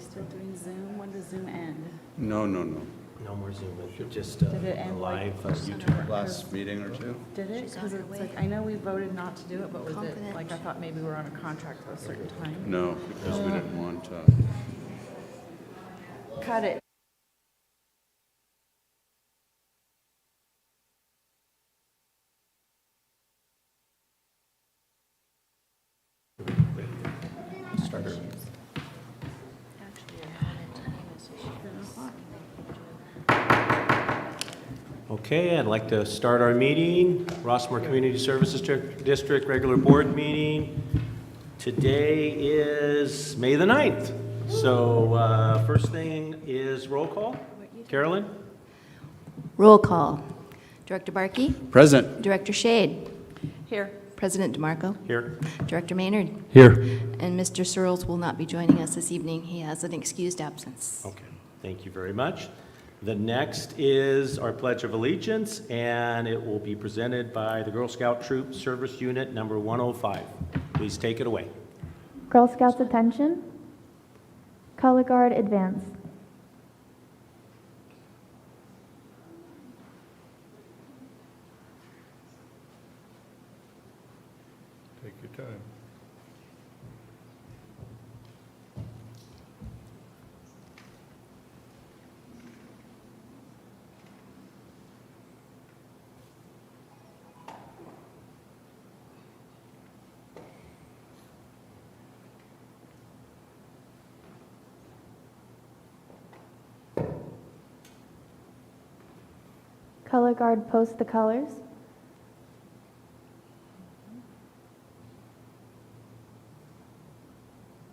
still doing Zoom? When does Zoom end? No. No more Zoom, just Did it end live like YouTube. Last meeting or two? Did it? She's on Because her it's way. like, I know we voted not to do it, but was it, Confident. like, I thought maybe we were on a contract for a certain time. No, because we didn't want, Cut it. Starter. Actually, I wanted to name it, so she Okay, I'd like to start our meeting, Rossmoor Community Services District regular board meeting. Today is May the 9th. So first thing is roll call. Carolyn? Roll call. Director Barkey, present. Director Shade, Here. President DeMarco, Here. Director Maynard, Here. and Mr. Searles will not be joining us this evening. He has an excused absence. Okay, thank you very much. The next is our Pledge of Allegiance, and it will be presented by the Girl Scout Troop Service Unit number 105. Please take it away. Girl Scouts attention. Color Guard advance. Take your time. Color Guard post the colors.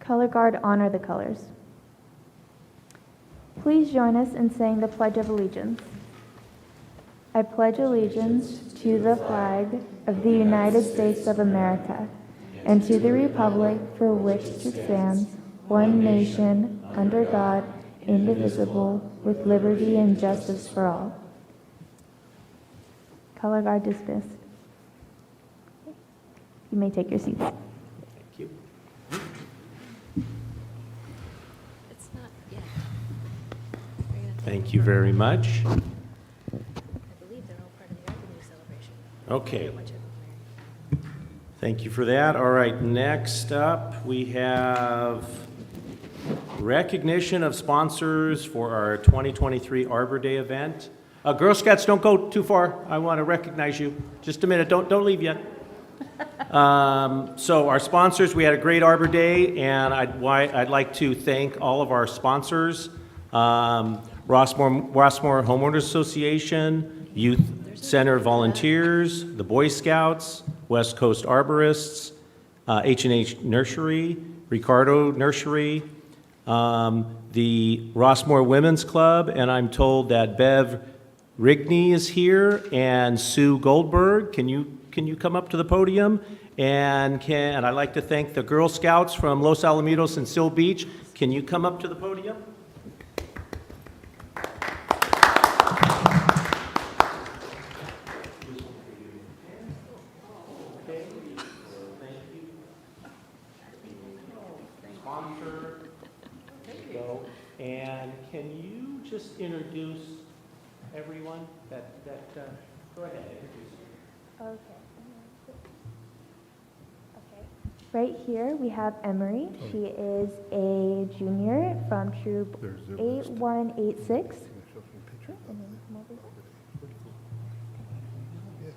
Color Guard honor the colors. Please join us in saying the Pledge of Allegiance. I pledge allegiance to the flag of the United States of America and to the republic for which it stands, one nation, under God, indivisible, with liberty and justice for all. Color Guard dismissed. You may take your seats. Thank you. It's not yet. Thank you very much. I believe they're all part of the Arbor Day celebration. Okay, Much of it. thank you for that. All right, next up, we have recognition of sponsors for our 2023 Arbor Day event. Girl Scouts, don't go too far. I want to recognize you. Just a minute, don't leave yet. So our sponsors, we had a great Arbor Day, and I'd like to thank all of our sponsors. Rossmoor Homeowners Association, Youth Center Volunteers, the Boy Scouts, West Coast Arborists, H&H Nursery, Ricardo Nursery, the Rossmoor Women's Club, and I'm told that Bev Rigney is here, and Sue Goldberg. Can you come up to the podium? And I'd like to thank the Girl Scouts from Los Alamitos and Seal Beach. Can you come up to the podium? Sponsor. There you go. And can you just introduce everyone that go ahead, introduce. Okay. Right here we have Emery. She is a junior from Troop There's their list. 8186. Can I show some pictures? And then come over here. Yeah,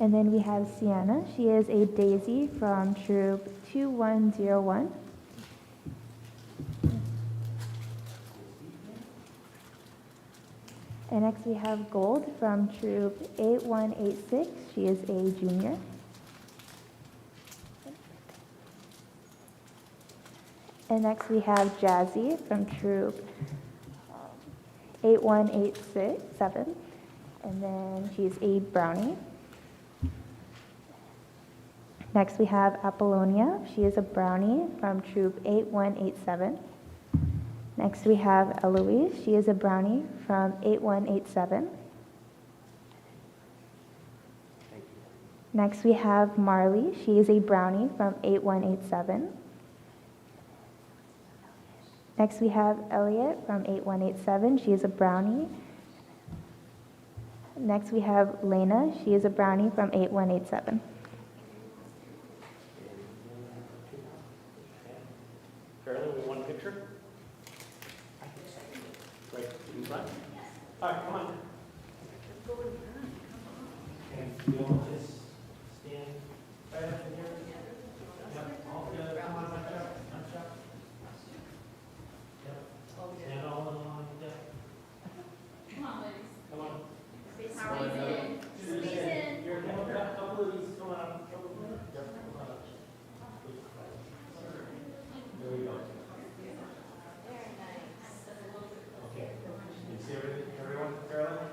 And then we have Sienna. She is a Daisy from Troop 2101. And next we have Gold from Troop 8186. She is a junior. And next we have Jazzy from Troop 8187. And then she's a brownie. Next we have Apollonia. She is a brownie from Troop 8187. Next we have Eloise. She is a brownie from 8187. Next we have Marley. She is a brownie from 8187. Next, we have Elliot from 8187. She is a brownie. Next, we have Lena. She is a brownie from 8187. Carolyn, we want a picture? Great. You fine? All right, come on. And you'll just stand right up in here. Yep, all together. Come on, punch up, punch up. Yep. Stand all along. Yep. Come on, ladies. Come on. Squeeze in. Here, come on, a couple of these. Come on up. Yep, come on up. There we go. Okay. You see everyone, Carolyn?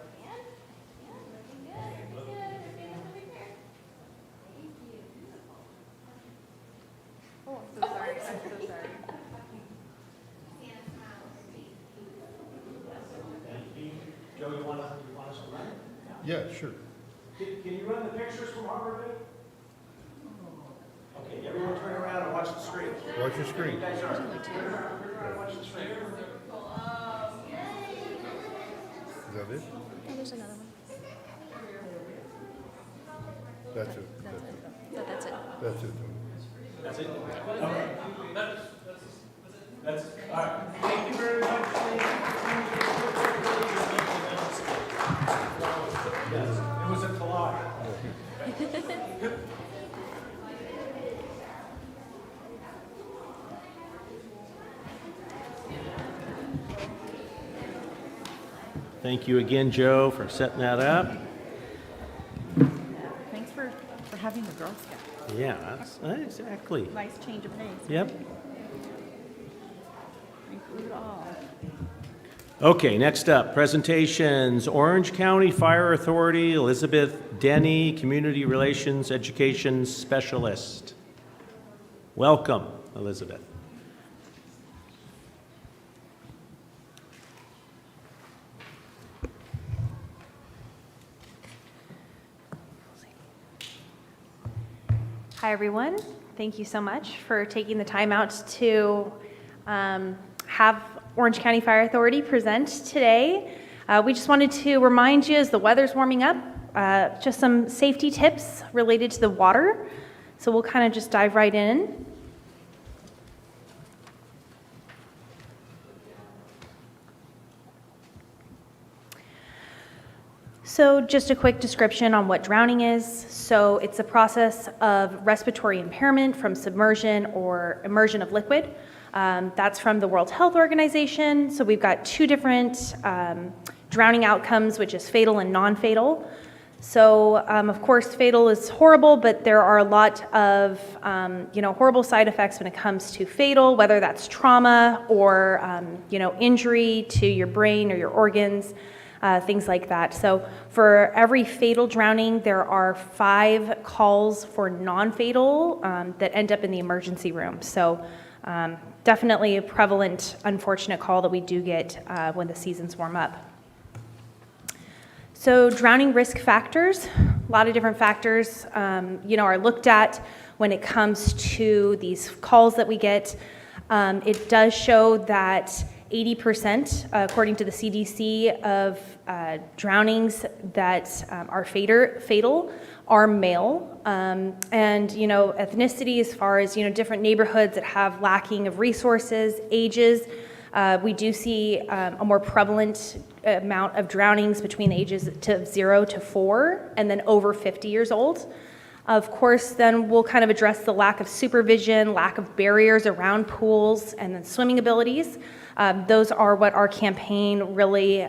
Joe, you want us to run? Yeah, sure. Can you run the pictures from Arbor Day? Okay, everyone turn around and watch the screen. Watch your screen. You guys are. Turn around, watch the screen. Is that it? Oh, there's another one. That's it. So that's it. That's it. That's it? Okay. That's, all right. Thank you very much. Yes, it was a collage. Thank you again, Joe, for setting that up. Thanks for having the Girl Scout. Yeah, exactly. Nice change of pace. Yep. Include all. Okay, next up, presentations. Orange County Fire Authority, Elizabeth Denny, Community Relations Education Specialist. Welcome, Elizabeth. Hi, everyone. Thank you so much for taking the time out to have Orange County Fire Authority present today. We just wanted to remind you, as the weather's warming up, just some safety tips related to the water. So we'll kind of just dive right in. So just a quick description on what drowning is. So it's a process of respiratory impairment from submersion or immersion of liquid. That's from the World Health Organization. So we've got two different drowning outcomes, which is fatal and non-fatal. So of course, fatal is horrible, but there are a lot of horrible side effects when it comes to fatal, whether that's trauma or injury to your brain or your organs. Things like that. So for every fatal drowning, there are 5 calls for non-fatal that end up in the emergency room. So definitely a prevalent, unfortunate call that we do get when the seasons warm up. So drowning risk factors, a lot of different factors, are looked at when it comes to these calls that we get. It does show that 80%, according to the CDC, of drownings that are fatal are male. And, ethnicity as far as, different neighborhoods that have lacking of resources, ages, we do see a more prevalent amount of drownings between the ages of 0 to 4 and then over 50 years old. Of course, then we'll kind of address the lack of supervision, lack of barriers around pools, and then swimming abilities. Those are what our campaign really,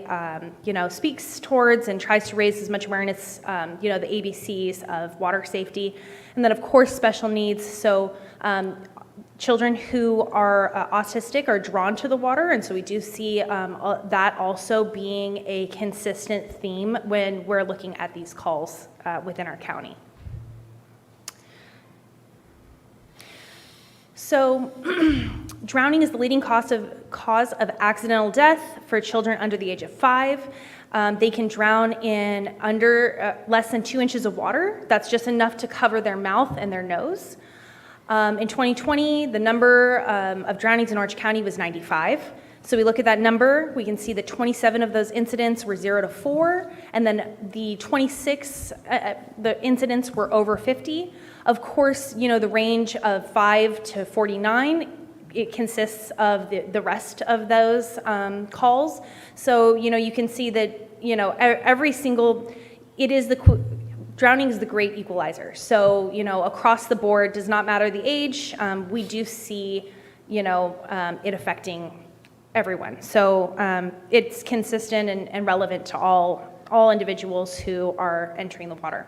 speaks towards and tries to raise as much awareness, the ABCs of water safety. And then, of course, special needs. So children who are autistic are drawn to the water, and so we do see that also being a consistent theme when we're looking at these calls within our county. So drowning is the leading cause of accidental death for children under the age of 5. They can drown in under less than 2 inches of water. That's just enough to cover their mouth and their nose. In 2020, the number of drownings in Orange County was 95. So we look at that number, we can see that 27 of those incidents were 0 to 4, and then the 26 the incidents were over 50. Of course, the range of 5 to 49, it consists of the rest of those calls. So, you can see that, every single, drowning is the great equalizer. So, across the board, does not matter the age, we do see, it affecting everyone. So it's consistent and relevant to all individuals who are entering the water.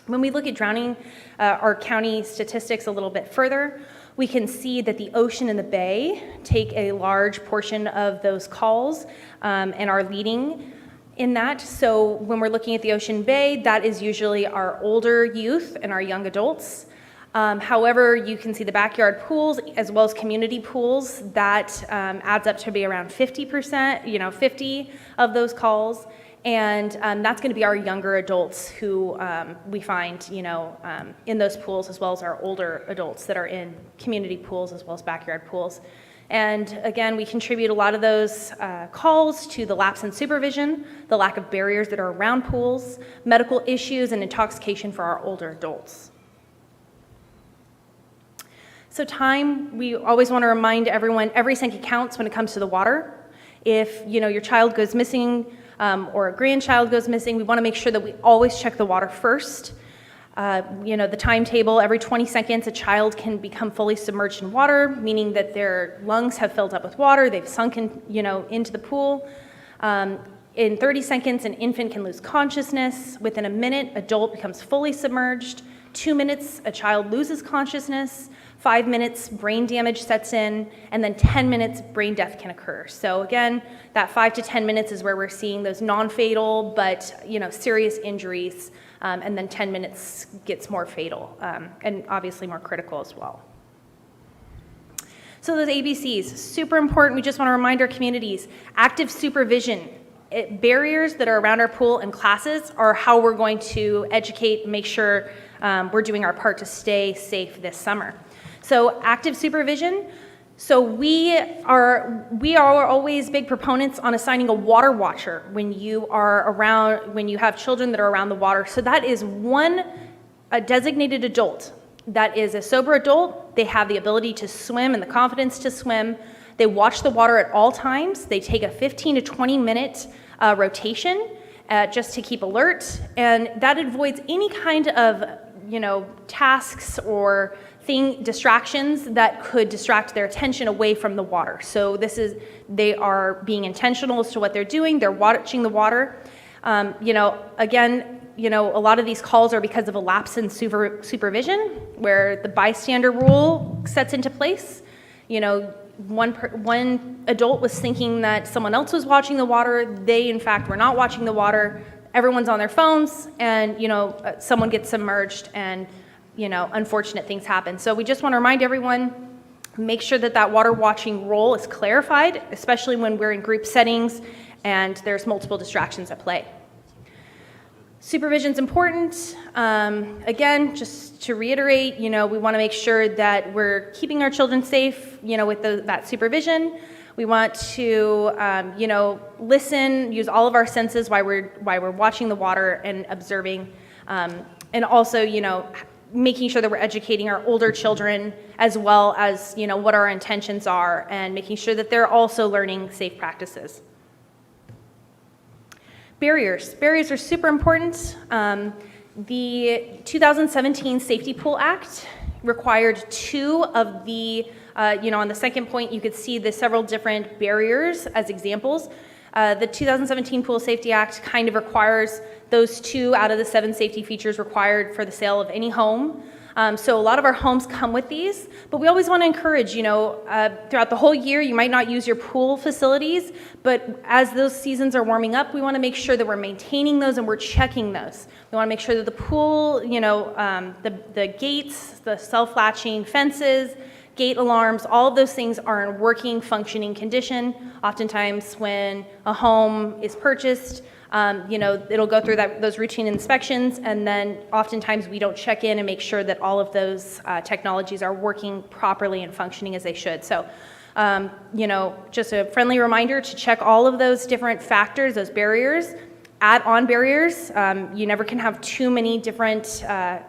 When we look at drowning, our county statistics a little bit further, we can see that the ocean and the bay take a large portion of those calls and are leading in that. So when we're looking at the ocean bay, that is usually our older youth and our young adults. However, you can see the backyard pools as well as community pools. That adds up to be around 50%, 50 of those calls. And that's going to be our younger adults who we find, in those pools, as well as our older adults that are in community pools as well as backyard pools. And again, we contribute a lot of those calls to the lapse in supervision, the lack of barriers that are around pools, medical issues, and intoxication for our older adults. So time, we always want to remind everyone, every second counts when it comes to the water. If, your child goes missing or a grandchild goes missing, we want to make sure that we always check the water first. The timetable, every 20 seconds, a child can become fully submerged in water, meaning that their lungs have filled up with water, they've sunk into the pool. In 30 seconds, an infant can lose consciousness. Within a minute, adult becomes fully submerged. 2 minutes, a child loses consciousness. 5 minutes, brain damage sets in, and then 10 minutes, brain death can occur. So again, that 5 to 10 minutes is where we're seeing those non-fatal, but serious injuries, and then 10 minutes gets more fatal, and obviously more critical as well. So those ABCs, super important. We just want to remind our communities, active supervision. Barriers that are around our pool and classes are how we're going to educate and make sure we're doing our part to stay safe this summer. So active supervision. So we are always big proponents on assigning a water watcher when you have children that are around the water. So that is a designated adult that is a sober adult. They have the ability to swim and the confidence to swim. They watch the water at all times. They take a 15 to 20 minute rotation just to keep alert, and that avoids any kind of tasks or distractions that could distract their attention away from the water. So they are being intentional as to what they're doing. They're watching the water. Again, a lot of these calls are because of a lapse in supervision, where the bystander rule sets into place. One adult was thinking that someone else was watching the water. They, in fact, were not watching the water. Everyone's on their phones, and someone gets submerged, and unfortunate things happen. So we just want to remind everyone, make sure that water watching role is clarified, especially when we're in group settings and there's multiple distractions at play. Supervision's important. Again, just to reiterate, we want to make sure that we're keeping our children safe, with that supervision. We want to, listen, use all of our senses while we're watching the water and observing, and also, making sure that we're educating our older children as well as, what our intentions are, and making sure that they're also learning safe practices. Barriers are super important. The 2017 Safety Pool Act required 2 of the, on the second point, you could see the several different barriers as examples. The 2017 Pool Safety Act kind of requires those 2 out of the 7 safety features required for the sale of any home. So a lot of our homes come with these, but we always want to encourage, throughout the whole year, you might not use your pool facilities, but as those seasons are warming up, we want to make sure that we're maintaining those and we're checking those. We want to make sure that the pool, the gates, the self-latching fences, gate alarms, all of those things are in working, functioning condition. Oftentimes when a home is purchased, It'll go through those routine inspections, and then oftentimes we don't check in and make sure that all of those technologies are working properly and functioning as they should. So, just a friendly reminder to check all of those different factors, those barriers. Add-on barriers. You never can have too many different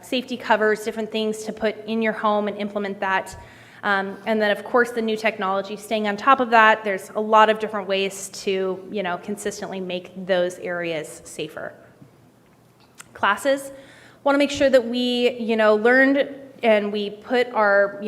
safety covers, different things to put in your home and implement that. And then, of course, the new technology, staying on top of that. There's a lot of different ways to, consistently make those areas safer. Classes. Want to make sure that we, learned and we put our,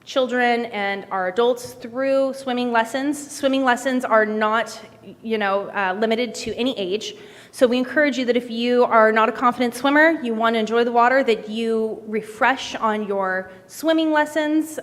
children and our adults through swimming lessons. Swimming lessons are not, limited to any age. So we encourage you that if you are not a confident swimmer, you want to enjoy the water, that you refresh on your swimming lessons.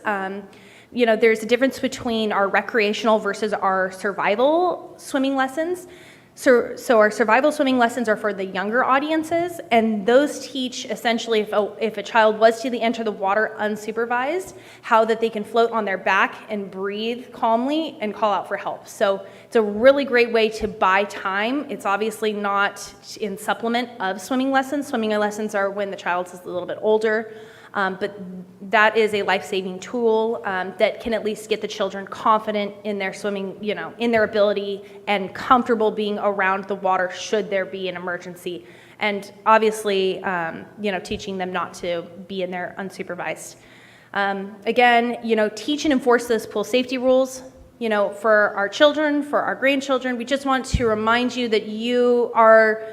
There's a difference between our recreational versus our survival swimming lessons. So our survival swimming lessons are for the younger audiences, and those teach essentially if a child was to enter the water unsupervised, how that they can float on their back and breathe calmly and call out for help. So it's a really great way to buy time. It's obviously not in supplement of swimming lessons. Swimming lessons are when the child is a little bit older. But that is a life-saving tool that can at least get the children confident in their swimming, in their ability and comfortable being around the water should there be an emergency. And obviously, teaching them not to be in there unsupervised. Again, teach and enforce those pool safety rules. For our children, for our grandchildren, we just want to remind you that you are,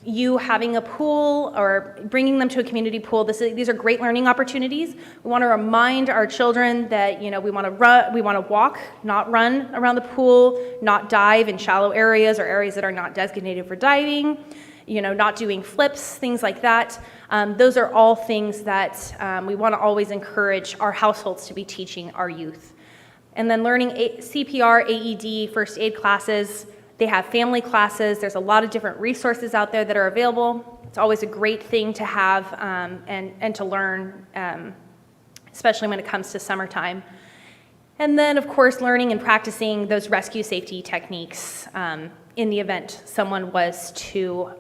you having a pool or bringing them to a community pool, these are great learning opportunities. We want to remind our children that, we want to walk, not run around the pool, not dive in shallow areas or areas that are not designated for diving, not doing flips, things like that. Those are all things that we want to always encourage our households to be teaching our youth. And then learning CPR, AED, first aid classes. They have family classes. There's a lot of different resources out there that are available. It's always a great thing to have and to learn, especially when it comes to summertime. And then, of course, learning and practicing those rescue safety techniques in the event someone was to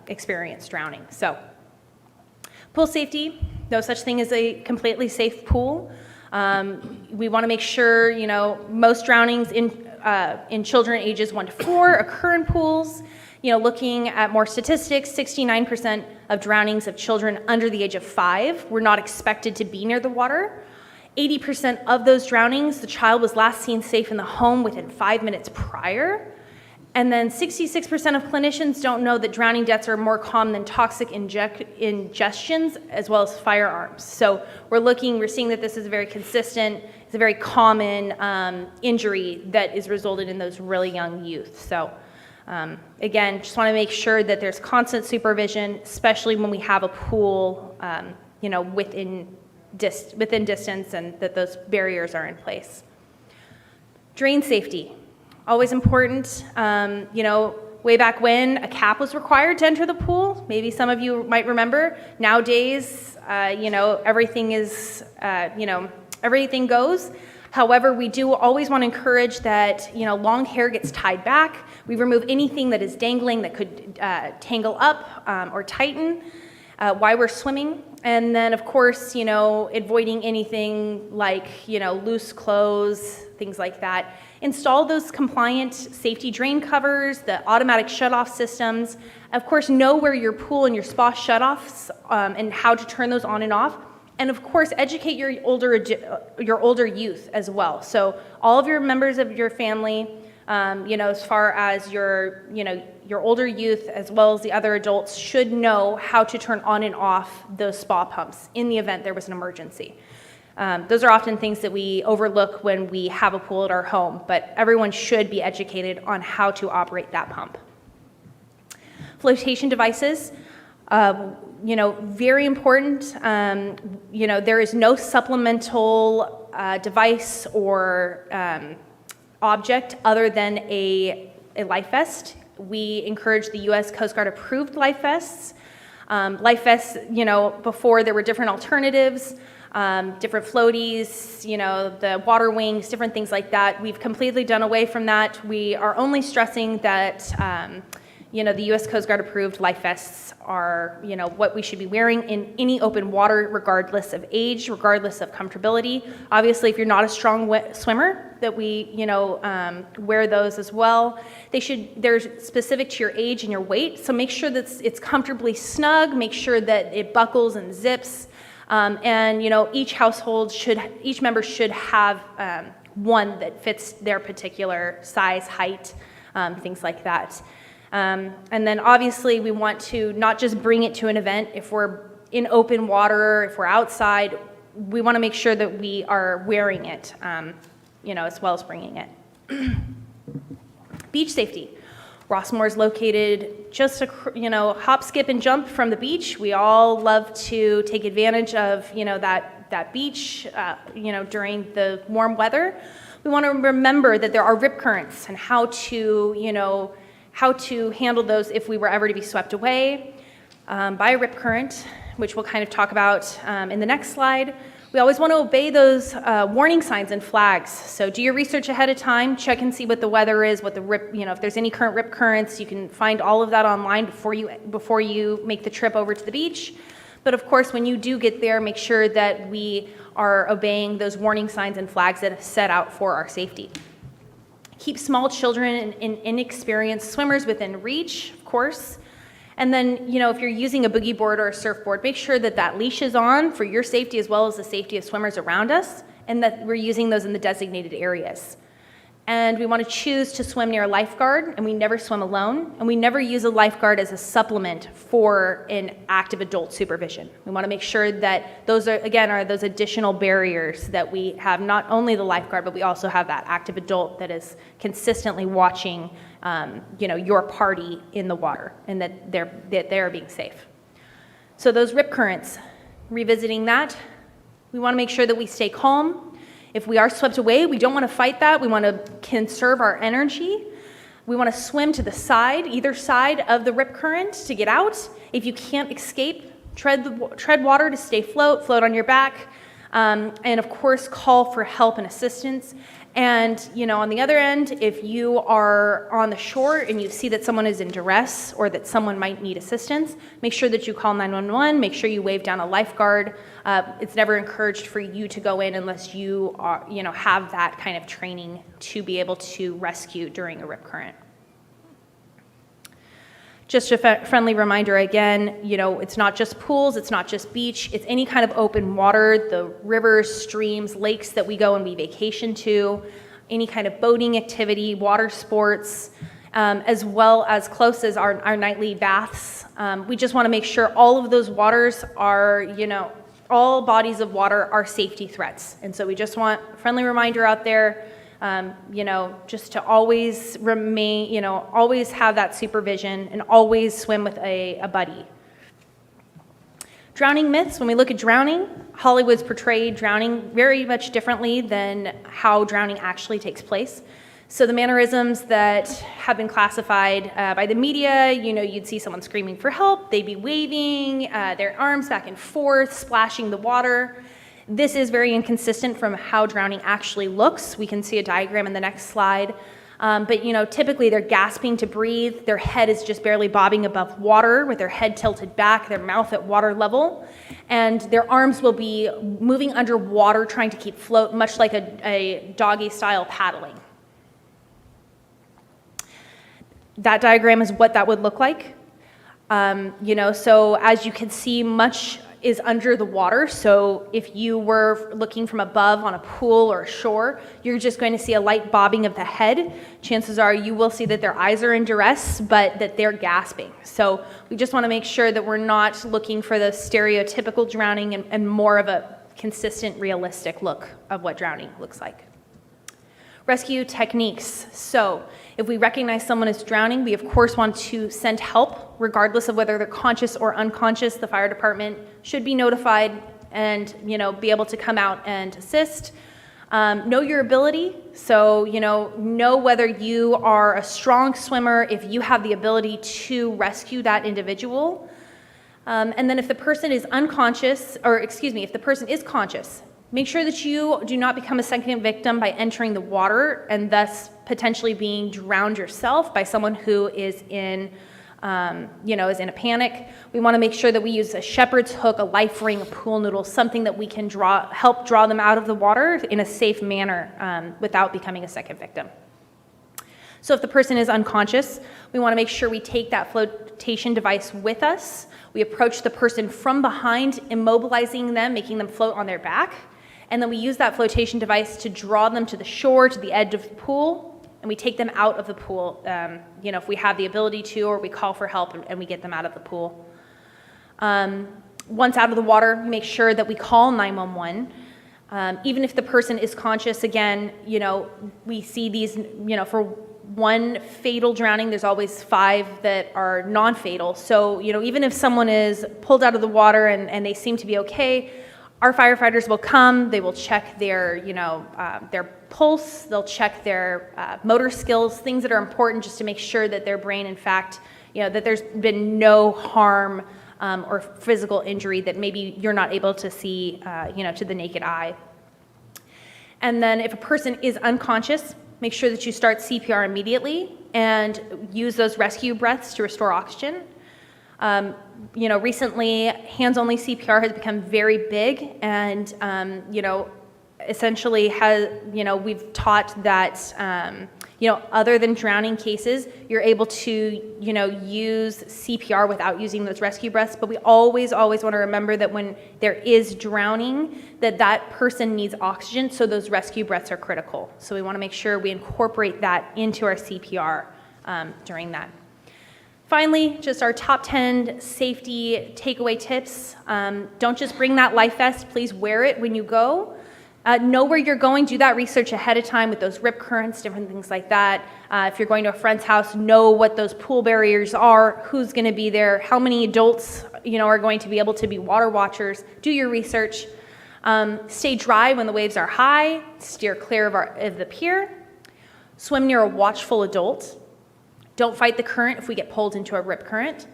experience drowning. So, pool safety, no such thing as a completely safe pool. We want to make sure, most drownings in children ages 1 to 4 occur in pools. Looking at more statistics, 69% of drownings of children under the age of 5 were not expected to be near the water. 80% of those drownings, the child was last seen safe in the home within 5 minutes prior. And then 66% of clinicians don't know that drowning deaths are more common than toxic ingestions as well as firearms. So we're seeing that this is very consistent. It's a very common injury that is resulted in those really young youth. So again, just want to make sure that there's constant supervision, especially when we have a pool, within distance, and that those barriers are in place. Drain safety. Always important. Way back when a cap was required to enter the pool, maybe some of you might remember. Nowadays, everything is, everything goes. However, we do always want to encourage that, long hair gets tied back. We remove anything that is dangling that could tangle up or tighten while we're swimming. And then, of course, avoiding anything like, loose clothes, things like that. Install those compliant safety drain covers, the automatic shutoff systems. Of course, know where your pool and your spa shutoffs and how to turn those on and off. And of course, educate your older youth as well. So all of your members of your family, as far as your older youth as well as the other adults should know how to turn on and off those spa pumps in the event there was an emergency. Those are often things that we overlook when we have a pool at our home, but everyone should be educated on how to operate that pump. Flotation devices, very important. There is no supplemental device or object other than a life vest. We encourage the U.S. Coast Guard approved life vests. Life vests, before there were different alternatives. different floaties, the water wings, different things like that. We've completely done away from that. We are only stressing that, the U.S. Coast Guard approved life vests are, what we should be wearing in any open water, regardless of age, regardless of comfortability. Obviously, if you're not a strong swimmer, that we, wear those as well. They're specific to your age and your weight, so make sure that it's comfortably snug, make sure that it buckles and zips, and, each member should have one that fits their particular size, height, things like that. And then obviously we want to not just bring it to an event. If we're in open water, if we're outside, we want to make sure that we are wearing it, as well as bringing it. Beach safety. Rossmoor is located just hop, skip, and jump from the beach. We all love to take advantage of, that beach, during the warm weather. We want to remember that there are rip currents and how to handle those if we were ever to be swept away by a rip current, which we'll kind of talk about in the next slide. We always want to obey those warning signs and flags. So do your research ahead of time, check and see what the weather is, what the rip, if there's any current rip currents, you can find all of that online before you make the trip over to the beach. But of course, when you do get there, make sure that we are obeying those warning signs and flags that are set out for our safety. Keep small children and inexperienced swimmers within reach, of course. And then, if you're using a boogie board or a surfboard, make sure that that leash is on for your safety as well as the safety of swimmers around us, and that we're using those in the designated areas. And we want to choose to swim near a lifeguard, and we never swim alone, and we never use a lifeguard as a supplement for an active adult supervision. We want to make sure that those are those additional barriers that we have, not only the lifeguard, but we also have that active adult that is consistently watching your party in the water, and that they're being safe. So those rip currents, revisiting that, we want to make sure that we stay calm. If we are swept away, we don't want to fight that. We want to conserve our energy. We want to swim to the side, either side of the rip current to get out. If you can't escape, tread water to stay float on your back, and of course call for help and assistance. And on the other end, if you are on the shore and you see that someone is in duress or that someone might need assistance, make sure that you call 911. Make sure you wave down a lifeguard. It's never encouraged for you to go in unless you are, have that kind of training to be able to rescue during a rip current. Just a friendly reminder again, it's not just pools, it's not just beach, it's any kind of open water, the rivers, streams, lakes that we go and we vacation to, any kind of boating activity, water sports, as well as close as our nightly baths. We just want to make sure all of those waters are, all bodies of water are safety threats. And so we just want a friendly reminder out there, just to always remain, always have that supervision and always swim with a buddy. Drowning myths. When we look at drowning, Hollywood's portrayed drowning very much differently than how drowning actually takes place. So the mannerisms that have been classified by the media, you'd see someone screaming for help, they'd be waving their arms back and forth, splashing the water. This is very inconsistent from how drowning actually looks. We can see a diagram in the next slide. But typically they're gasping to breathe. Their head is just barely bobbing above water with their head tilted back, their mouth at water level. And their arms will be moving underwater, trying to keep float, much like a doggy-style paddling. That diagram is what that would look like. So as you can see, much is under the water. So if you were looking from above on a pool or a shore, you're just going to see a light bobbing of the head. Chances are you will see that their eyes are in duress, but that they're gasping. So we just want to make sure that we're not looking for the stereotypical drowning and more of a consistent, realistic look of what drowning looks like. Rescue techniques. So if we recognize someone is drowning, we of course want to send help, regardless of whether they're conscious or unconscious. The fire department should be notified and be able to come out and assist. Know your ability. So know whether you are a strong swimmer, if you have the ability to rescue that individual. And then if the person is unconscious, or excuse me, if the person is conscious, make sure that you do not become a second victim by entering the water and thus potentially being drowned yourself by someone who is in, is in a panic. We want to make sure that we use a shepherd's hook, a life ring, a pool noodle, something that we can help draw them out of the water in a safe manner without becoming a second victim. So if the person is unconscious, we want to make sure we take that flotation device with us. We approach the person from behind, immobilizing them, making them float on their back. And then we use that flotation device to draw them to the shore, to the edge of the pool, and we take them out of the pool, if we have the ability to, or we call for help and we get them out of the pool. Once out of the water, we make sure that we call 911. Even if the person is conscious, again, we see these, for one fatal drowning, there's always 5 that are non-fatal. So, even if someone is pulled out of the water and they seem to be okay, our firefighters will come, they will check their pulse, they'll check their motor skills, things that are important just to make sure that their brain, in fact, that there's been no harm or physical injury that maybe you're not able to see, to the naked eye. And then if a person is unconscious, make sure that you start CPR immediately and use those rescue breaths to restore oxygen. Recently, hands-only CPR has become very big, and essentially we've taught that other than drowning cases, you're able to use CPR without using those rescue breaths. But we always want to remember that when there is drowning, that person needs oxygen, so those rescue breaths are critical. So we want to make sure we incorporate that into our CPR during that. Finally, just our top 10 safety takeaway tips. Don't just bring that life vest, please wear it when you go. Know where you're going, do that research ahead of time with those rip currents, different things like that. If you're going to a friend's house, know what those pool barriers are, who's gonna be there, how many adults are going to be able to be water watchers. Do your research. Stay dry when the waves are high, steer clear of the pier. Swim near a watchful adult. Don't fight the current if we get pulled into a rip current.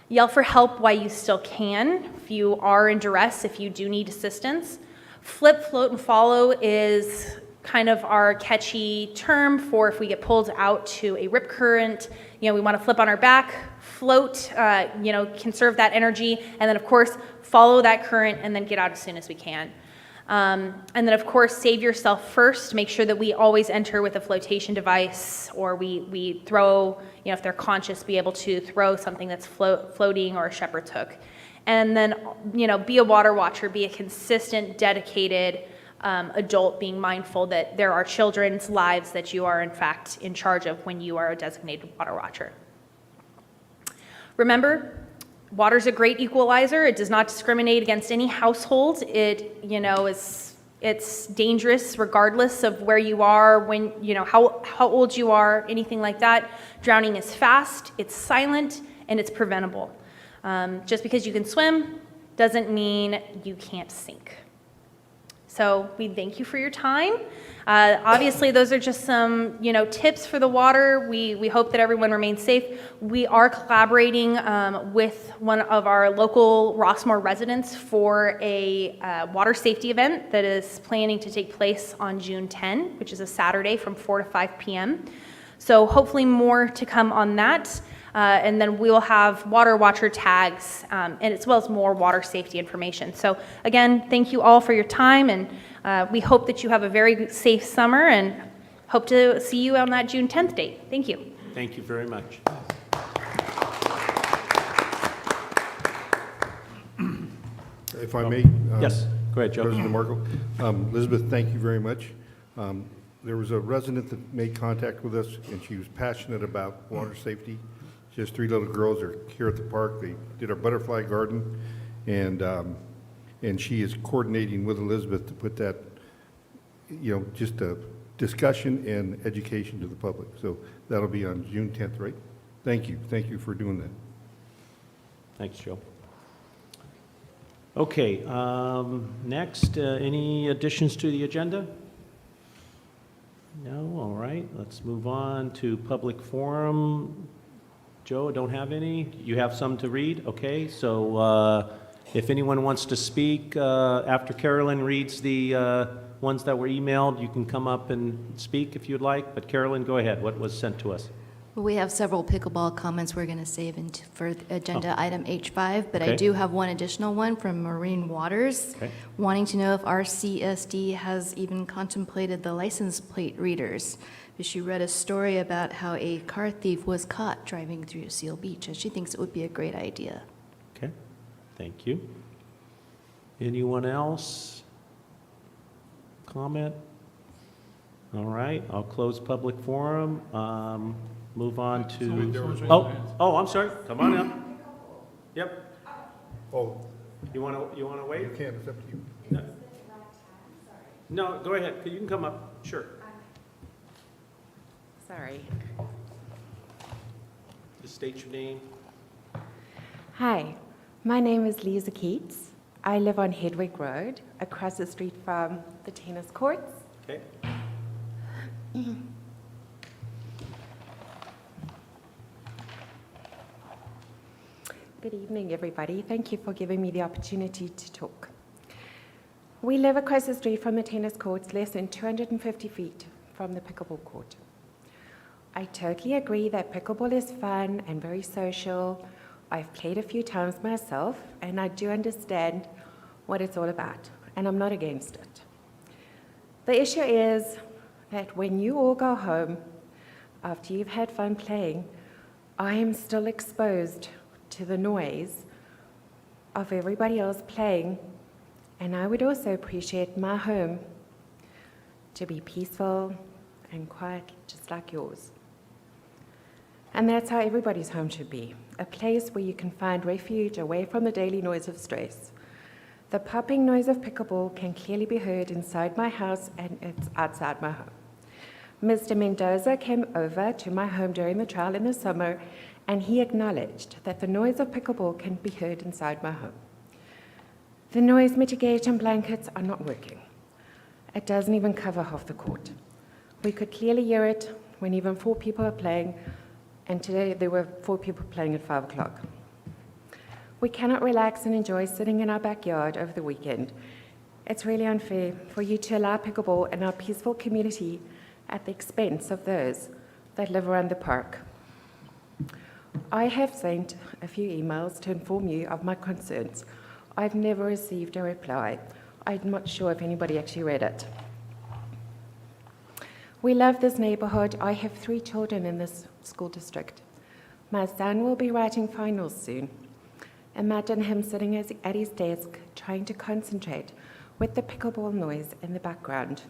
Yell for help while you still can, if you are in duress, if you do need assistance. Flip, float, and follow is kind of our catchy term for if we get pulled out to a rip current. We want to flip on our back, float, conserve that energy, and then of course follow that current and then get out as soon as we can. And then of course save yourself first. Make sure that we always enter with a flotation device, or we throw, if they're conscious, be able to throw something that's floating, or a shepherd's hook. And then, be a water watcher, be a consistent, dedicated adult, being mindful that there are children's lives that you are, in fact, in charge of when you are a designated water watcher. Remember, water's a great equalizer. It does not discriminate against any household. It's dangerous regardless of where you are, when, how old you are, anything like that. Drowning is fast, it's silent, and it's preventable. Just because you can swim doesn't mean you can't sink. So we thank you for your time. Obviously, those are just some, tips for the water. We hope that everyone remains safe. We are collaborating with one of our local Rossmoor residents for a water safety event that is planning to take place on June 10, which is a Saturday from 4 to 5 p.m. So hopefully more to come on that. And then we'll have water watcher tags, and as well as more water safety information. So again, thank you all for your time, and we hope that you have a very safe summer, and hope to see you on that June 10th date. Thank you. Thank you very much. If I may. Yes, go ahead, Joe. President Marco. Elizabeth, thank you very much. There was a resident that made contact with us, and she was passionate about water safety. She has 3 little girls. They're here at the park. They did our butterfly garden, and she is coordinating with Elizabeth to put that, just a discussion and education to the public. So that'll be on June 10th, right? Thank you. Thank you for doing that. Thanks, Joe. Okay, next, any additions to the agenda? No, all right, let's move on to public forum. Joe, don't have any? You have some to read? Okay, so if anyone wants to speak, after Carolyn reads the ones that were emailed, you can come up and speak if you'd like. But Carolyn, go ahead. What was sent to us? Well, we have several pickleball comments we're going to save for agenda item H5, but I Okay. do have one additional one from Maureen Waters, Okay. wanting to know if our CSD has even contemplated the license plate readers. She read a story about how a car thief was caught driving through Seal Beach, and she thinks it would be a great idea. Okay, thank you. Anyone else? Comment? All right, I'll close public forum. Move on to, I'm sorry, come on up. Yep, Oh, you want to wait? you can, it's up to you. No, go ahead, you can come up, sure. Sorry. Just state your name. Hi, my name is Lisa Keats. I live on Hedwig Road, across the street from the tennis courts. Okay. Good evening, everybody. Thank you for giving me the opportunity to talk. We live across the street from the tennis courts, less than 250 feet from the pickleball court. I totally agree that pickleball is fun and very social. I've played a few times myself, and I do understand what it's all about, and I'm not against it. The issue is that when you all go home after you've had fun playing, I am still exposed to the noise of everybody else playing, and I would also appreciate my home to be peaceful and quiet, just like yours. And that's how everybody's home should be, a place where you can find refuge away from the daily noise of stress. The popping noise of pickleball can clearly be heard inside my house, and it's outside my home. Mr. Mendoza came over to my home during the trial in the summer, and he acknowledged that the noise of pickleball can be heard inside my home. The noise mitigation blankets are not working. It doesn't even cover half the court. We could clearly hear it when even 4 people are playing, and today there were 4 people playing at 5 o'clock. We cannot relax and enjoy sitting in our backyard over the weekend. It's really unfair for you to allow pickleball in our peaceful community at the expense of those that live around the park. I have sent a few emails to inform you of my concerns. I've never received a reply. I'm not sure if anybody actually read it. We love this neighborhood. I have 3 children in this school district. My son will be writing finals soon. Imagine him sitting at his desk trying to concentrate with the pickleball noise in the background.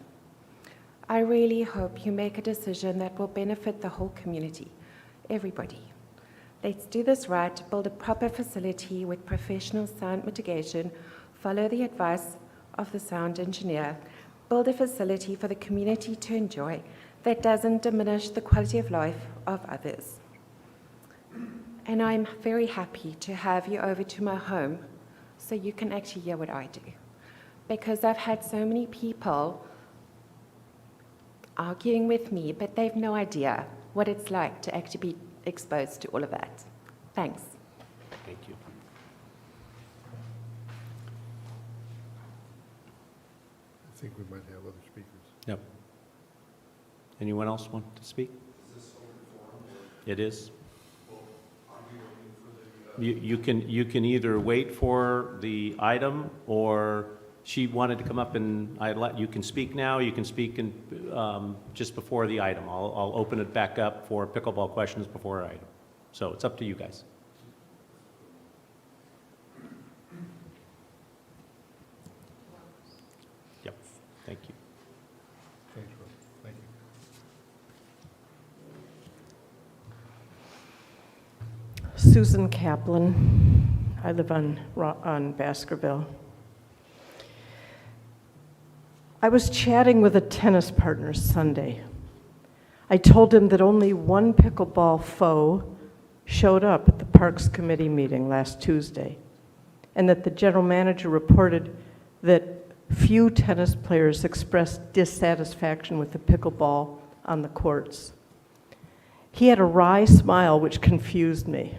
I really hope you make a decision that will benefit the whole community, everybody. Let's do this right, build a proper facility with professional sound mitigation, follow the advice of the sound engineer, build a facility for the community to enjoy that doesn't diminish the quality of life of others. And I'm very happy to have you over to my home so you can actually hear what I do. Because I've had so many people arguing with me, but they've no idea what it's like to actually be exposed to all of that. Thanks. Thank you. I think we might have other speakers. Yep. Anyone else want to speak? It is. You can either wait for the item, or she wanted to come up and you can speak now, you can speak just before the item. I'll open it back up for pickleball questions before item. So it's up to you guys. Yep, thank you. Thanks, Rob. Thank you. Susan Kaplan. I live on Baskerville. I was chatting with a tennis partner Sunday. I told him that only one pickleball foe showed up at the Parks Committee meeting last Tuesday, and that the general manager reported that few tennis players expressed dissatisfaction with the pickleball on the courts. He had a wry smile which confused me.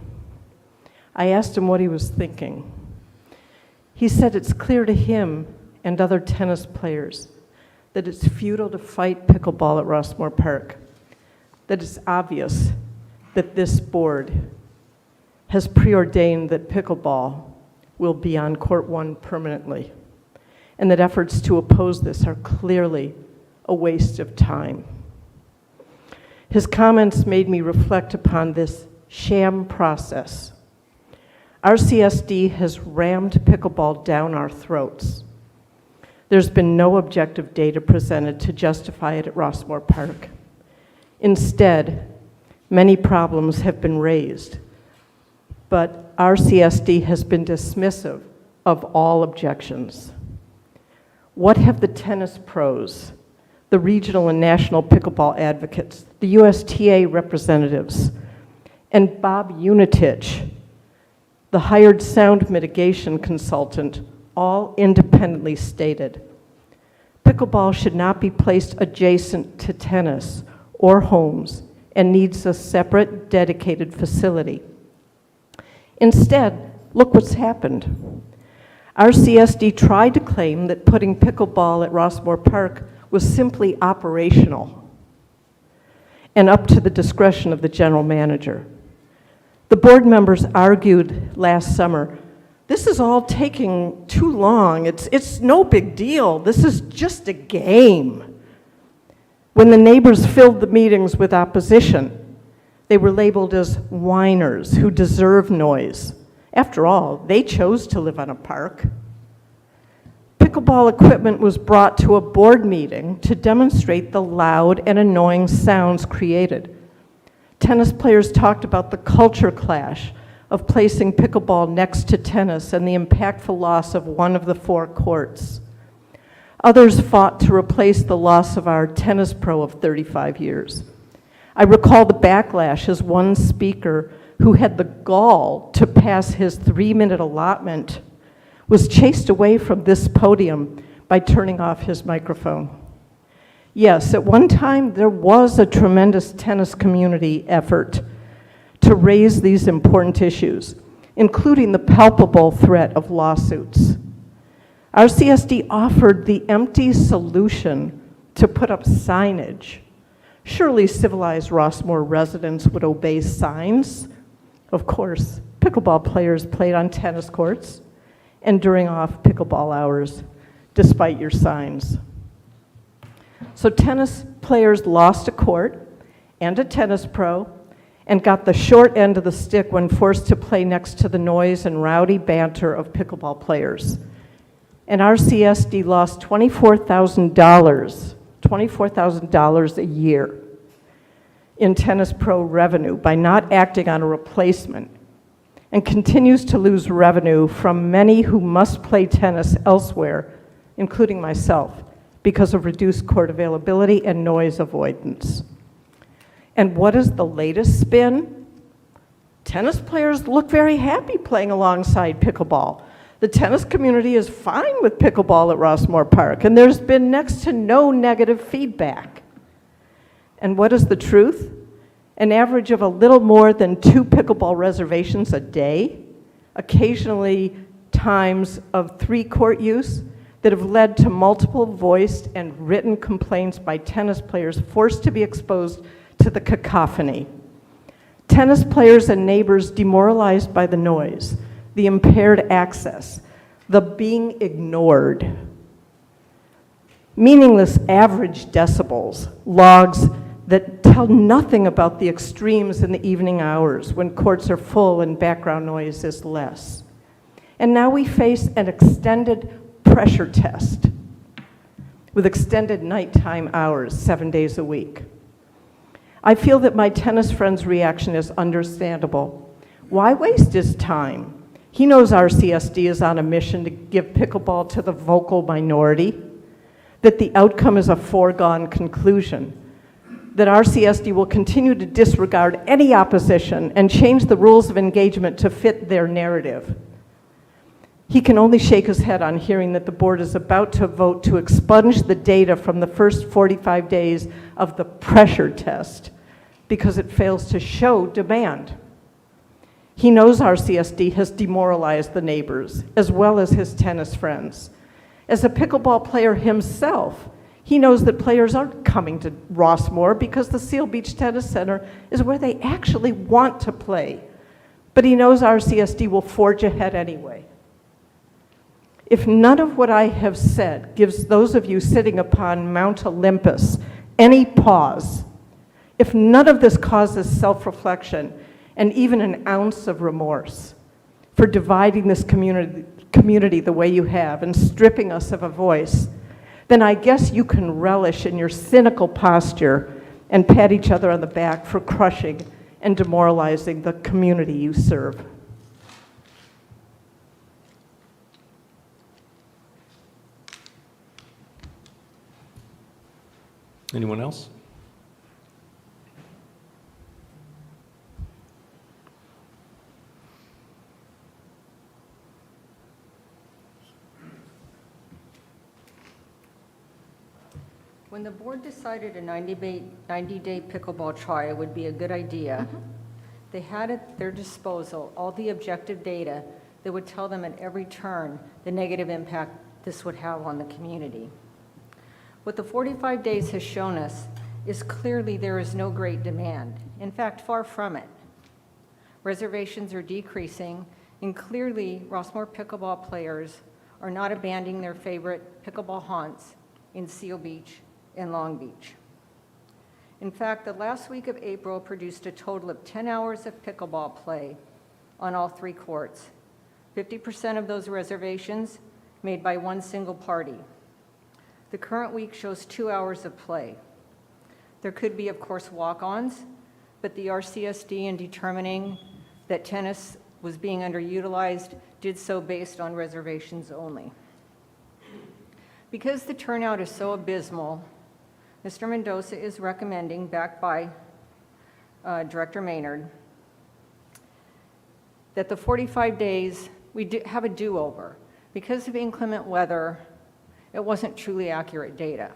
I asked him what he was thinking. He said it's clear to him and other tennis players that it's futile to fight pickleball at Rossmoor Park, that it's obvious that this board has preordained that pickleball will be on Court 1 permanently, and that efforts to oppose this are clearly a waste of time. His comments made me reflect upon this sham process. Our CSD has rammed pickleball down our throats. There's been no objective data presented to justify it at Rossmoor Park. Instead, many problems have been raised, but our CSD has been dismissive of all objections. What have the tennis pros, the regional and national pickleball advocates, the USTA representatives, and Bob Unitich, the hired sound mitigation consultant, all independently stated? Pickleball should not be placed adjacent to tennis or homes and needs a separate, dedicated facility. Instead, look what's happened. Our CSD tried to claim that putting pickleball at Rossmoor Park was simply operational and up to the discretion of the general manager. The board members argued last summer, this is all taking too long. It's no big deal. This is just a game. When the neighbors filled the meetings with opposition, they were labeled as whiners who deserve noise. After all, they chose to live on a park. Pickleball equipment was brought to a board meeting to demonstrate the loud and annoying sounds created. Tennis players talked about the culture clash of placing pickleball next to tennis and the impactful loss of one of the 4 courts. Others fought to replace the loss of our tennis pro of 35 years. I recall the backlash as one speaker who had the gall to pass his 3-minute allotment was chased away from this podium by turning off his microphone. Yes, at one time there was a tremendous tennis community effort to raise these important issues, including the palpable threat of lawsuits. Our CSD offered the empty solution to put up signage. Surely civilized Rossmoor residents would obey signs. Of course, pickleball players played on tennis courts and during off pickleball hours, despite your signs. So tennis players lost a court and a tennis pro and got the short end of the stick when forced to play next to the noise and rowdy banter of pickleball players. And our CSD lost $24,000 a year in tennis pro revenue by not acting on a replacement, and continues to lose revenue from many who must play tennis elsewhere, including myself, because of reduced court availability and noise avoidance. And what is the latest spin? Tennis players look very happy playing alongside pickleball. The tennis community is fine with pickleball at Rossmoor Park, and there's been next to no negative feedback. And what is the truth? An average of a little more than 2 pickleball reservations a day, occasionally times of 3 court use, that have led to multiple voiced and written complaints by tennis players forced to be exposed to the cacophony. Tennis players and neighbors demoralized by the noise, the impaired access, the being ignored. Meaningless average decibels, logs that tell nothing about the extremes in the evening hours when courts are full and background noise is less. And now we face an extended pressure test with extended nighttime hours, 7 days a week. I feel that my tennis friend's reaction is understandable. Why waste his time? He knows our CSD is on a mission to give pickleball to the vocal minority, that the outcome is a foregone conclusion, that our CSD will continue to disregard any opposition and change the rules of engagement to fit their narrative. He can only shake his head on hearing that the board is about to vote to expunge the data from the first 45 days of the pressure test because it fails to show demand. He knows our CSD has demoralized the neighbors as well as his tennis friends. As a pickleball player himself, he knows that players aren't coming to Rossmoor because the Seal Beach Tennis Center is where they actually want to play. But he knows our CSD will forge ahead anyway. If none of what I have said gives those of you sitting upon Mount Olympus any pause, if none of this causes self-reflection and even an ounce of remorse for dividing this community the way you have and stripping us of a voice, then I guess you can relish in your cynical posture and pat each other on the back for crushing and demoralizing the community you serve. Anyone else? When the board decided a 90-day pickleball trial would be a good idea, they had at their disposal all the objective data that would tell them at every turn the negative impact this would have on the community. What the 45 days has shown us is clearly there is no great demand. In fact, far from it. Reservations are decreasing, and clearly Rossmoor pickleball players are not abandoning their favorite pickleball haunts in Seal Beach and Long Beach. In fact, the last week of April produced a total of 10 hours of pickleball play on all 3 courts. 50% of those reservations made by one single party. The current week shows 2 hours of play. There could be, of course, walk-ons, but the RCSD, in determining that tennis was being underutilized, did so based on reservations only. Because the turnout is so abysmal, Mr. Mendoza is recommending, backed by Director Maynard, that the 45 days, we have a do-over. Because of inclement weather, it wasn't truly accurate data.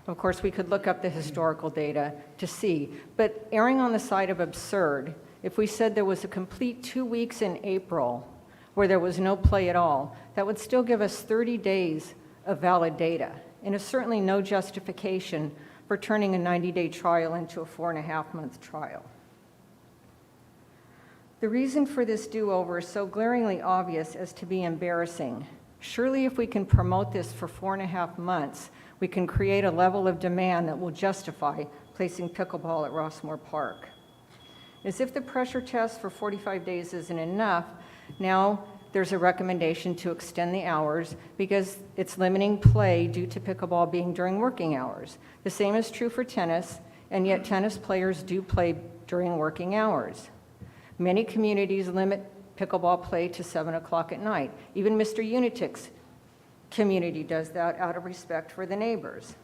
Of course, we could look up the historical data to see, but erring on the side of absurd, if we said there was a complete 2 weeks in April where there was no play at all, that would still give us 30 days of valid data, and is certainly no justification for turning a 90-day trial into a 4.5-month trial. The reason for this do-over is so glaringly obvious as to be embarrassing. Surely if we can promote this for 4.5 months, we can create a level of demand that will justify placing pickleball at Rossmoor Park. As if the pressure test for 45 days isn't enough, now there's a recommendation to extend the hours because it's limiting play due to pickleball being during working hours. The same is true for tennis, and yet tennis players do play during working hours. Many communities limit pickleball play to 7 o'clock at night. Even Mr. Unitic's community does that out of respect for the neighbors.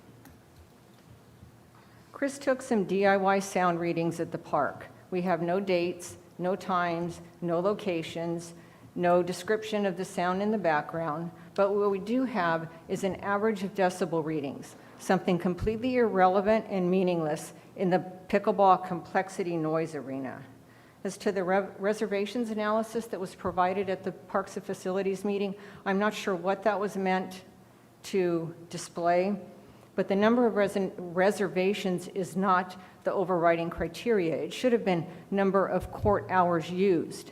Chris took some DIY sound readings at the park. We have no dates, no times, no locations, no description of the sound in the background, but what we do have is an average of decibel readings, something completely irrelevant and meaningless in the pickleball complexity noise arena. As to the reservations analysis that was provided at the Parks and Facilities meeting, I'm not sure what that was meant to display, but the number of reservations is not the overriding criteria. It should have been number of court hours used.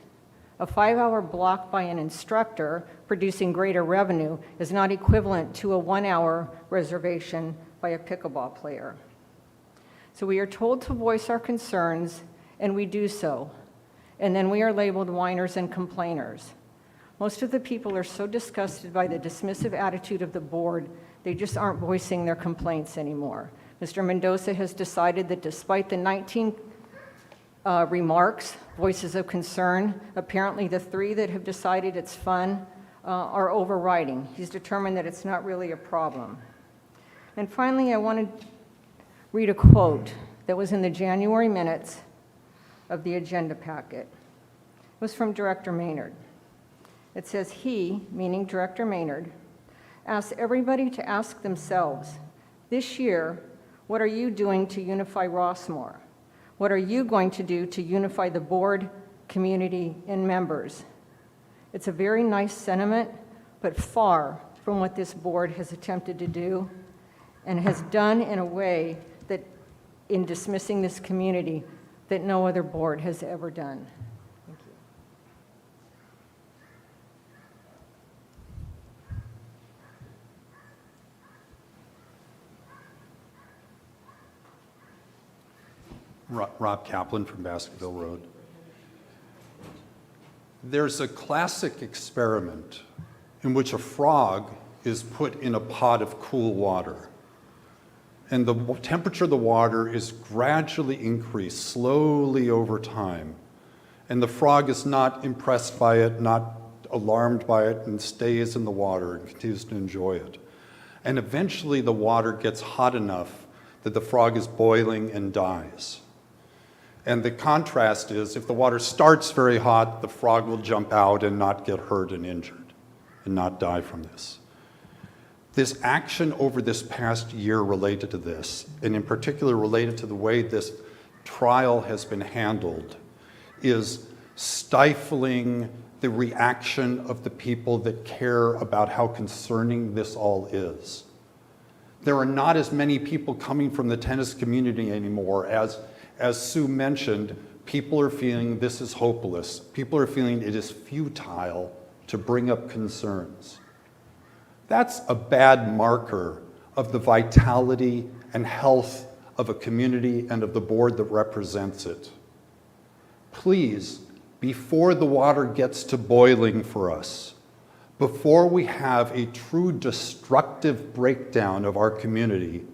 A 5-hour block by an instructor producing greater revenue is not equivalent to a 1-hour reservation by a pickleball player. So we are told to voice our concerns, and we do so. And then we are labeled whiners and complainers. Most of the people are so disgusted by the dismissive attitude of the board, they just aren't voicing their complaints anymore. Mr. Mendoza has decided that despite the 19 remarks, voices of concern, apparently the 3 that have decided it's fun are overriding. He's determined that it's not really a problem. And finally, I want to read a quote that was in the January minutes of the agenda packet. It was from Director Maynard. It says, he, meaning Director Maynard, asks everybody to ask themselves, this year, what are you doing to unify Rossmoor? What are you going to do to unify the board, community, and members? It's a very nice sentiment, but far from what this board has attempted to do and has done in a way that, in dismissing this community, that no other board has ever done. Thank you. Rob Kaplan from Baskerville Road. There's a classic experiment in which a frog is put in a pot of cool water. And the temperature of the water is gradually increased, slowly over time. And the frog is not impressed by it, not alarmed by it, and stays in the water and continues to enjoy it. And eventually the water gets hot enough that the frog is boiling and dies. And the contrast is, if the water starts very hot, the frog will jump out and not get hurt and injured and not die from this. This action over this past year related to this, and in particular related to the way this trial has been handled, is stifling the reaction of the people that care about how concerning this all is. There are not as many people coming from the tennis community anymore. As Sue mentioned, people are feeling this is hopeless. People are feeling it is futile to bring up concerns. That's a bad marker of the vitality and health of a community and of the board that represents it. Please, before the water gets to boiling for us, before we have a true destructive breakdown of our community,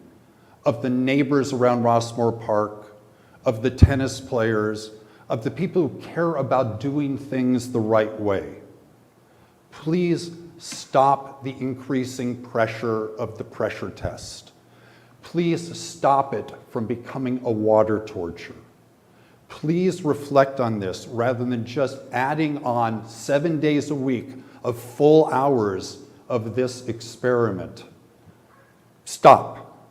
of the neighbors around Rossmoor Park, of the tennis players, of the people who care about doing things the right way, please stop the increasing pressure of the pressure test. Please stop it from becoming a water torture. Please reflect on this rather than just adding on 7 days a week of full hours of this experiment. Stop.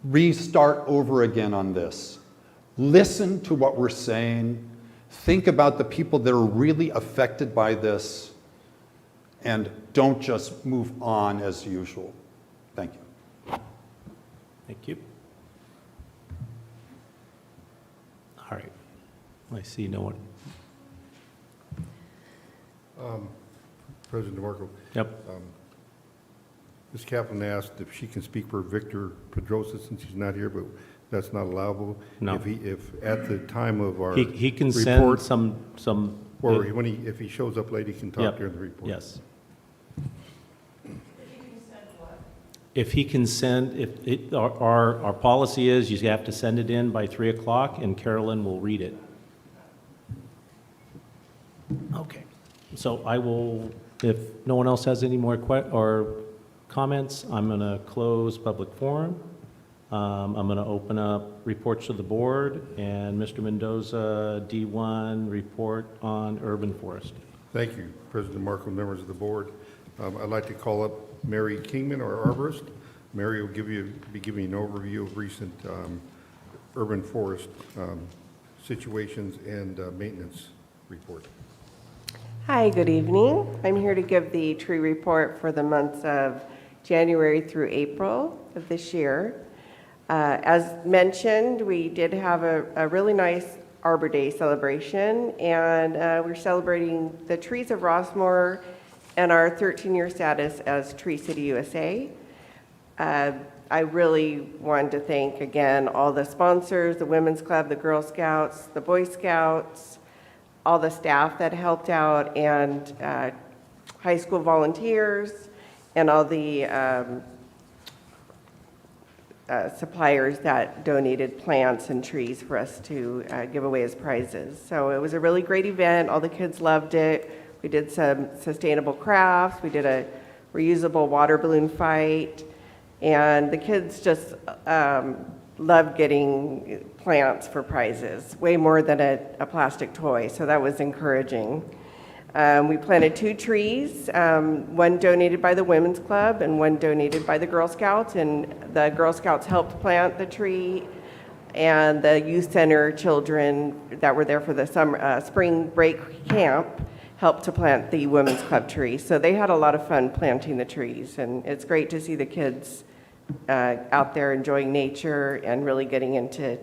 Restart over again on this. Listen to what we're saying. Think about the people that are really affected by this, and don't just move on as usual. Thank you. Thank you. All right. I see no one. President DeMarco, Yep. Ms. Kaplan asked if she can speak for Victor Pedrosa since he's not here, but that's not allowable. No. If at the time of our He can send report, some. or if he shows up late, he can talk Yep. during the report. Yes. If he can send, our policy is you have to send it in by 3 o'clock and Carolyn will read it. Okay. So I will, if no one else has any more comments, I'm going to close public forum. I'm going to open up reports to the board, and Mr. Mendoza, D1, report on urban forest. Thank you, President DeMarco, members of the board. I'd like to call up Mary Kingman, our arborist. Mary will be giving you an overview of recent urban forest situations and maintenance report. Hi, good evening. I'm here to give the tree report for the months of January through April of this year. As mentioned, we did have a really nice Arbor Day celebration, and we're celebrating the trees of Rossmoor and our 13-year status as Tree City USA. I really wanted to thank, again, all the sponsors, the Women's Club, the Girl Scouts, the Boy Scouts, all the staff that helped out, and high school volunteers, and all the suppliers that donated plants and trees for us to give away as prizes. So it was a really great event. All the kids loved it. We did some sustainable crafts. We did a reusable water balloon fight. And the kids just loved getting plants for prizes, way more than a plastic toy. So that was encouraging. We planted 2 trees, one donated by the Women's Club and one donated by the Girl Scouts. And the Girl Scouts helped plant the tree and the youth center children that were there for the spring break camp helped to plant the women's club tree. So they had a lot of fun planting the trees, and it's great to see the kids out there enjoying nature and really getting into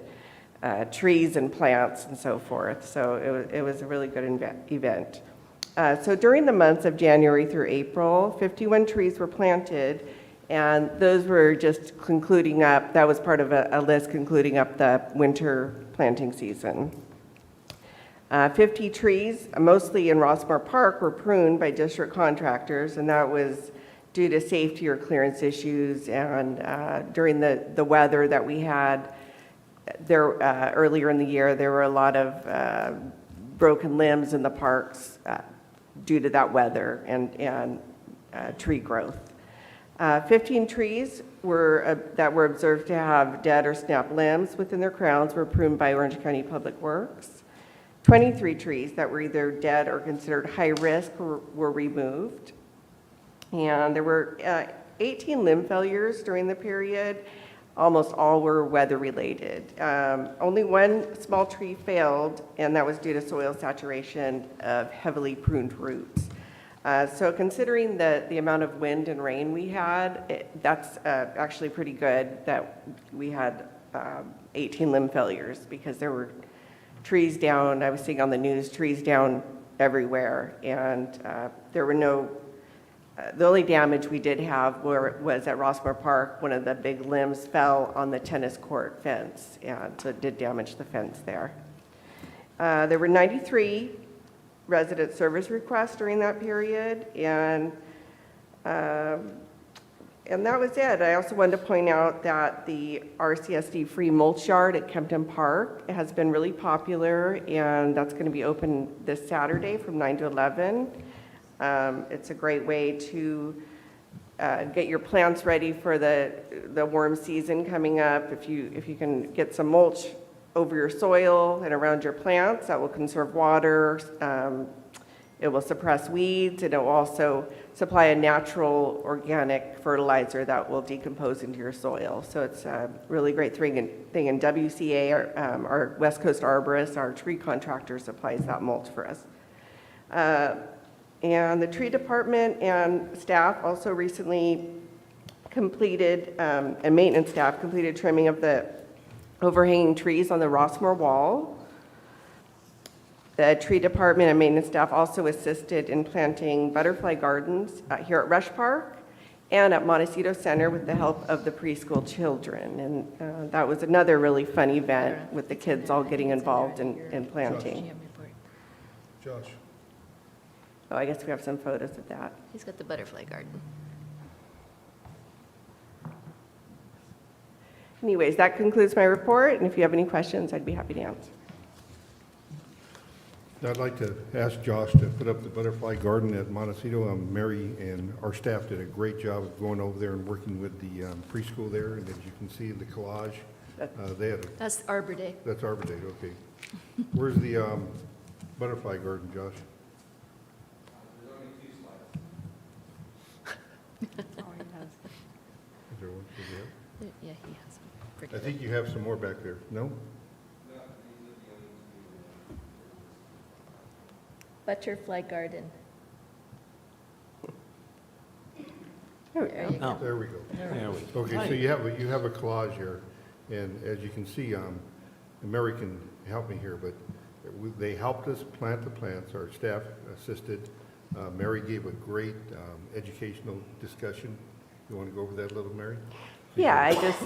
trees and plants and so forth. So it was a really good event. So during the months of January through April, 51 trees were planted, and those were just concluding up, that was part of a list concluding up the winter planting season. 50 trees, mostly in Rossmoor Park, were pruned by district contractors, and that was due to safety or clearance issues, and during the weather that we had there earlier in the year, there were a lot of broken limbs in the parks due to that weather and tree growth. 15 trees that were observed to have dead or snapped limbs within their crowns were pruned by Orange County Public Works. 23 trees that were either dead or considered high risk were removed. And there were 18 limb failures during the period. Almost all were weather related. Only one small tree failed, and that was due to soil saturation of heavily pruned roots. So considering the amount of wind and rain we had, that's actually pretty good that we had 18 limb failures, because there were trees down, I was seeing on the news, trees down everywhere, and there were no, the only damage we did have was at Rossmoor Park. One of the big limbs fell on the tennis court fence, and so it did damage the fence there. There were 93 resident service requests during that period, and that was it. I also wanted to point out that the RCSD free mulch yard at Kempton Park has been really popular, and that's going to be open this Saturday from 9 to 11. It's a great way to get your plants ready for the warm season coming up. If you can get some mulch over your soil and around your plants, that will conserve water. It will suppress weeds, and it will also supply a natural organic fertilizer that will decompose into your soil. So it's a really great thing. And WCA, our West Coast arborist, our tree contractor, supplies that mulch for us. And the tree department and staff also recently completed, and maintenance staff completed trimming of the overhanging trees on the Rossmoor wall. The tree department and maintenance staff also assisted in planting butterfly gardens here at Rush Park and at Montecito Center with the help of the preschool children. And that was another really fun event with the kids all getting involved in planting. Josh. Oh, I guess we have some photos of that. He's got the butterfly garden. Anyways, that concludes my report, and if you have any questions, I'd be happy to answer. I'd like to ask Josh to put up the butterfly garden at Montecito. Mary and our staff did a great job of going over there and working with the preschool there, and as you can see in the collage, they had That's Arbor Day. that's Arbor Day, okay. Where's the butterfly garden, Josh? Is there one? Is there? Yeah, he has them. I think you have some more back there, no? Butterfly garden. There we go. Oh, There we go. there we go. Okay, so you have a collage here, and as you can see, Mary can help me here, but they helped us plant the plants, our staff assisted. Mary gave a great educational discussion. You want to go over that a little, Mary? Yeah, I just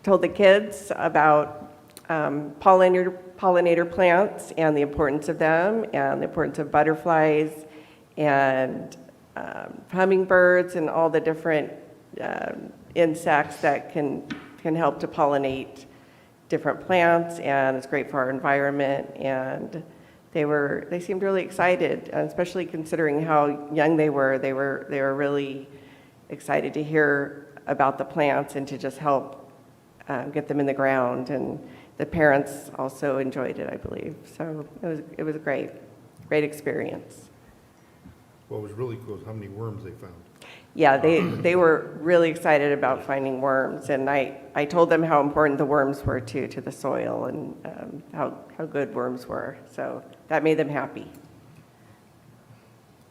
told the kids about pollinator plants and the importance of them, and the importance of butterflies and hummingbirds and all the different insects that can help to pollinate different plants, and it's great for our environment. And they seemed really excited, especially considering how young they were. They were really excited to hear about the plants and to just help get them in the ground. And the parents also enjoyed it, I believe. So it was a great experience. What was really cool is how many worms they found. Yeah, they were really excited about finding worms, and I told them how important the worms were to the soil and how good worms were. So that made them happy.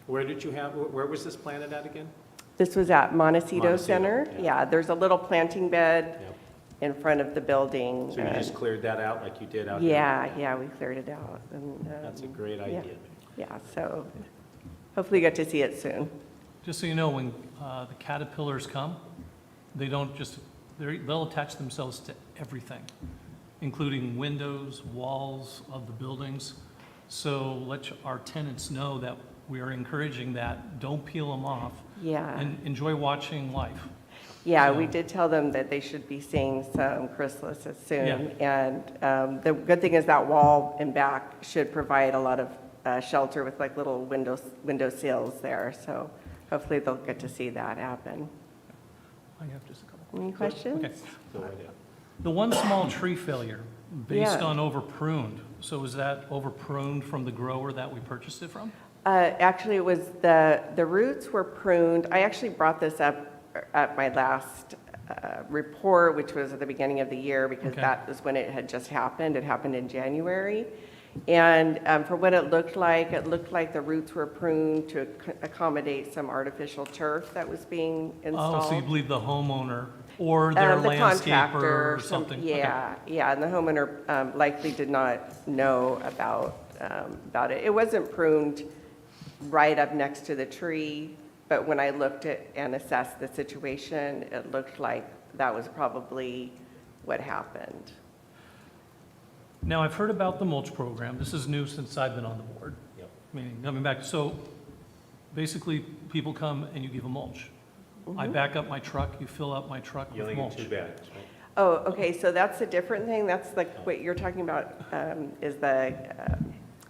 Where was this planted at again? This was at Montecito Montecito, Center. yeah. Yeah, there's a little planting bed Yep. in front of the building. So you just cleared that out like you did out here? Yeah, we cleared it out. And, That's a great yeah. idea. Yeah, so hopefully you get to see it soon. Just so you know, when the caterpillars come, they don't just, they'll attach themselves to everything, including windows, walls of the buildings. So let our tenants know that we are encouraging that. Don't peel them off. Yeah. And enjoy watching life. Yeah, So- we did tell them that they should be seeing some chrysalises soon. Yeah. And the good thing is that wall in back should provide a lot of shelter with like little window sills there. So hopefully they'll get to see that happen. I have just a couple. Any questions? Okay. Go right ahead. The one small tree failure based Yeah. on over pruned. So is that over pruned from the grower that we purchased it from? Actually, it was the roots were pruned. I actually brought this up at my last report, which was at the beginning of the year, because Okay. that was when it had just happened. It happened in January. And for what it looked like the roots were pruned to accommodate some artificial turf that was being installed. Oh, so you believe the homeowner or their The landscaper contractor, or something? Okay. Yeah, and the homeowner likely did not know about it. It wasn't pruned right up next to the tree, but when I looked at and assessed the situation, it looked like that was probably what happened. Now, I've heard about the mulch program. This is new since I've been on the board. Yep. Meaning, coming back, so basically, people come and you give them mulch. I back up my truck, you fill up my truck You with only mulch. get 2 bags, right? Oh, okay, so that's a different thing. That's like what you're talking about is the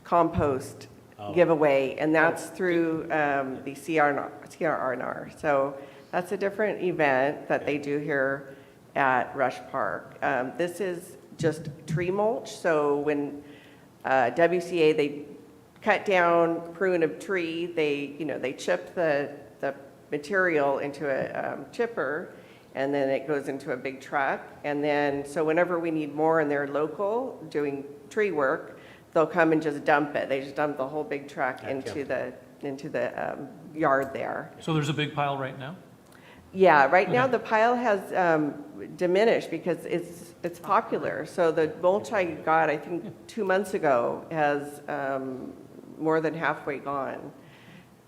compost Oh. giveaway, and that's through the CRNR. So that's a different event that they do here at Rush Park. This is just tree mulch. So when WCA, they cut down, prune a tree, they chip the material into a chipper, and then it goes into a big truck. And then, so whenever we need more and they're local doing tree work, they'll come and just dump it. They just dump the whole big truck into the yard there. So there's a big pile right now? Yeah, right now Okay. the pile has diminished because it's popular. So the mulch I got, I think 2 months ago, has more than halfway gone.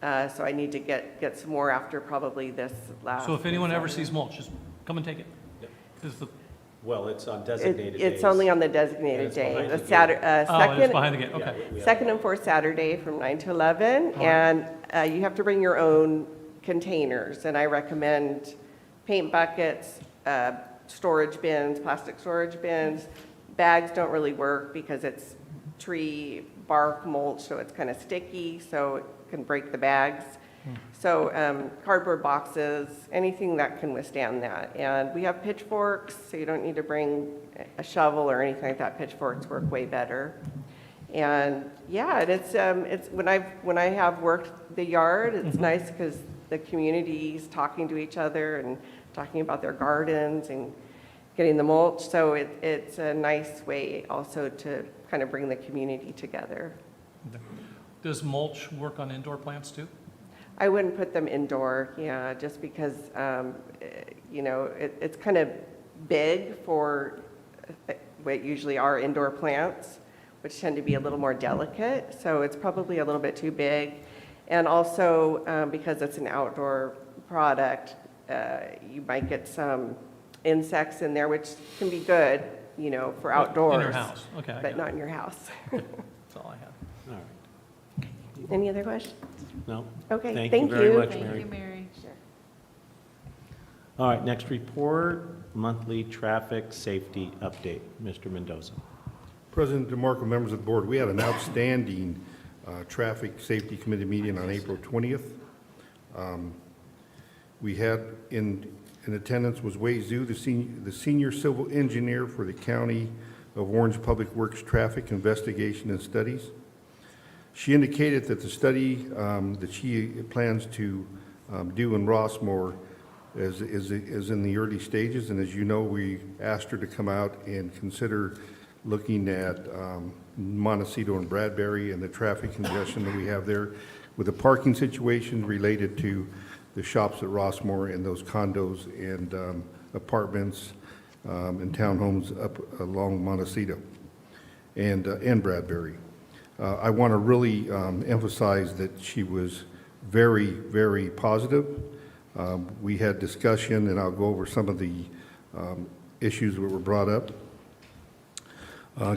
So I need to get some more after probably this last. So if anyone ever summer. sees mulch, just come and take it. Yep. 'Cause the, Well, it's on designated days. It's only on the And designated it's day, behind the the gate. Saturday, oh, it's second, behind the gate, Yeah, okay. we have- second and fourth Saturday from 9 to 11. And you have to bring your own containers. And I recommend paint buckets, storage bins, plastic storage bins. Bags don't really work because it's tree bark mulch, so it's kind of sticky, so it can break the bags. So cardboard boxes, anything that can withstand that. And we have pitchforks, so you don't need to bring a shovel or anything like that. Pitchforks work way better. And yeah, and it's when I have worked the yard, it's nice because the community's talking to each other and talking about their gardens and getting the mulch. So it's a nice way also to kind of bring the community together. Does mulch work on indoor plants too? I wouldn't put them indoor, yeah, just because, it's kind of big for what usually are indoor plants, which tend to be a little more delicate. So it's probably a little bit too big. And also, because it's an outdoor product, you might get some insects in there, which can be good, for outdoors. In your house, okay. I But got not it. in your house. That's all I have. All right. Any other questions? No? Okay, Thank thank you very you. much, Mary. All right, next report, monthly traffic safety update. Mr. Mendoza. President DeMarco, members of the board, we had an outstanding Traffic Safety Committee meeting on April 20th. We had in attendance was Wei Zhu, the senior civil engineer for the County of Orange Public Works Traffic Investigation and Studies. She indicated that the study that she plans to due in Rossmoor is in the early stages, and as you know, we asked her to come out and consider looking at Montecito and Bradbury and the traffic congestion that we have there with the parking situation related to the shops at Rossmoor and those condos and apartments and townhomes up along Montecito and Bradbury. I want to really emphasize that she was very, very positive. We had discussion, and I'll go over some of the issues that were brought up.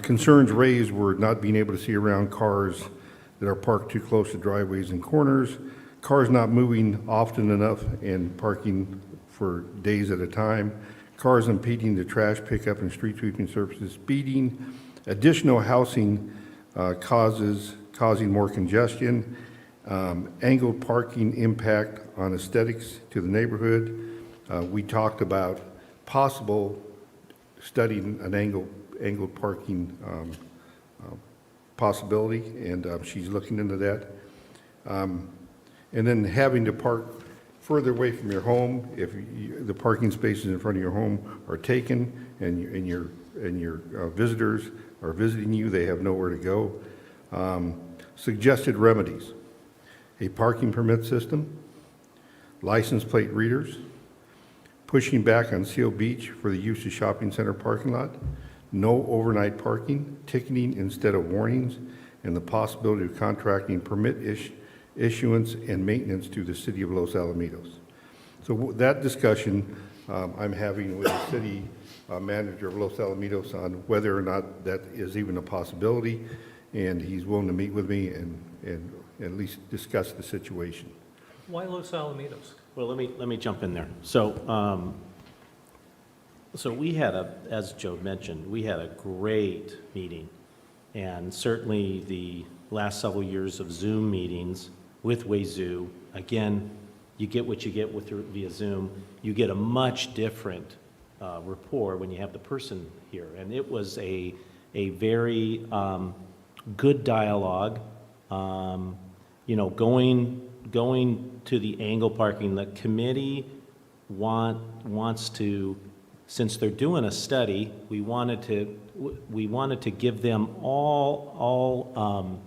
Concerns raised were not being able to see around cars that are parked too close to driveways and corners, cars not moving often enough and parking for days at a time, cars impeding the trash pickup and street sweeping services, speeding, additional housing causing more congestion, angled parking impact on aesthetics to the neighborhood. We talked about possible studying an angled parking possibility, and she's looking into that. And then having to park further away from your home if the parking spaces in front of your home are taken and your visitors are visiting you, they have nowhere to go. Suggested remedies: a parking permit system, license plate readers, pushing back on Seal Beach for the use of shopping center parking lot, no overnight parking, ticketing instead of warnings, and the possibility of contracting permit issuance and maintenance to the city of Los Alamitos. So that discussion I'm having with the city manager of Los Alamitos on whether or not that is even a possibility, and he's willing to meet with me and at least discuss the situation. Why Los Alamitos? Well, let me jump in there. So, so we had as Joe mentioned, we had a great meeting, and certainly the last several years of Zoom meetings with Wazoo, again, you get what you get via Zoom. You get a much different rapport when you have the person here, and it was a very good dialogue. You know, going to the angle parking, the committee wants to, since they're doing a study, we wanted to give them all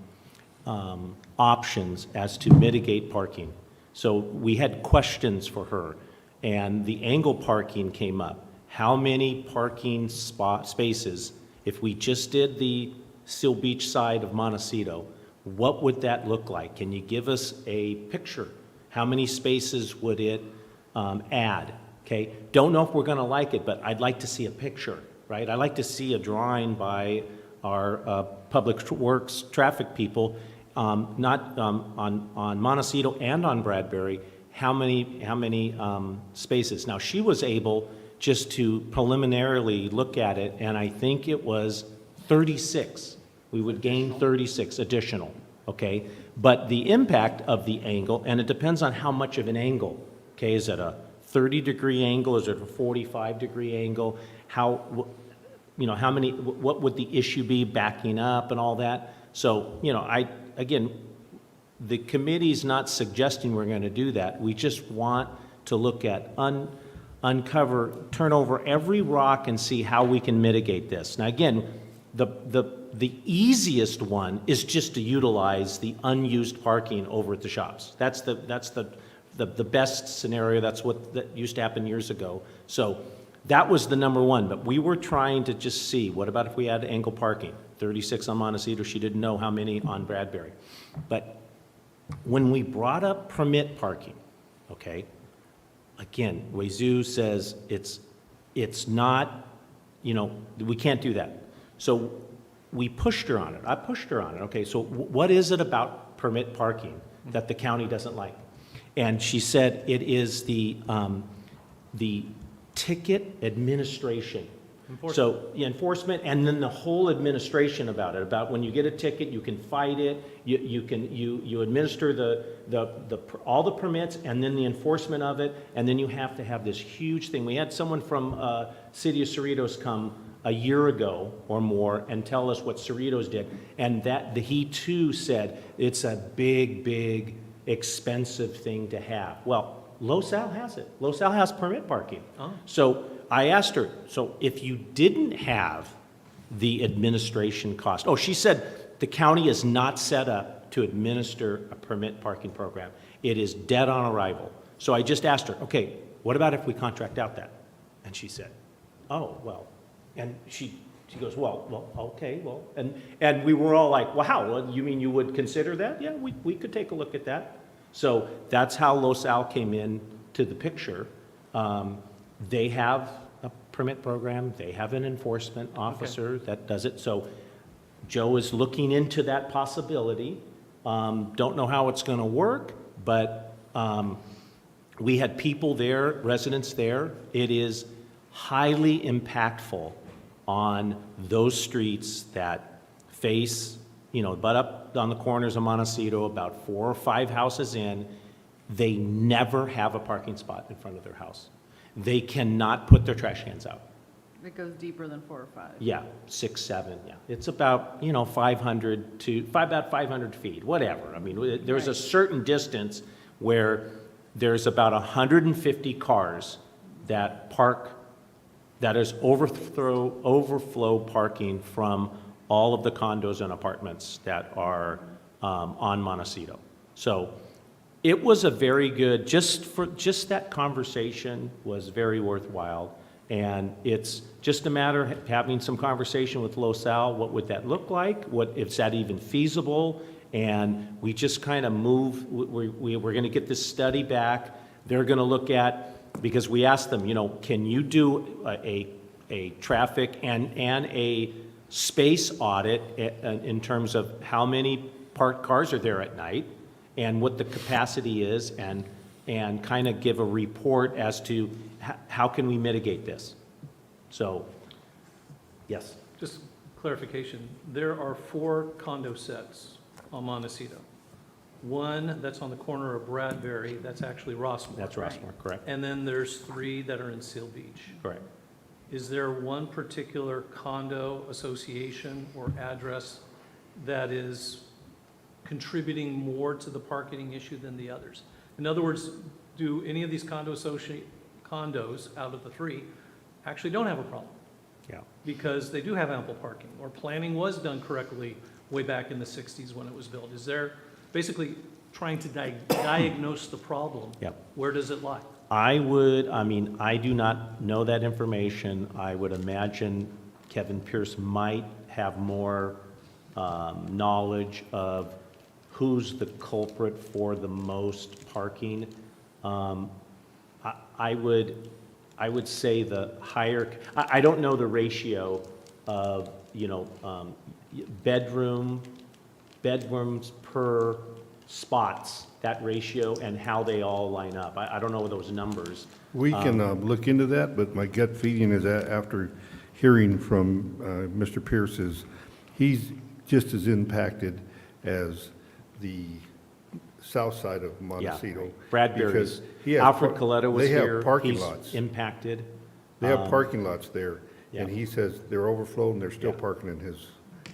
options as to mitigate parking. So we had questions for her, and the angle parking came up. How many parking spaces, if we just did the Seal Beach side of Montecito, what would that look like? Can you give us a picture? How many spaces would it add? Okay, don't know if we're going to like it, but I'd like to see a picture, right? I'd like to see a drawing by our public works traffic people, not on Montecito and on Bradbury. How many spaces? Now, she was able just to preliminarily look at it, and I think it was 36. We would gain 36 additional, okay? But the impact of the angle, and it depends on how much of an angle, okay? Is it a 30-degree angle? Is it a 45-degree angle? How, you know, how many, what would the issue be backing up and all that? So, you know, again, the committee's not suggesting we're going to do that. We just want to look at turn over every rock and see how we can mitigate this. Now, again, the easiest one is just to utilize the unused parking over at the shops. That's the best scenario. That's what that used to happen years ago. So that was the number one. But we were trying to just see, what about if we had angle parking? 36 on Montecito. She didn't know how many on Bradbury. But when we brought up permit parking, okay, again, Wazoo says it's not, you know, we can't do that. So we pushed her on it. I pushed her on it. Okay, so what is it about permit parking that the county doesn't like? And she said it is the ticket administration. So the enforcement, and then the whole administration about it. About when you get a ticket, you can fight it. You administer all the permits, and then the enforcement of it, and then you have to have this huge thing. We had someone from City of Cerritos come a year ago or more and tell us what Cerritos did, and he too said it's a big, expensive thing to have. Well, LoSal has it. LoSal has permit parking. Oh. So I asked her, so if you didn't have the administration cost, she said the county is not set up to administer a permit parking program. It is dead on arrival. So I just asked her, okay, what about if we contract out that? And she said, oh, well, and she goes, well, okay, well, and we were all like, wow, well, you mean you would consider that? Yeah, we could take a look at that. So that's how LoSal came in to the picture. They have a permit program, they have an enforcement officer that does it. So Joe is looking into that possibility. Don't know how it's going to work, but we had people there, residents there. It is highly impactful on those streets that face, butt up on the corners of Montecito, about 4 or 5 houses in. They never have a parking spot in front of their house. They cannot put their trash cans out. It goes deeper than 4 or 5. Yeah, 6, 7, yeah. It's about, 500 to, about 500 feet, whatever. I mean, there's a certain distance where there's about 150 cars that park, that is overflow parking from all of the condos and apartments that are on Montecito. So it was a very good, just that conversation was very worthwhile. And it's just a matter of having some conversation with LoSal. What would that look like? Is that even feasible? And we just kind of move. We're going to get this study back. They're going to look at, because we asked them, can you do a traffic and a space audit in terms of how many parked cars are there at night and what the capacity is, and kind of give a report as to how can we mitigate this. So, yes. Just clarification, there are 4 condo sets on Montecito. One that's on the corner of Bradbury, that's actually Rossmoor. That's Rossmoor, correct. And then there's 3 that are in Seal Beach. Correct. Is there one particular condo association or address that is contributing more to the parking issue than the others? In other words, do any of these condos out of the 3 actually don't have a problem? Yeah. Because they do have ample parking, or planning was done correctly way back in the 60s when it was built. Is there basically trying to diagnose the problem? Yep. Where does it lie? I do not know that information. I would imagine Kevin Pierce might have more knowledge of who's the culprit for the most parking. I would say the higher, I don't know the ratio of, bedrooms per spots, that ratio, and how they all line up. I don't know those numbers. We can look into that, but my gut feeling is that after hearing from Mr. Pierce is he's just as impacted as the south side of Montecito. Bradbury's, because Alfred Coletta was here. They have parking He's lots. impacted. They have parking lots there, and yeah. he says they're overflowed and they're still Yeah. parking in his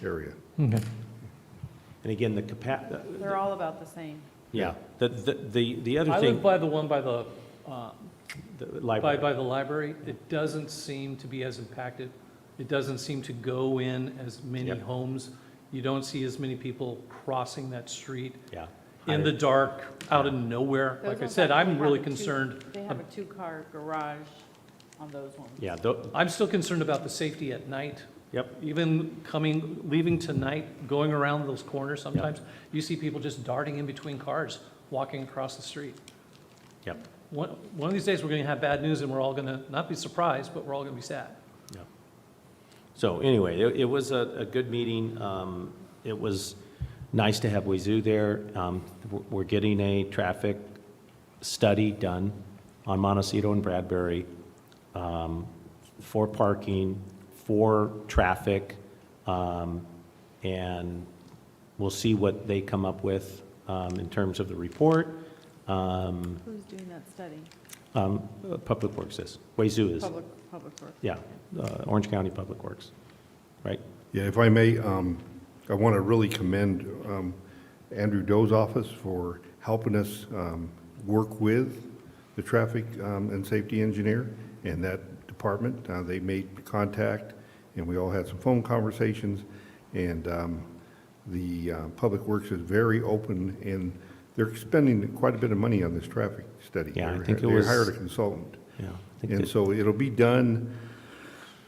area. And again, the capacity. They're all about the same. Yeah, the other I thing. live by the one by the Library. by the library. It doesn't seem to be as impacted. It doesn't seem to go in as many Yep. homes. You don't see as many people crossing that street Yeah. in the dark, out of nowhere. Those Like I ones said, actually I'm really have a two- concerned. They have a 2-car garage on those ones. Yeah, I'm still concerned about the safety at night. yep, Even leaving tonight, going around those corners sometimes, you see people just darting in between cars, walking across the street. yep, One of these days, we're going to have bad news, and we're all going to not be surprised, but we're all going to be sad. yep. So anyway, it was a good meeting. It was nice to have Wazoo there. We're getting a traffic study done on Montecito and Bradbury for parking, for traffic, and we'll see what they come up with in terms of the report. Who's doing that study? Public Works is, Wazoo is, Public Works. yeah, Orange County Public Works, right? Yeah, if I may, I want to really commend Andrew Doe's office for helping us work with the traffic and safety engineer and that department. They made contact, and we all had some phone conversations, and the Public Works is very open, and they're spending quite a bit of money on this traffic study. Yeah, I They're- think it was- They hired a consultant. Yeah. I think And that- so it'll be done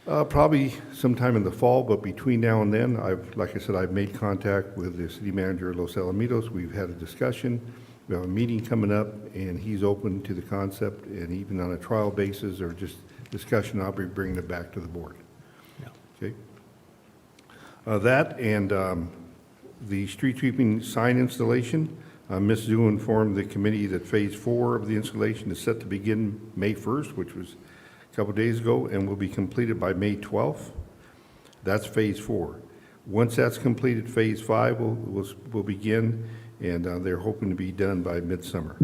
probably sometime in the fall, but between now and then, like I said, I've made contact with the city manager of Los Alamitos. We've had a discussion. We have a meeting coming up, and he's open to the concept, and even on a trial basis or just discussion, I'll be bringing it back to the board. Yeah. Okay? That and the street sweeping sign installation. Ms. Zhu informed the committee that Phase 4 of the installation is set to begin May 1st, which was a couple days ago, and will be completed by May 12th. That's Phase 4. Once that's completed, Phase 5 will begin, and they're hoping to be done by midsummer.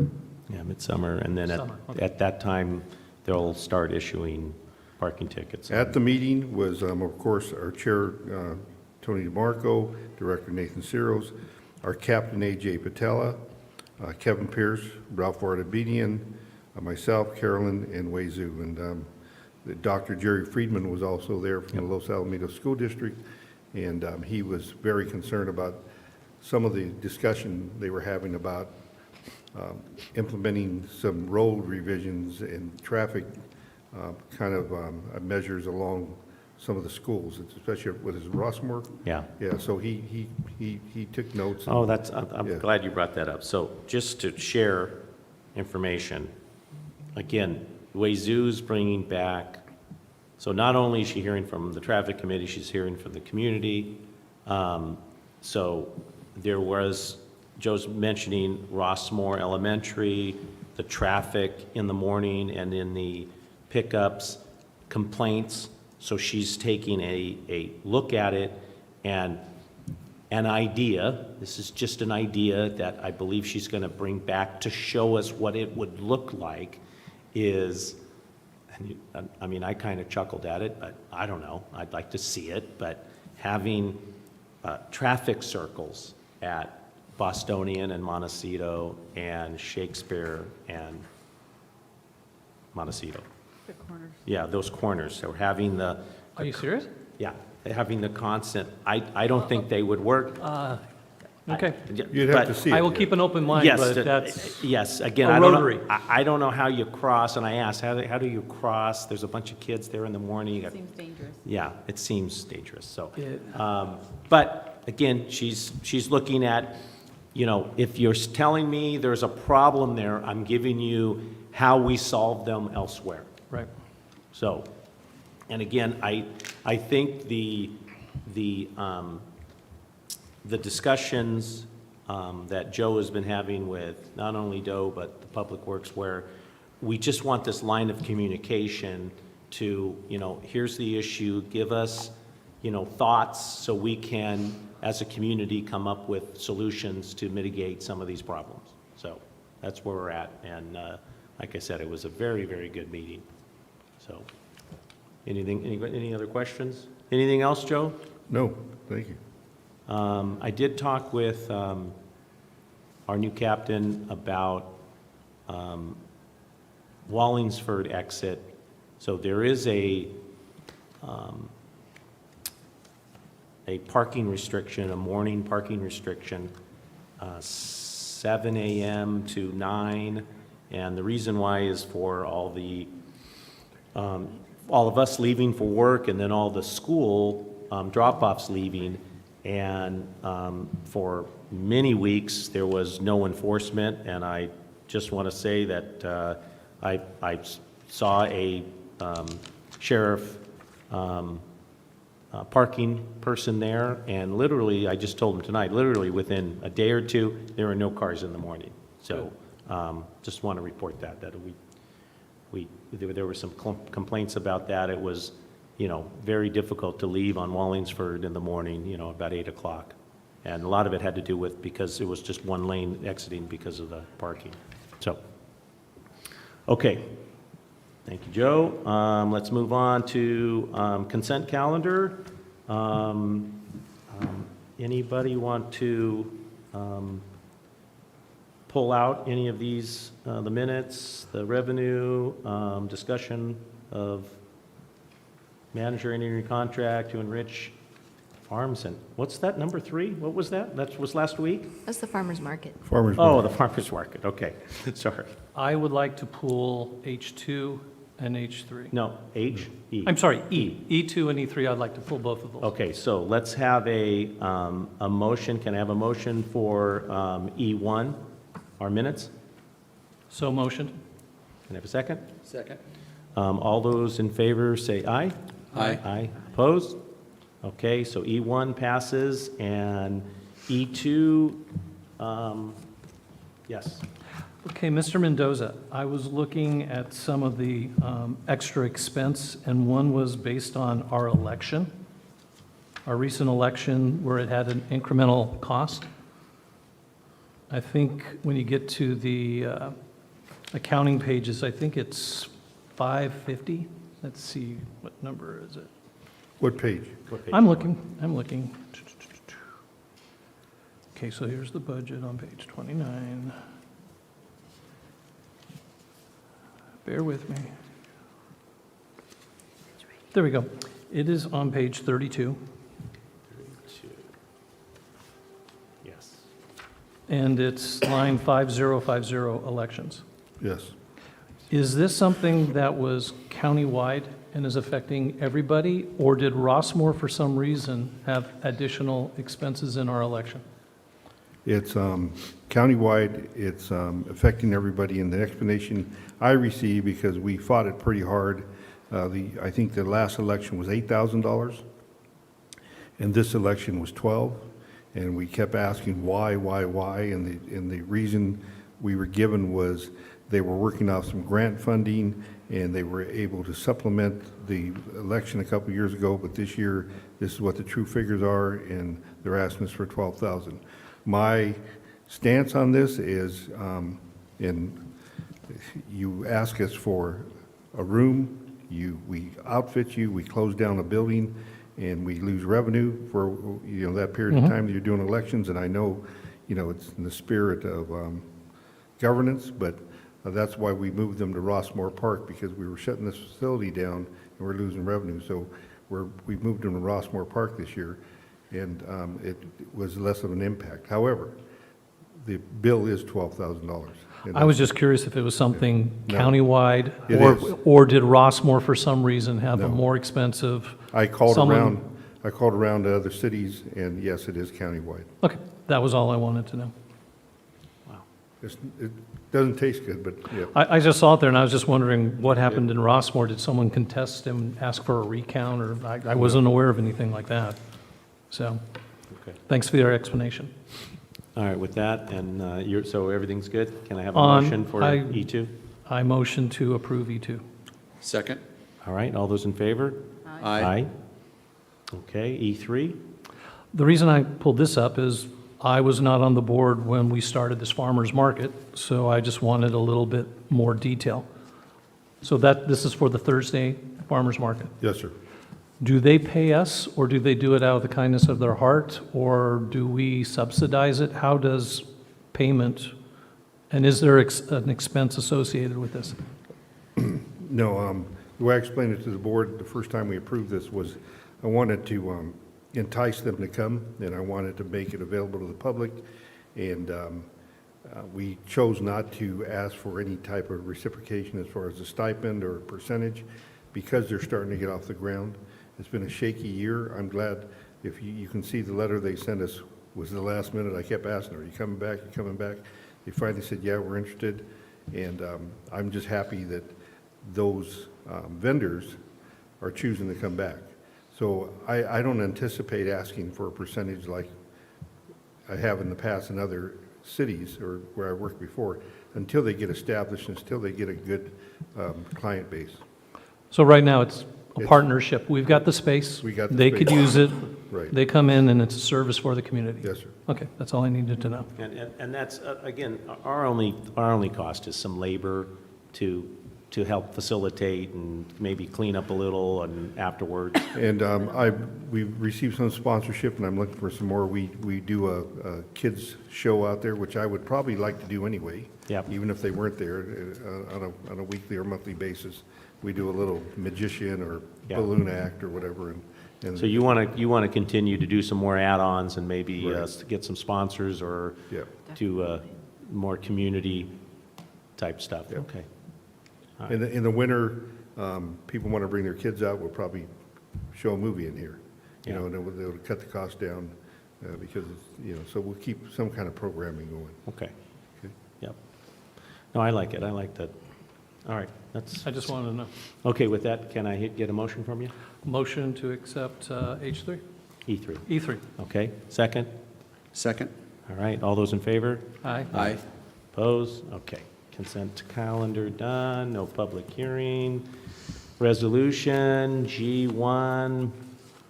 Yeah, midsummer, and then Summer, okay. at that time, they'll start issuing parking tickets. At the meeting was, of course, our chair, Tony DeMarco, Director Nathan Ciros, our captain, A.J. Patella, Kevin Pierce, Ralph Vardabedian, myself, Carolyn, and Wei Zhu. And Dr. Jerry Friedman was also there from the Los Alamitos School District, and he was very concerned about some of the discussion they were having about implementing some road revisions and traffic measures along some of the schools, especially with his Rossmoor. Yeah. Yeah, so he took notes. Oh, I'm Yeah. glad you brought that up. So just to share information, again, Wazoo's bringing back, so not only is she hearing from the traffic committee, she's hearing from the community. So there was, Joe's mentioning Rossmoor Elementary, the traffic in the morning and in the pickups, complaints. So she's taking a look at it, and an idea, this is just an idea that I believe she's going to bring back to show us what it would look like is, I mean, I kind of chuckled at it, but I don't know, I'd like to see it, but having traffic circles at Bostonian and Montecito and Shakespeare and Montecito. The corners. Yeah, those corners, so having the, Are you serious? yeah, having the constant, I don't think they would work. Okay. You'd have to But- see it. I will yeah. keep an open mind, Yes, but that's, yes, again, a I don't know, rotary. I don't know how you cross, and I asked, how do you cross? There's a bunch of kids there in the morning. You got- Seems dangerous. Yeah, it seems dangerous, so. It- But again, she's looking at, if you're telling me there's a problem there, I'm giving you how we solve them elsewhere. right. So, and again, I think the discussions that Joe has been having with not only Doe, but the Public Works, where we just want this line of communication to, here's the issue, give us, thoughts so we can, as a community, come up with solutions to mitigate some of these problems. So that's where we're at. And like I said, it was a very, very good meeting. So, any other questions? Anything else, Joe? No, thank you. I did talk with our new captain about Wallingsford exit. So there is a parking restriction, a morning parking restriction, 7 a.m. to 9. And the reason why is for all of us leaving for work, and then all the school drop-offs leaving. And for many weeks, there was no enforcement, and I just want to say that I saw a sheriff parking person there, and literally, I just told him tonight, literally within a day or two, there were no cars in the morning. So just want to report that there were some complaints about that. It was, very difficult to leave on Wallingsford in the morning, about 8 o'clock. And a lot of it had to do with, because it was just one lane exiting because of the parking. So, okay. Thank you, Joe. Let's move on to consent calendar. Anybody want to pull out any of these, the minutes, the revenue, discussion of manager entering contract to enrich farms, and what's that, number 3? What was that? That was last week? That's the farmer's market. Farmers Oh, market. the farmer's market, okay, sorry. I would like to pull H2 and H3. No, H, E. I'm sorry, E. E2 and E3, I'd like to pull both of those. Okay, so let's have a motion, can I have a motion for E1, our minutes? So motioned. Can I have a second? Second. All those in favor say aye. Aye. Aye. Opposed? Okay, so E1 passes, and E2, yes. Okay, Mr. Mendoza, I was looking at some of the extra expense, and one was based on our election, our recent election where it had an incremental cost. I think when you get to the accounting pages, I think it's 550. Let's see, what number is it? What page? I'm looking. Okay, so here's the budget on page 29. Bear with me. There we go. It is on page 32, Yes. and it's line 5050, elections. Yes. Is this something that was countywide and is affecting everybody, or did Rossmoor, for some reason, have additional expenses in our election? It's countywide, it's affecting everybody, and the explanation I received, because we fought it pretty hard, I think the last election was $8,000, and this election was 12, and we kept asking why, and the reason we were given was they were working off some grant funding, and they were able to supplement the election a couple years ago, but this year, this is what the true figures are, and they're asking us for 12,000. My stance on this is, you ask us for a room, we outfit you, we close down a building, and we lose revenue for, that period of time that you're doing elections, and I know, it's in the spirit of governance, but that's why we moved them to Rossmoor Park, because we were shutting this facility down and we're losing revenue. So we moved them to Rossmoor Park this year, and it was less of an impact. However, the bill is $12,000. I was just curious if it was something No. countywide, It or is. or did Rossmoor, for some reason, have a No. more expensive? I called someone- around to other cities, and yes, it is countywide. Okay, that was all I wanted to know. It doesn't taste good, but yeah. I just saw it there, and I was just wondering what happened in Rossmoor. Did someone contest and ask for a recount, or I wasn't aware of anything like that. So, Okay. thanks for your explanation. All right, with that, and so everything's good? Can I have a On- motion for I- E2? I motion to approve E2. Second. All right, all those in favor? Aye. Okay, E3? The reason I pulled this up is I was not on the board when we started this farmer's market, so I just wanted a little bit more detail. So this is for the Thursday farmer's market. Yes, sir. Do they pay us, or do they do it out of the kindness of their heart, or do we subsidize it? How does payment, and is there an expense associated with this? No, the way I explained it to the board the first time we approved this was I wanted to entice them to come, and I wanted to make it available to the public, and we chose not to ask for any type of reciprocation as far as a stipend or a percentage, because they're starting to get off the ground. It's been a shaky year. I'm glad, if you can see the letter they sent us was the last minute. I kept asking, are you coming back, you coming back? They finally said, yeah, we're interested, and I'm just happy that those vendors are choosing to come back. So I don't anticipate asking for a percentage like I have in the past in other cities or where I worked before, until they get established, until they get a good client base. So right now, it's a It's- partnership. We've got the space. We got the They could space. use it. Right. They come in, and it's a service for the community. Yes, sir. Okay, that's all I needed to know. And that's, again, our only cost is some labor to to help facilitate and maybe clean up a little and afterwards. And we've received some sponsorship, and I'm looking for some more. We do a kids show out there, which I would probably like to do anyway. Yep. Even if they weren't there, on a weekly or monthly basis. We do a little magician or Yeah. balloon act or whatever. And So you want to continue to do some more add-ons and maybe Right. get some sponsors or Yeah. do more community type stuff? Yeah. Okay. In the winter, people want to bring their kids out, we'll probably show a movie in here. You Yeah. know, and they'll cut the cost down because, so we'll keep some kind of programming going. Okay. Okay. Yep. No, I like it. I like that. All right. That's, I just wanted to know. okay, with that, can I get a motion from you? Motion to accept H3? E3. E3. Okay. Second? Second? All right. All those in favor? Aye. Aye. Opposed? Okay. Consent calendar done, no public hearing. Resolution G1,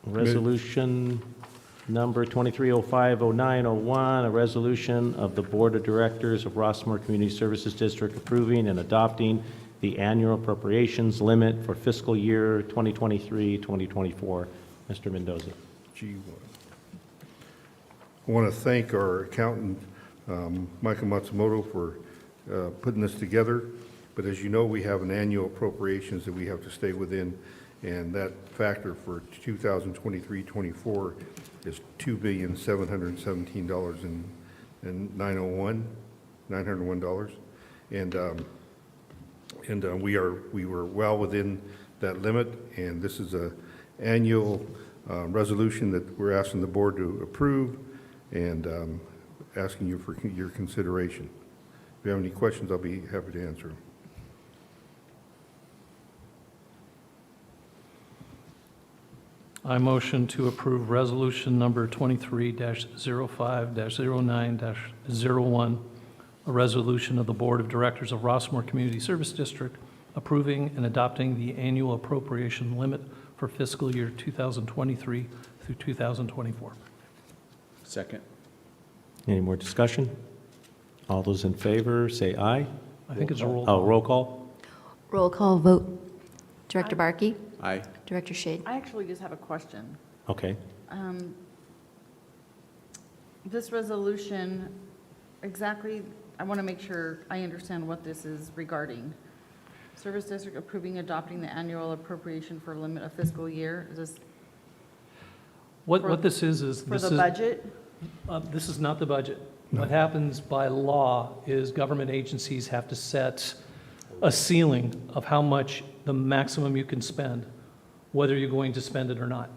resolution number 23050901, a resolution of the Board of Directors of Rossmoor Community Services District approving and adopting the annual appropriations limit for fiscal year 2023-2024. Mr. Mendoza. G1. I want to thank our accountant, Michael Matsumoto, for putting this together. But as you know, we have an annual appropriations that we have to stay within, and that factor for 2023-24 is $2,717,901. And we were well within that limit, and this is a annual resolution that we're asking the board to approve and asking you for your consideration. If you have any questions, I'll be happy to answer them. I motion to approve resolution number 23-05-09-01, a resolution of the Board of Directors of Rossmoor Community Service District approving and adopting the annual appropriation limit for fiscal year 2023 through 2024. Second? Any more discussion? All those in favor, say aye. I think it's a roll Oh, call. roll call? Roll call vote. Director Barkey? Aye. Director Shade? I actually just have a question. Okay. This resolution, exactly, I want to make sure I understand what this is regarding. Service District approving, adopting the annual appropriation for limit of fiscal year, is this What this is for this the is, budget? this is not the budget. What happens by law is government agencies have to set a ceiling of how much the maximum you can spend, whether you're going to spend it or not.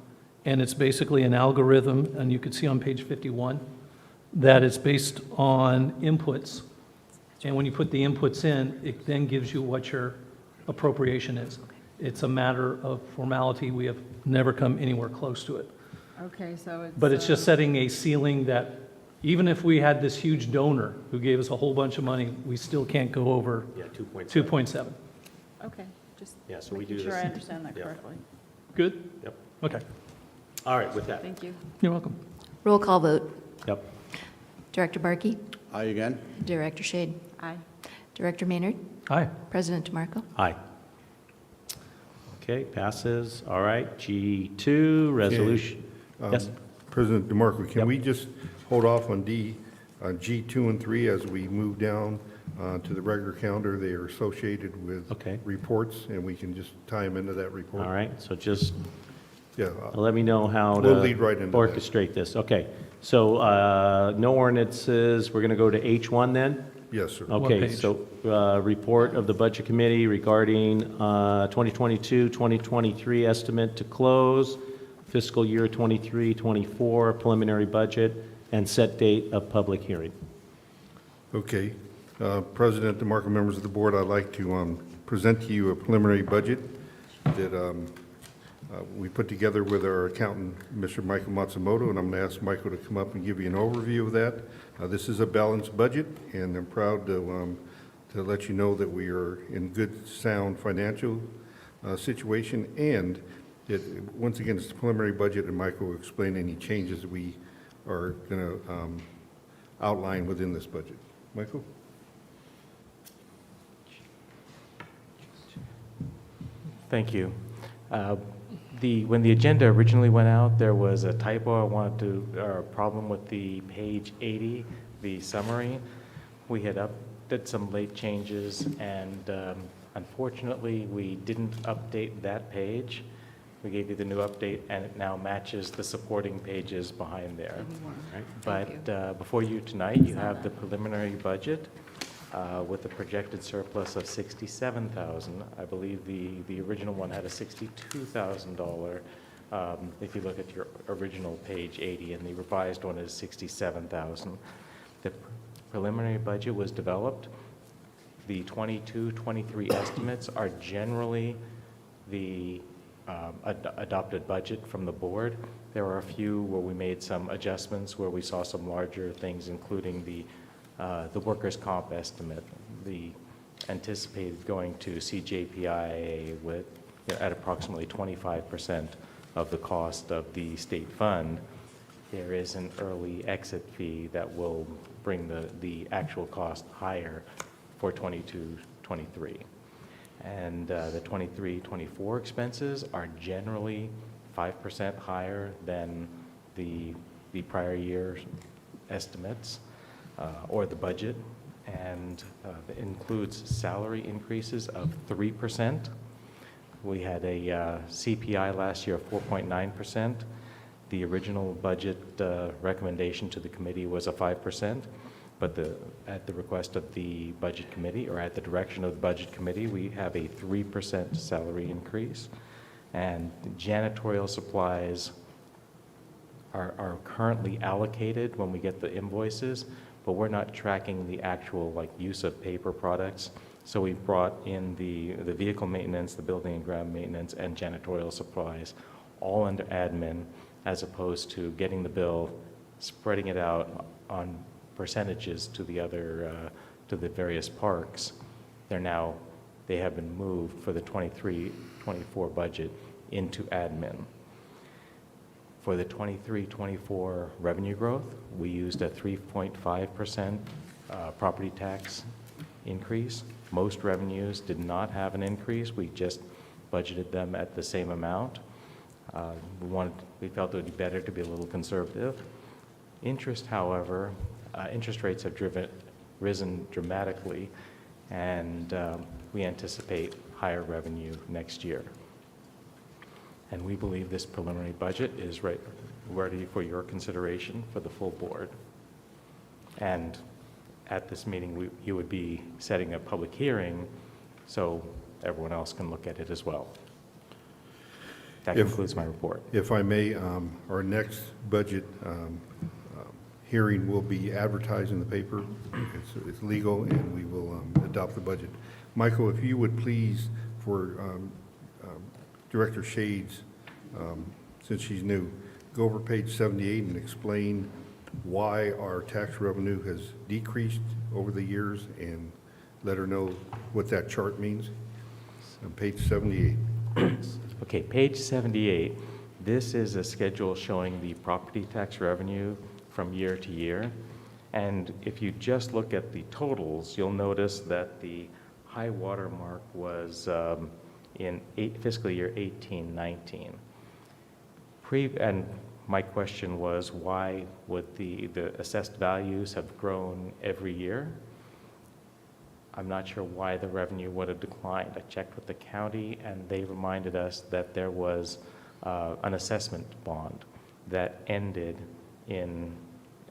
And it's basically an algorithm, and you can see on page 51, that it's based on inputs. And when you put the inputs in, it then gives you what your appropriation is. It's a matter of formality. We have never come anywhere close to it. Okay, so it's. But it's just setting a ceiling that even if we had this huge donor who gave us a whole bunch of money, we still can't go over Yeah, 2.7. 2.7. Okay, just Yeah, so we making do sure this. I understand that Yeah. correctly. Good? Yep. Okay. All right, with that. Thank you. You're welcome. Roll call vote. Yep. Director Barkey? Aye again? Director Shade? Aye. Director Maynard? Aye. President DeMarco? Aye. Okay, passes. All right, G2, resolution. Yes? President DeMarco, can Yep. we just hold off on G2 and 3 as we move down to the regular calendar? They are associated with Okay. reports, and we can just tie them into that report. All right, so just Yeah, let me know how to We'll lead right into that. orchestrate this. Okay, so no ordinances. We're going to go to H1 then? yes, sir. What Okay, page? so report of the Budget Committee regarding 2022-2023 estimate to close, fiscal year 23-24 preliminary budget, and set date of public hearing. Okay. President DeMarco, members of the board, I'd like to present to you a preliminary budget that we put together with our accountant, Mr. Michael Matsumoto, and I'm going to ask Michael to come up and give you an overview of that. This is a balanced budget, and I'm proud to let you know that we are in good, sound financial situation, and once again, it's a preliminary budget, and Michael will explain any changes that we are going to outline within this budget. Michael? Thank you. When the agenda originally went out, there was a typo or a problem with the page 80, the summary. We had did some late changes, and unfortunately, we didn't update that page. We gave you the new update, and it now matches the supporting pages behind there. But before you tonight, you have the preliminary budget with a projected surplus of $67,000. I believe the original one had a $62,000. If you look at your original page 80, and the revised one is $67,000. The preliminary budget was developed. The 22-23 estimates are generally the adopted budget from the board. There are a few where we made some adjustments, where we saw some larger things, including the workers' comp estimate, the anticipated going to CJPIA with, at approximately 25% of the cost of the state fund. There is an early exit fee that will bring the actual cost higher for 22-23. And the 23-24 expenses are generally 5% higher than the prior year's estimates or the budget, and it includes salary increases of 3%. We had a CPI last year of 4.9%. The original budget recommendation to the committee was a 5%. But at the request of the budget committee, or at the direction of the budget committee, we have a 3% salary increase. And janitorial supplies are currently allocated when we get the invoices, but we're not tracking the actual use of paper products. So we've brought in the vehicle maintenance, the building and ground maintenance, and janitorial supplies, all under admin, as opposed to getting the bill, spreading it out on percentages to the to the various parks. They have been moved for the 23-24 budget into admin. For the 23-24 revenue growth, we used a 3.5% property tax increase. Most revenues did not have an increase. We just budgeted them at the same amount. We felt it would be better to be a little conservative. Interest, however, interest rates have risen dramatically, and we anticipate higher revenue next year. And we believe this preliminary budget is ready for your consideration for the full board. And at this meeting, you would be setting a public hearing so everyone else can look at it as well. That concludes my report. If I may, our next budget hearing will be advertised in the paper. It's legal, and we will adopt the budget. Michael, if you would please, for Director Shades, since she's new, go over page 78 and explain why our tax revenue has decreased over the years, and let her know what that chart means. On page 78. Okay, page 78. This is a schedule showing the property tax revenue from year to year. And if you just look at the totals, you'll notice that the high water mark was in fiscal year 18-19. And my question was, why would the assessed values have grown every year? I'm not sure why the revenue would have declined. I checked with the county, and they reminded us that there was an assessment bond that ended in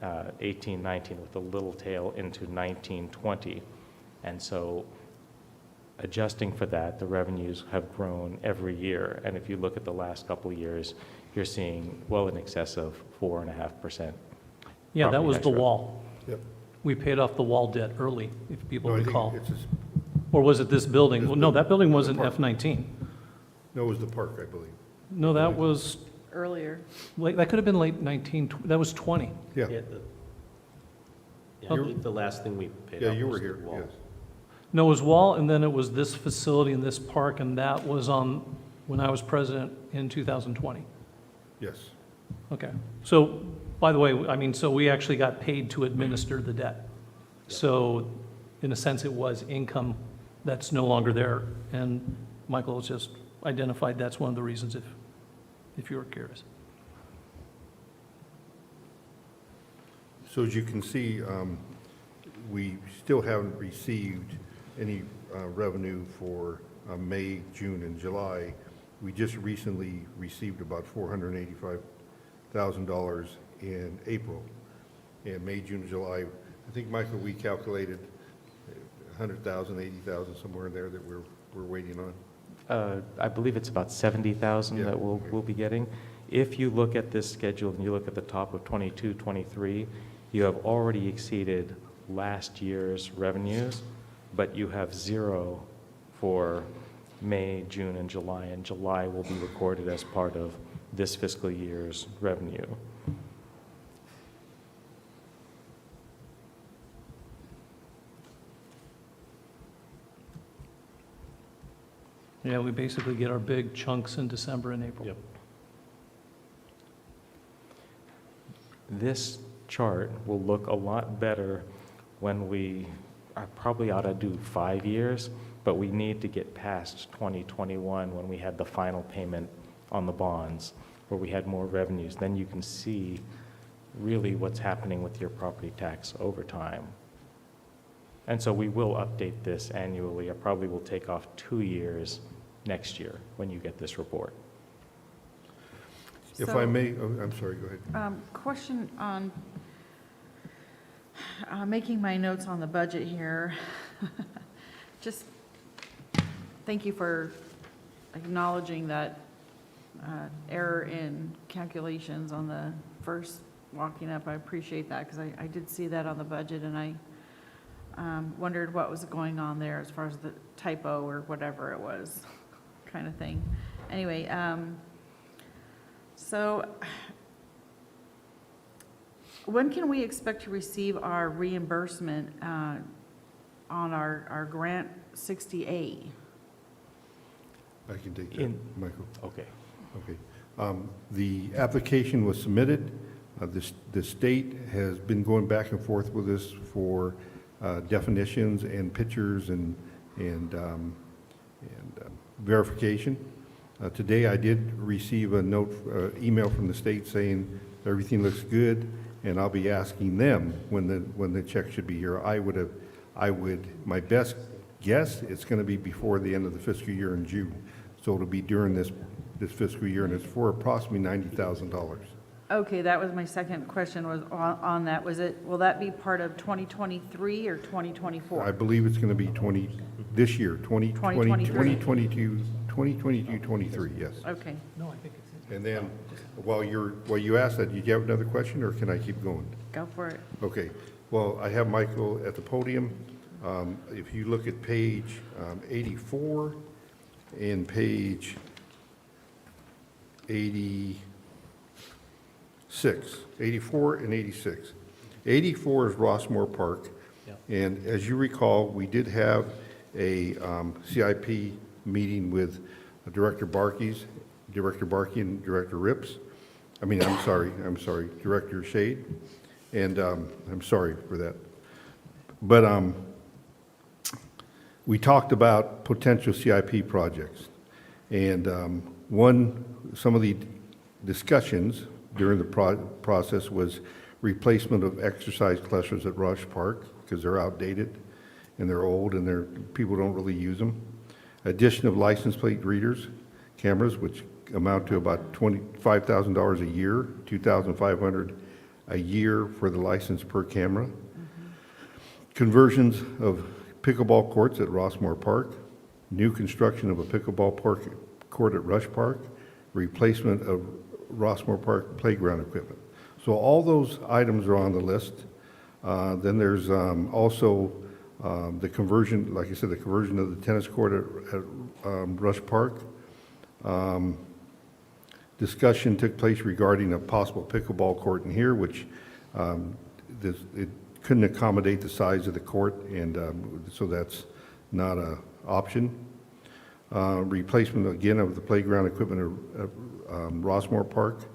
18-19 with a little tail into 19-20. And so adjusting for that, the revenues have grown every year. And if you look at the last couple of years, you're seeing well in excess of 4.5%. Yeah, that was the Yep. wall. We paid off the wall debt early, if people No, I think recall. it's just- Or was it this building? This Well, no, that building wasn't park. F-19. No, it was the park, I believe. No, that was, Earlier. that could have been late 19, that was 20. Yeah, I believe the last thing we paid yeah, off you was were the here, wall. yes. No, it was wall, and then it was this facility and this park, and that was on, when I was president in 2020. Yes. Okay. So, by the way, I mean, so we actually got paid to administer the debt. So, in a sense, it was income that's no longer there. And Michael was just identified that's one of the reasons if you were curious. So as you can see, we still haven't received any revenue for May, June, and July. We just recently received about $485,000 in April. And May, June, July, I think, Michael, we calculated 100,000, 80,000, somewhere in there that we're waiting on. I believe it's about 70,000 Yeah. that we'll be getting. If you look at this schedule and you look at the top of 22, 23, you have already exceeded last year's revenues, but you have zero for May, June, and July will be recorded as part of this fiscal year's revenue. Yeah, we basically get our big chunks in December and April. Yep. This chart will look a lot better when I probably ought to do 5 years, but we need to get past 2021 when we had the final payment on the bonds, where we had more revenues. Then you can see really what's happening with your property tax over time. And so we will update this annually. I probably will take off 2 years next year when you get this report. If So- I may, oh, I'm sorry, go ahead. Question on, making my notes on the budget here. Just, thank you for acknowledging that error in calculations on the first walking up. I appreciate that, because I did see that on the budget, and I wondered what was going on there as far as the typo or whatever it was, kind of thing. Anyway, so when can we expect to receive our reimbursement on our Grant 60A? I can take that, In- Michael. Okay. Okay. The application was submitted. The state has been going back and forth with us for definitions and pictures and verification. Today, I did receive a note, email from the state saying everything looks good, and I'll be asking them when the check should be here. My best guess, it's going to be before the end of the fiscal year in June. So it'll be during this fiscal year, and it's for approximately $90,000. Okay, that was my second question, was on that. Will that be part of 2023 or 2024? I believe it's going to be this year, 2020, 2022, 23, yes. Okay. No, I think it's. And then, while you ask that, did you have another question, or can I keep going? Go for it. Okay, well, I have Michael at the podium. If you look at page 84 and page 86, 84 and 86. 84 is Rossmoor Park. Yep. And as you recall, we did have a CIP meeting with Director Barkey and Director Rips. I'm sorry, Director Shade. And I'm sorry for that. But we talked about potential CIP projects. And some of the discussions during the process was replacement of exercise clusters at Rush Park, because they're outdated and they're old and people don't really use them. Addition of license plate readers, cameras, which amount to about $25,000 a year, $2,500 a year for the license per camera. Conversions of pickleball courts at Rossmoor Park, new construction of a pickleball court at Rush Park, replacement of Rossmoor Park playground equipment. So all those items are on the list. Then there's also the conversion, like I said, the conversion of the tennis court at Rush Park. Discussion took place regarding a possible pickleball court in here, which it couldn't accommodate the size of the court, and so that's not an option. Replacement again of the playground equipment at Rossmoor Park,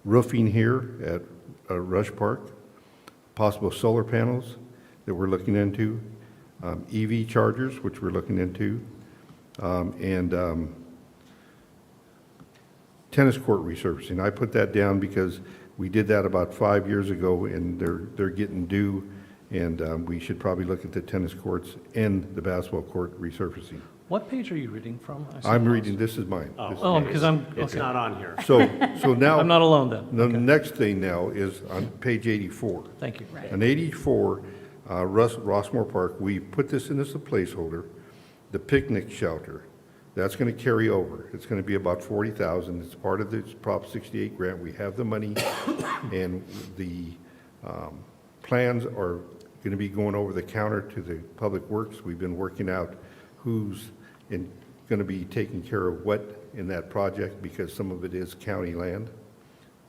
roofing here at Rush Park, possible solar panels that we're looking into, EV chargers, which we're looking into, and tennis court resurfacing. I put that down because we did that about 5 years ago, and they're getting due, and we should probably look at the tennis courts and the basketball court resurfacing. What page are you reading from? I I'm suppose. reading, this is mine. This is Oh, mine. because I'm, It's okay. not on here. So now. I'm not alone then. The Okay. next thing now is on page 84. Thank you. On 84, Rossmoor Park, we put this in as a placeholder, the picnic shelter. That's going to carry over. It's going to be about 40,000. It's part of this Prop 68 grant. We have the money, and the plans are going to be going over the counter to the Public Works. We've been working out who's going to be taking care of what in that project, because some of it is county land,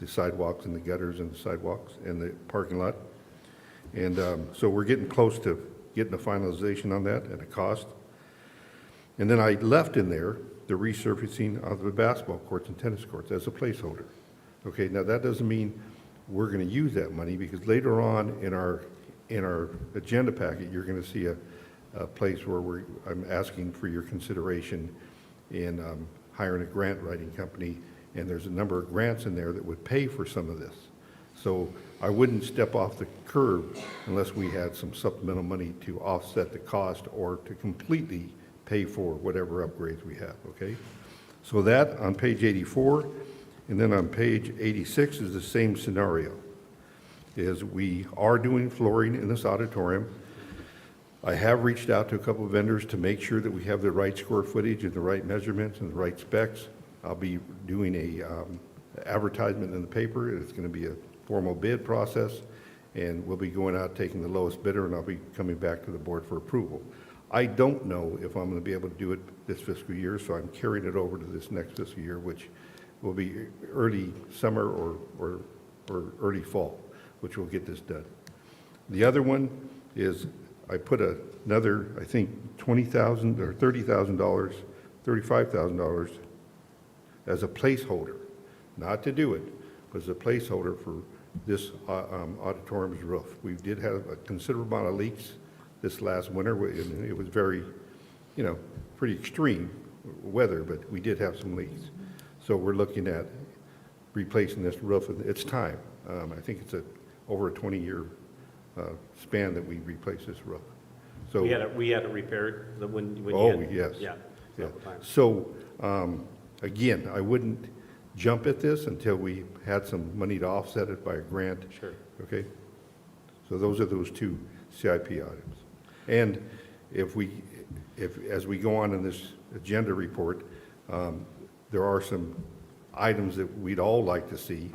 the sidewalks and the gutters and the sidewalks and the parking lot. And so we're getting close to getting a finalization on that and a cost. And then I left in there the resurfacing of the basketball courts and tennis courts as a placeholder. Okay, now that doesn't mean we're going to use that money, because later on in our agenda packet, you're going to see a place where I'm asking for your consideration in hiring a grant writing company, and there's a number of grants in there that would pay for some of this. So I wouldn't step off the curb unless we had some supplemental money to offset the cost or to completely pay for whatever upgrades we have, okay? So that on page 84, and then on page 86 is the same scenario. Is we are doing flooring in this auditorium. I have reached out to a couple of vendors to make sure that we have the right square footage and the right measurements and the right specs. I'll be doing a advertisement in the paper. It's going to be a formal bid process, and we'll be going out taking the lowest bidder, and I'll be coming back to the board for approval. I don't know if I'm going to be able to do it this fiscal year, so I'm carrying it over to this next fiscal year, which will be early summer or early fall, which will get this done. The other one is I put another, I think, $20,000 or $30,000, $35,000 as a placeholder, not to do it, but as a placeholder for this auditorium's roof. We did have a considerable amount of leaks this last winter. It was very, pretty extreme weather, but we did have some leaks. So we're looking at replacing this roof. It's time. I think it's over a 20-year span that we replace this roof. So We had it repaired when you oh, had. yes. Yeah. Yeah. several times. So, again, I wouldn't jump at this until we had some money to offset it by a grant. Sure. Okay? So those are those two CIP items. And if as we go on in this agenda report, there are some items that we'd all like to see,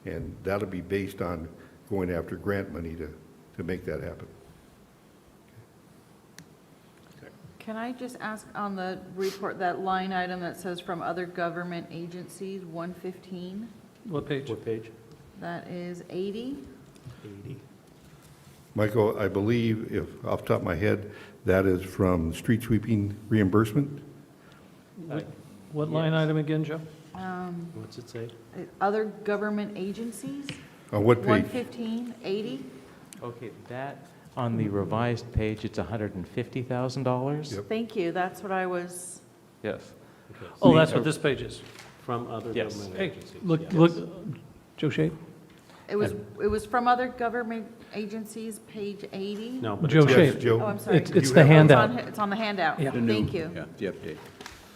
and that'll be based on going after grant money to make that happen. Can I just ask on the report, that line item that says from other government agencies, 115, What page? What page? that is 80? 80. Michael, I believe, if off the top of my head, that is from street sweeping reimbursement? What line item again, Joe? What's it say? Other government agencies? On what page? 115, 80? Okay, that, on the revised page, it's $150,000? Yep. Thank you, that's what I was, Yes. Oh, that's what this page is. From other Yes. government Hey, agencies. look, Yes. look, Joe Shade? it was from other government agencies, page 80? No, but Joe it's- Yes, Shade. Joe? Oh, I'm sorry. It's You the have- handout. It's on the handout. Yeah. The new- Thank you. Yeah, the update.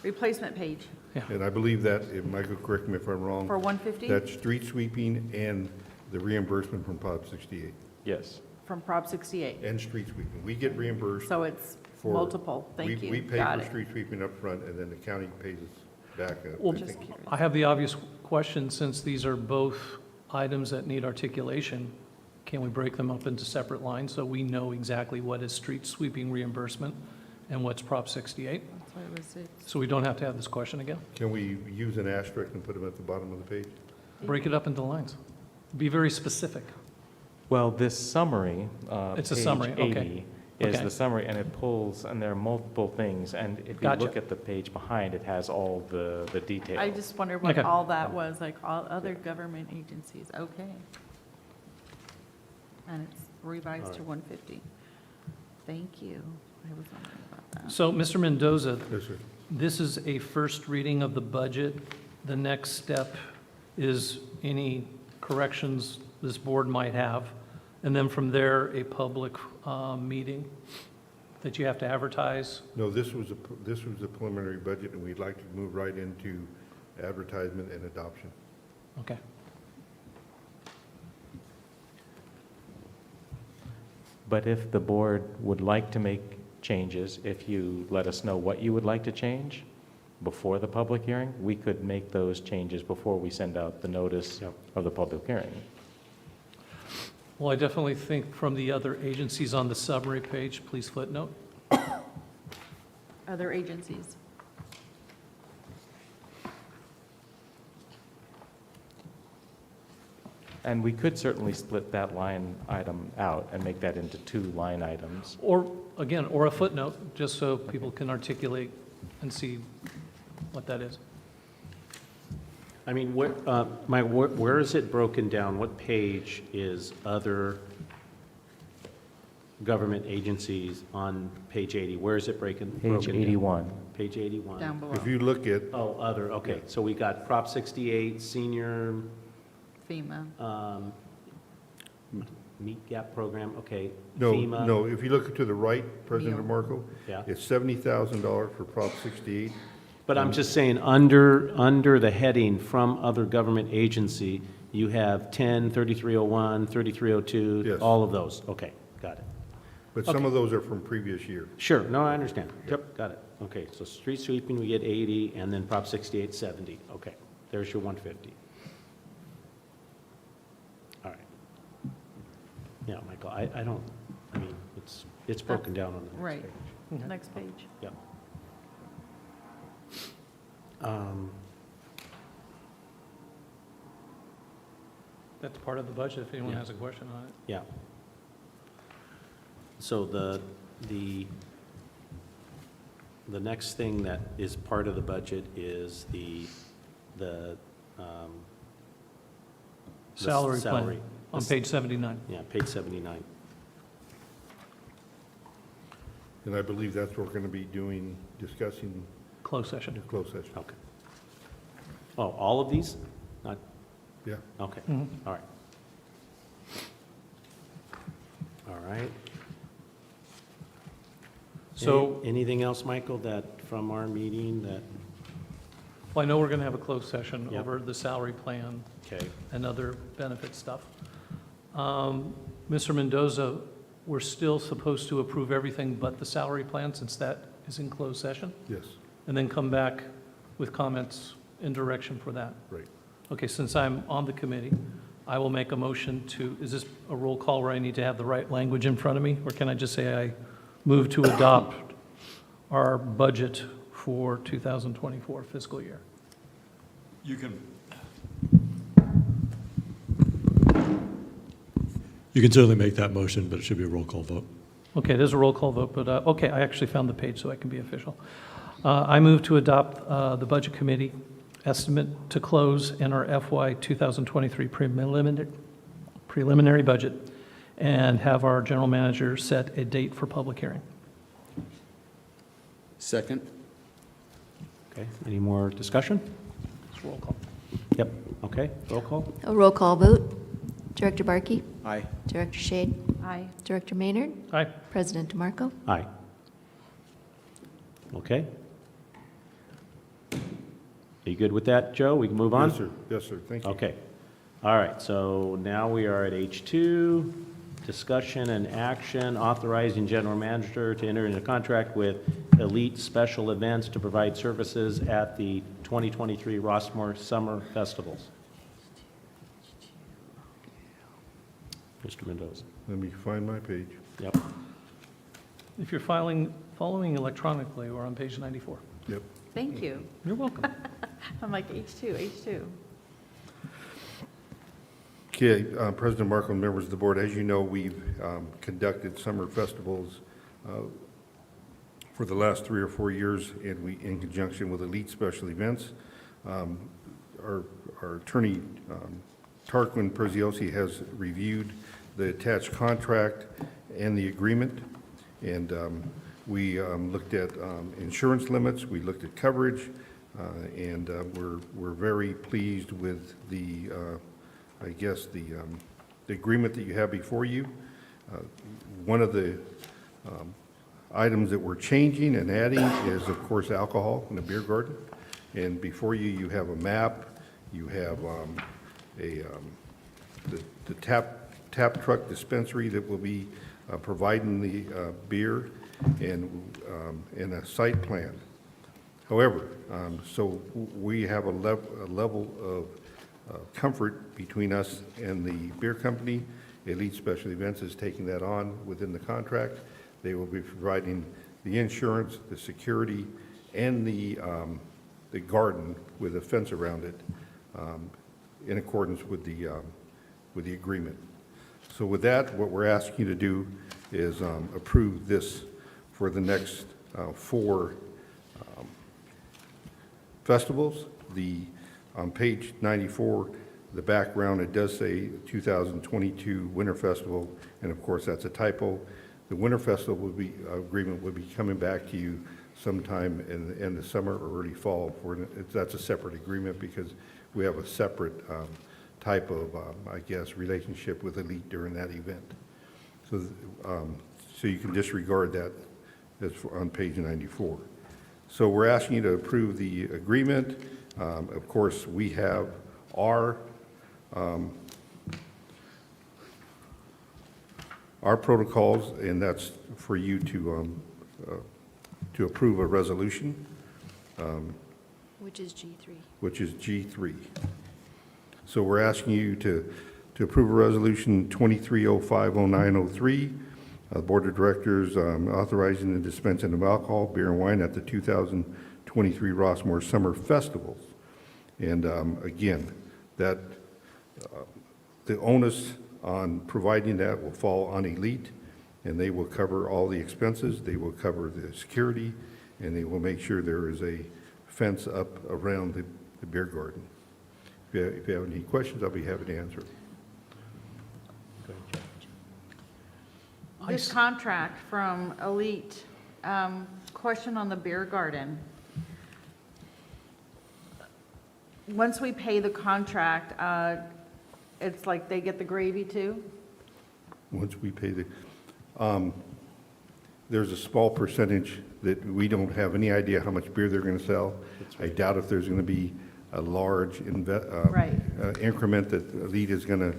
Replacement page And I believe that, if Michael, correct me if I'm wrong. for 150 That's street sweeping and the reimbursement from Prop 68, Yes. from Prop 68. and street sweeping. We get reimbursed So it's for. multiple, thank you. We pay Got for it. street sweeping up front, and then the county pays us back. Well, I Just think. curious. I have the obvious question, since these are both items that need articulation, can we break them up into separate lines so we know exactly what is street sweeping reimbursement and what's Prop 68? That's why it was six. So we don't have to have this question again? Can we use an asterisk and put them at the bottom of the page? Break it up into lines. Be very specific. Well, this summary, It's a page summary, okay. 80, is Okay. the summary, and it pulls, and there are multiple things, and if you Gotcha. look at the page behind, it has all the details. I just wondered what Okay. all that was, like all other government agencies, okay. And it's revised to 150. Thank you. I was wondering about that. So, Mr. Mendoza, Yes, sir. this is a first reading of the budget the next step is any corrections this board might have, and then from there, a public meeting that you have to advertise. No, this was a preliminary budget, and we'd like to move right into advertisement and adoption. Okay. But if the board would like to make changes, if you let us know what you would like to change before the public hearing, we could make those changes before we send out the notice of the public hearing. Well, I definitely think from the other agencies on the summary page, please footnote. Other agencies. And we could certainly split that line item out and make that into 2 line items. Or, again, or a footnote, just so people can articulate and see what that is. I mean, where is it broken down? What page is other government agencies on page 80? Where is it broken down? Page 81. Page 81. Down below. If you look at, Oh, other, okay. So we got Prop 68, senior FEMA. meat gap program, okay. no, FEMA. no, if you look to the right, President Meal. DeMarco, Yeah. it's $70,000 for Prop 68. But I'm just saying, under the heading from other government agency, you have 10, 3301, 3302, Yes. all of those. Okay, got it. But some of those are from previous year. Sure, no, I understand. Yep, got it. Okay, so street sweeping, we get 80, and then Prop 68, 70. Okay, there's your 150. All right. Yeah, Michael, I mean, it's broken down on the next Right. page. Next page. Yep. That's part of the budget, if anyone Yeah. has a question on it. Yeah. So the next thing that is part of the budget is the Salary plan, salary. on page 79. Yeah, page 79. And I believe that's what we're going to be discussing Closed session. in closed session. Okay. Oh, all of these? Not, Yeah. okay, Mhm. all right. All right. So, Anything else, Michael, from our meeting that, well, I know we're going to have a closed session Yep. over the salary plan okay, and other benefit stuff. Mr. Mendoza, we're still supposed to approve everything but the salary plan, since that is in closed session, Yes, and then come back with comments in direction for that. right. Okay, since I'm on the committee, I will make a motion to, is this a roll call where I need to have the right language in front of me? Or can I just say I move to adopt our budget for 2024 fiscal year? You can certainly make that motion, but it should be a roll call vote. Okay, there's a roll call vote, but, okay, I actually found the page so I can be official. I move to adopt the Budget Committee estimate to close in our FY 2023 preliminary budget and have our general manager set a date for public hearing. Second? okay. Any more discussion? It's roll call. Yep, okay, roll call? A roll call vote. Director Barkey, Aye. Director Shade, Aye. Director Maynard, Aye. President DeMarco. Aye. Okay. Are you good with that, Joe? We can move on? Yes, sir. Yes, sir. Thank you. Okay. All right, so now we are at H2, discussion and action authorizing general manager to enter into contract with Elite Special Events to provide services at the 2023 Rossmoor Summer Festivals. Mr. Mendoza. Let me find my page. Yep. If you're following electronically, we're on page 94. Yep. Thank you. You're welcome. I'm like, H2. Okay, President Markle and members of the board, as you know, we've conducted summer festivals for the last 3 or 4 years, and we, in conjunction with Elite Special Events. Our attorney, Tarquin Preziosi, has reviewed the attached contract and the agreement, and we looked at insurance limits, we looked at coverage, And we're very pleased with the, I guess, the agreement that you have before you. One of the items that we're changing and adding is, of course, alcohol in the beer garden. And before you, you have a map, you have the tap truck dispensary that will be providing the beer and a site plan. However, so we have a level of comfort between us and the beer company. Elite Special Events is taking that on within the contract. They will be providing the insurance, the security, and the garden with a fence around it in accordance with the agreement. So with that, what we're asking you to do is approve this for the next 4 festivals. On page 94, the background, it does say 2022 Winter Festival, and of course, that's a typo. The Winter Festival agreement will be coming back to you sometime in the summer or early fall. That's a separate agreement because we have a separate type of, I guess, relationship with Elite during that event. So you can disregard that. That's on page 94. So we're asking you to approve the agreement. Of course, we have our protocols, and that's for you to approve a resolution. Which is G3. Which is G3. So we're asking you to approve a resolution 23050903, Board of Directors authorizing the dispensing of alcohol, beer and wine at the 2023 Rossmoor Summer Festivals. And again, that the onus on providing that will fall on Elite, and they will cover all the expenses, they will cover the security, and they will make sure there is a fence up around the beer garden. If you have any questions, I'll be happy to answer. This contract from Elite, question on the beer garden. Once we pay the contract, it's like they get the gravy too? Once we pay there's a small percentage that we don't have any idea how much beer they're going to sell. I doubt if there's going to be a large increment that Elite is going to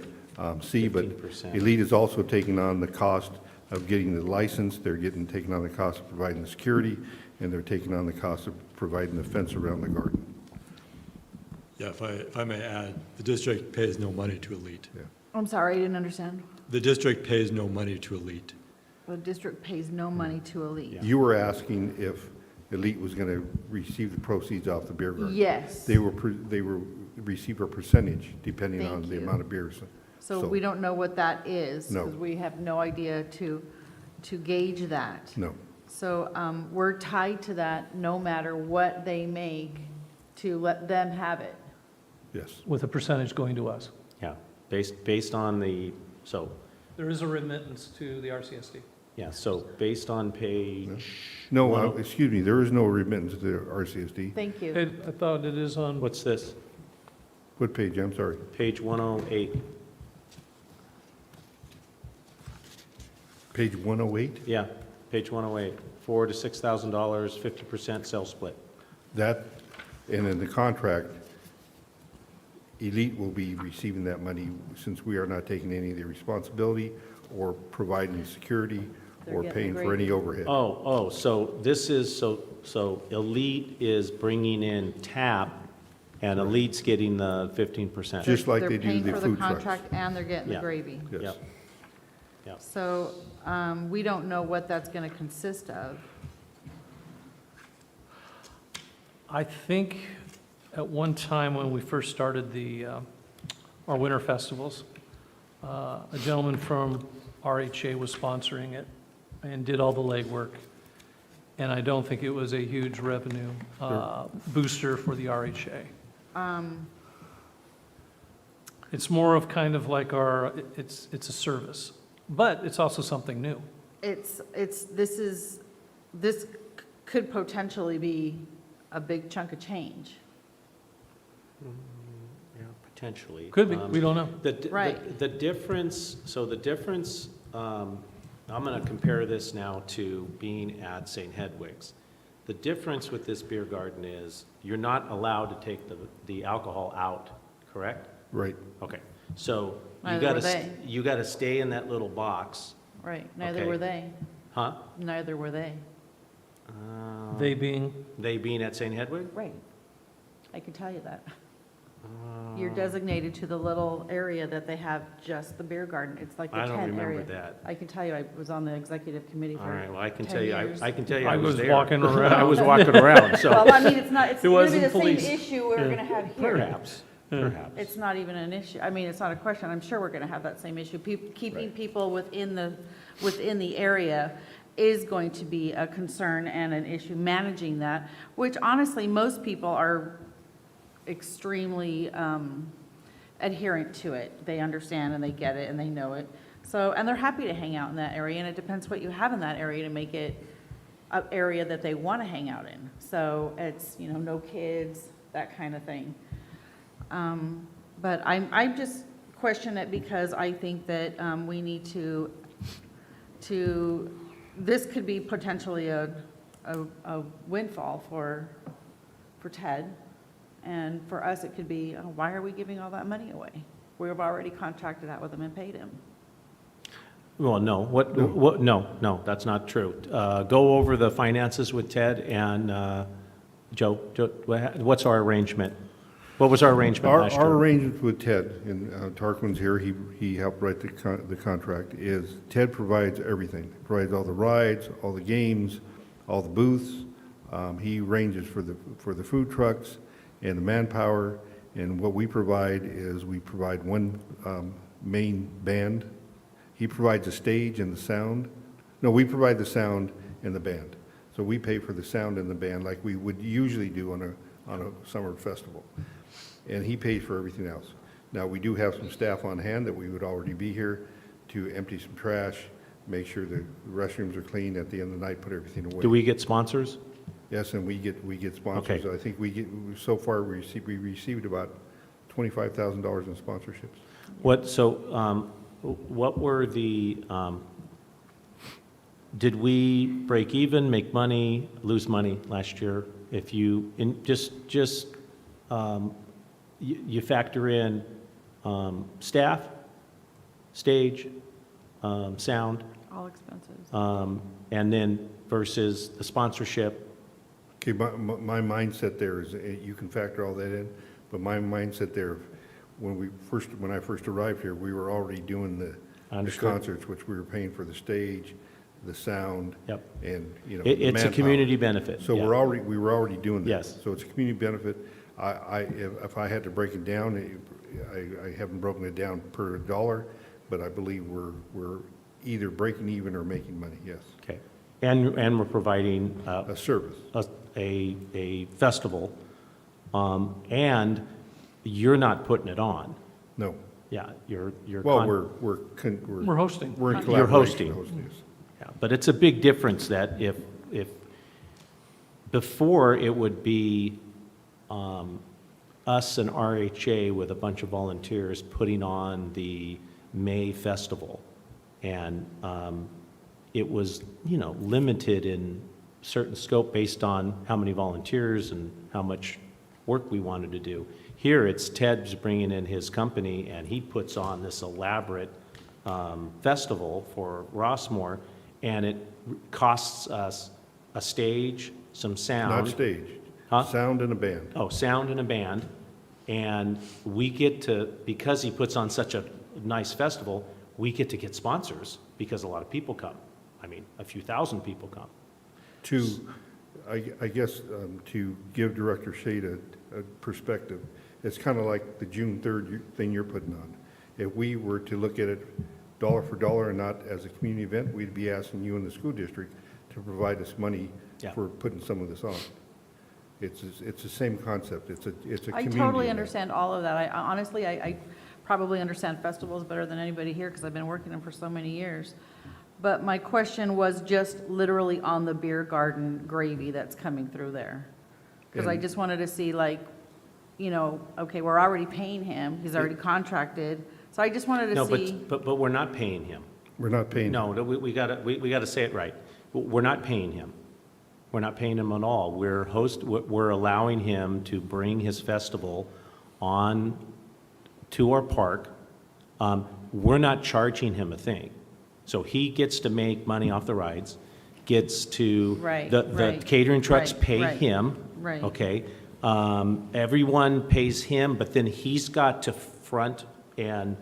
see, but 15%. Elite is also taking on the cost of getting the license. They're taking on the cost of providing the security, and they're taking on the cost of providing the fence around the garden. Yeah, if I may add, the district pays no money to Elite. Yeah. I'm sorry, I didn't understand. The district pays no money to Elite. The district pays no money to Elite. You were asking if Elite was going to receive the proceeds off the beer garden. Yes. They will receive a percentage depending on the amount of beers. So we don't know what that is? No. Because we have no idea to gauge that. No. So we're tied to that no matter what they make to let them have it. Yes. With a percentage going to us. Yeah, based on There is a remittance to the RCSD. yeah, so based on page. No, excuse me, there is no remittance to the RCSD. Thank you. I thought it is on. What's this? What page? I'm sorry. Page 108. Page 108? Yeah, page 108. $4,000 to $6,000, 50% sales split. That, and in the contract, Elite will be receiving that money since we are not taking any of the responsibility or providing security They're or getting paying the for any overhead. So this is, so Elite is bringing in TAP, and Elite's getting the 15%. Just like They're they do paying the for food the trucks. contract and they're getting the Yeah. gravy. Yes. Yep. Yep. So we don't know what that's going to consist of. I think at one time when we first started our winter festivals, a gentleman from RHA was sponsoring it and did all the legwork. And I don't think it was a huge revenue booster for the RHA. It's more of kind of like it's a service, but it's also something new. This could potentially be a big chunk of change. Yeah, potentially. Could be, we don't know. Right. The difference, I'm going to compare this now to being at St. Hedwig's. The difference with this beer garden is you're not allowed to take the alcohol out, correct? Right. Okay, so Neither were they. you got to stay in that little box. Right, neither Okay. were they. Huh? Neither were they. They being, They being at St. Hedwig? Right. I can tell you that. You're designated to the little area that they have just the beer garden. It's like the I don't tent area. remember that. I can tell you, I was on the executive committee All for right, well, I can 10 tell you, years. I can tell you I I was was there. walking around. I was walking around, so. Well, I mean, it's not, it's It going to be wasn't the same police. issue we're going to have here. Perhaps. It's not even an issue. I mean, it's not a question. I'm sure we're going to have that same issue. Keeping people within the area is going to be a concern and an issue, managing that, which honestly, most people are extremely adherent to it. They understand and they get it and they know it. So, and they're happy to hang out in that area, and it depends what you have in that area to make it an area that they want to hang out in. So it's, no kids, that kind of thing. But I just question it because I think that we need to, this could be potentially a windfall for Ted. And for us, it could be, why are we giving all that money away? We've already contracted out with him and paid him. Well, no, no, that's not true. Go over the finances with Ted and, Joe, what's our arrangement? What was our arrangement last year? Our arrangement with Ted, and Tarquin's here, he helped write the contract, is Ted provides everything. Provides all the rides, all the games, all the booths. He arranges for the food trucks and the manpower, and what we provide is we provide one main band. He provides the stage and the sound. No, we provide the sound and the band. So we pay for the sound and the band like we would usually do on a summer festival. And he pays for everything else. Now, we do have some staff on hand that we would already be here to empty some trash, make sure the restrooms are clean at the end of the night, put everything away. Do we get sponsors? Yes, and we get sponsors. Okay. I think so far, we received about $25,000 in sponsorships. What were the, did we break even, make money, lose money last year? If you, you factor in staff, stage, sound, All expenses. and then versus the sponsorship. Okay, my mindset there is, you can factor all that in, but my mindset there, when I first arrived here, we were already doing the concerts, which we were paying for the stage, the sound. Yep. And, the It's a manpower. community benefit. So yeah. we were already doing that. Yes. So it's a community benefit. If I had to break it down, I haven't broken it down per dollar, but I believe we're either breaking even or making money, yes. Okay. And we're providing A service. a festival, and you're not putting it on. No. Yeah, you're. Well, we're hosting. We're in You're collaboration hosting. hosting this. Yeah, but it's a big difference that if before it would be us and RHA with a bunch of volunteers putting on the May festival, and it was, limited in certain scope based on how many volunteers and how much work we wanted to do. Here, it's Ted's bringing in his company, and he puts on this elaborate festival for Rossmoor, and it costs us a stage, some sound. Not stage. Huh? Sound and a band. Oh, sound and a band. And we get to, because he puts on such a nice festival, we get to get sponsors because a lot of people come. I mean, a few thousand people come. I guess, to give Director Shade a perspective, it's kind of like the June 3rd thing you're putting on. If we were to look at it dollar for dollar and not as a community event, we'd be asking you in the school district to provide us money for putting some of this on. It's the same concept. It's a community I totally event. understand all of that. I honestly, I probably understand festivals better than anybody here because I've been working them for so many years. But my question was just literally on the beer garden gravy that's coming through there. Because I And- just wanted to see like, you know, okay, we're already paying him, he's already contracted. So I just wanted to No, see. but we're not paying him. We're not paying. No, we gotta say it right. We're not paying him. We're not paying him at all. We're allowing him to bring his festival on to our park. We're not charging him a thing. So he gets to make money off the rides, gets to. Right, The right, catering trucks right, pay right, him. right. Okay? Everyone pays him, but then he's got to front and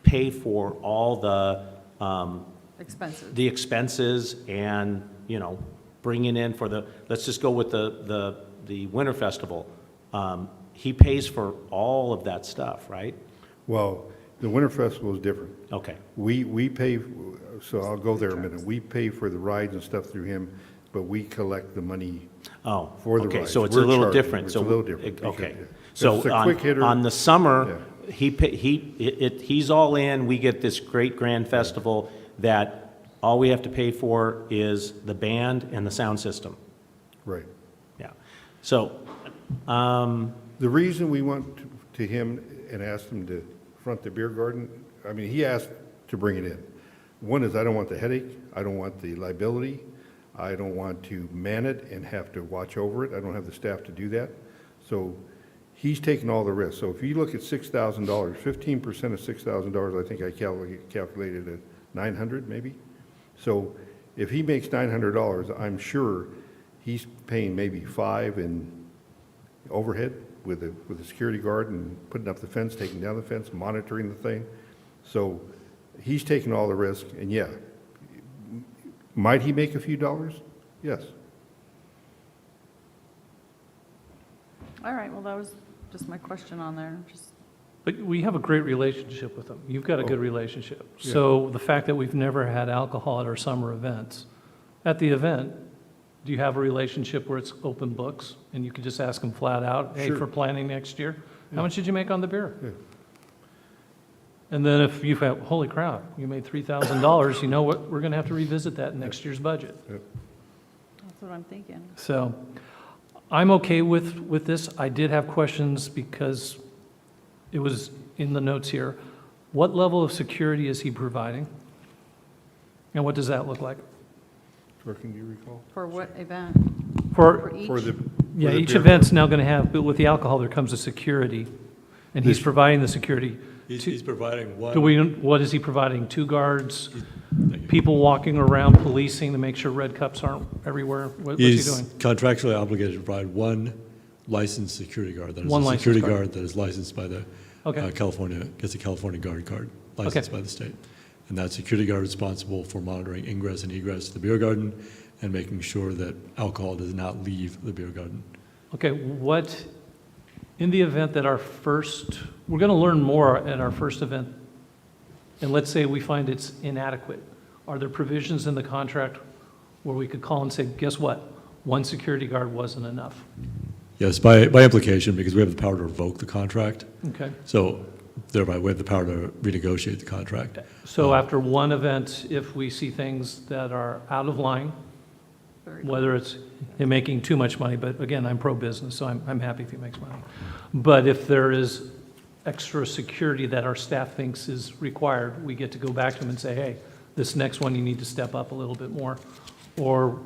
pay for all the, Expenses. the expenses and, you know, bringing in for the, let's just go with the Winter Festival. He pays for all of that stuff, right? Well, the Winter Festival is different. Okay. We pay, so I'll go there a minute. We pay for the rides and stuff through him, but we collect the money Oh, for the okay, rides. so it's a We're little charging. different. It's So a little different. Okay. Yeah. So It's a quick hitter. on the summer, he's all in, we get this great grand festival that all we have to pay for is the band and the sound system. Right. Yeah. So, The reason we went to him and asked him to front the beer garden, I mean, he asked to bring it in. One is I don't want the headache, I don't want the liability, I don't want to man it and have to watch over it, I don't have the staff to do that. So he's taking all the risks. So if you look at $6,000, 15% of $6,000, I think I calculated at 900 maybe. So if he makes $900, I'm sure he's paying maybe $5 in overhead with the security guard and putting up the fence, taking down the fence, monitoring the thing. So he's taking all the risk, and yeah, might he make a few dollars? Yes. All right, well, that was just my question on there, just. But we have a great relationship with them. You've got a good relationship. Yeah. So the fact that we've never had alcohol at our summer events, at the event, do you have a relationship where it's open books and you can just ask them flat out, hey, Sure. for planning next year, Yeah. how much did you make on the beer? Yeah. And then if you've had, holy crap, you made $3,000, you know what, we're going to have to revisit that in next year's budget. That's what I'm thinking. So I'm okay with this. I did have questions because it was in the notes here. What level of security is he providing? And what does that look like? Torkin, do you recall? For what event? For, each? For the yeah, for the each beer event's now going to have, but with the alcohol, there comes a security. And he's This- providing the security. He's providing one. What is he providing? 2 guards, people walking around policing to make sure red cups aren't everywhere? What's he He's doing? contractually obligated to provide one licensed security guard. That is One a licensed security guard. guard that is licensed by the Okay. California, gets a California guard card, licensed by the state. And that security guard is responsible for monitoring ingress and egress to the beer garden and making sure that alcohol does not leave the beer garden. Okay, what, in the event that we're going to learn more at our first event, and let's say we find it's inadequate, are there provisions in the contract where we could call and say, guess what? One security guard wasn't enough? Yes, by implication, because we have the power to revoke the contract. Okay. So thereby, we have the power to renegotiate the contract. So after one event, if we see things that are out of line, whether it's him making too much money, but again, I'm pro-business, so I'm happy if he makes money. But if there is extra security that our staff thinks is required, we get to go back to him and say, hey, this next one, you need to step up a little bit more, or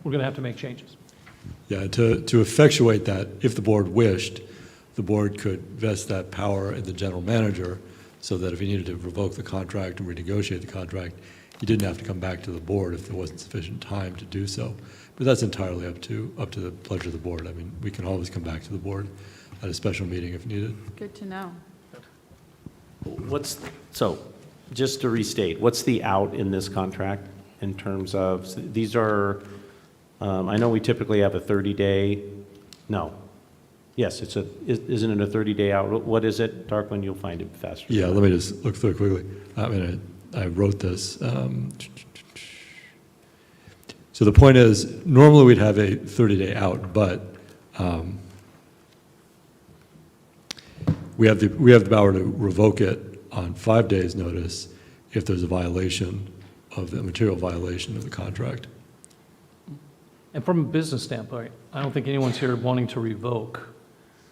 we're going to have to make changes. Yeah, to effectuate that, if the board wished, the board could vest that power in the general manager so that if he needed to revoke the contract and renegotiate the contract, he didn't have to come back to the board if there wasn't sufficient time to do so. But that's entirely up to the pleasure of the board. I mean, we can always come back to the board at a special meeting if needed. Good to know. So, just to restate, what's the out in this contract in terms of, so these are, I know we typically have a 30-day, no. Yes, isn't it a 30-day out? What is it, Darkwing? You'll find it faster. Yeah, let me just look through it quickly. I mean, I wrote this. So the point is, normally we'd have a 30-day out, but we have the power to revoke it on 5 days' notice if there's a material violation of the contract. And from a business standpoint, I don't think anyone's here wanting to revoke,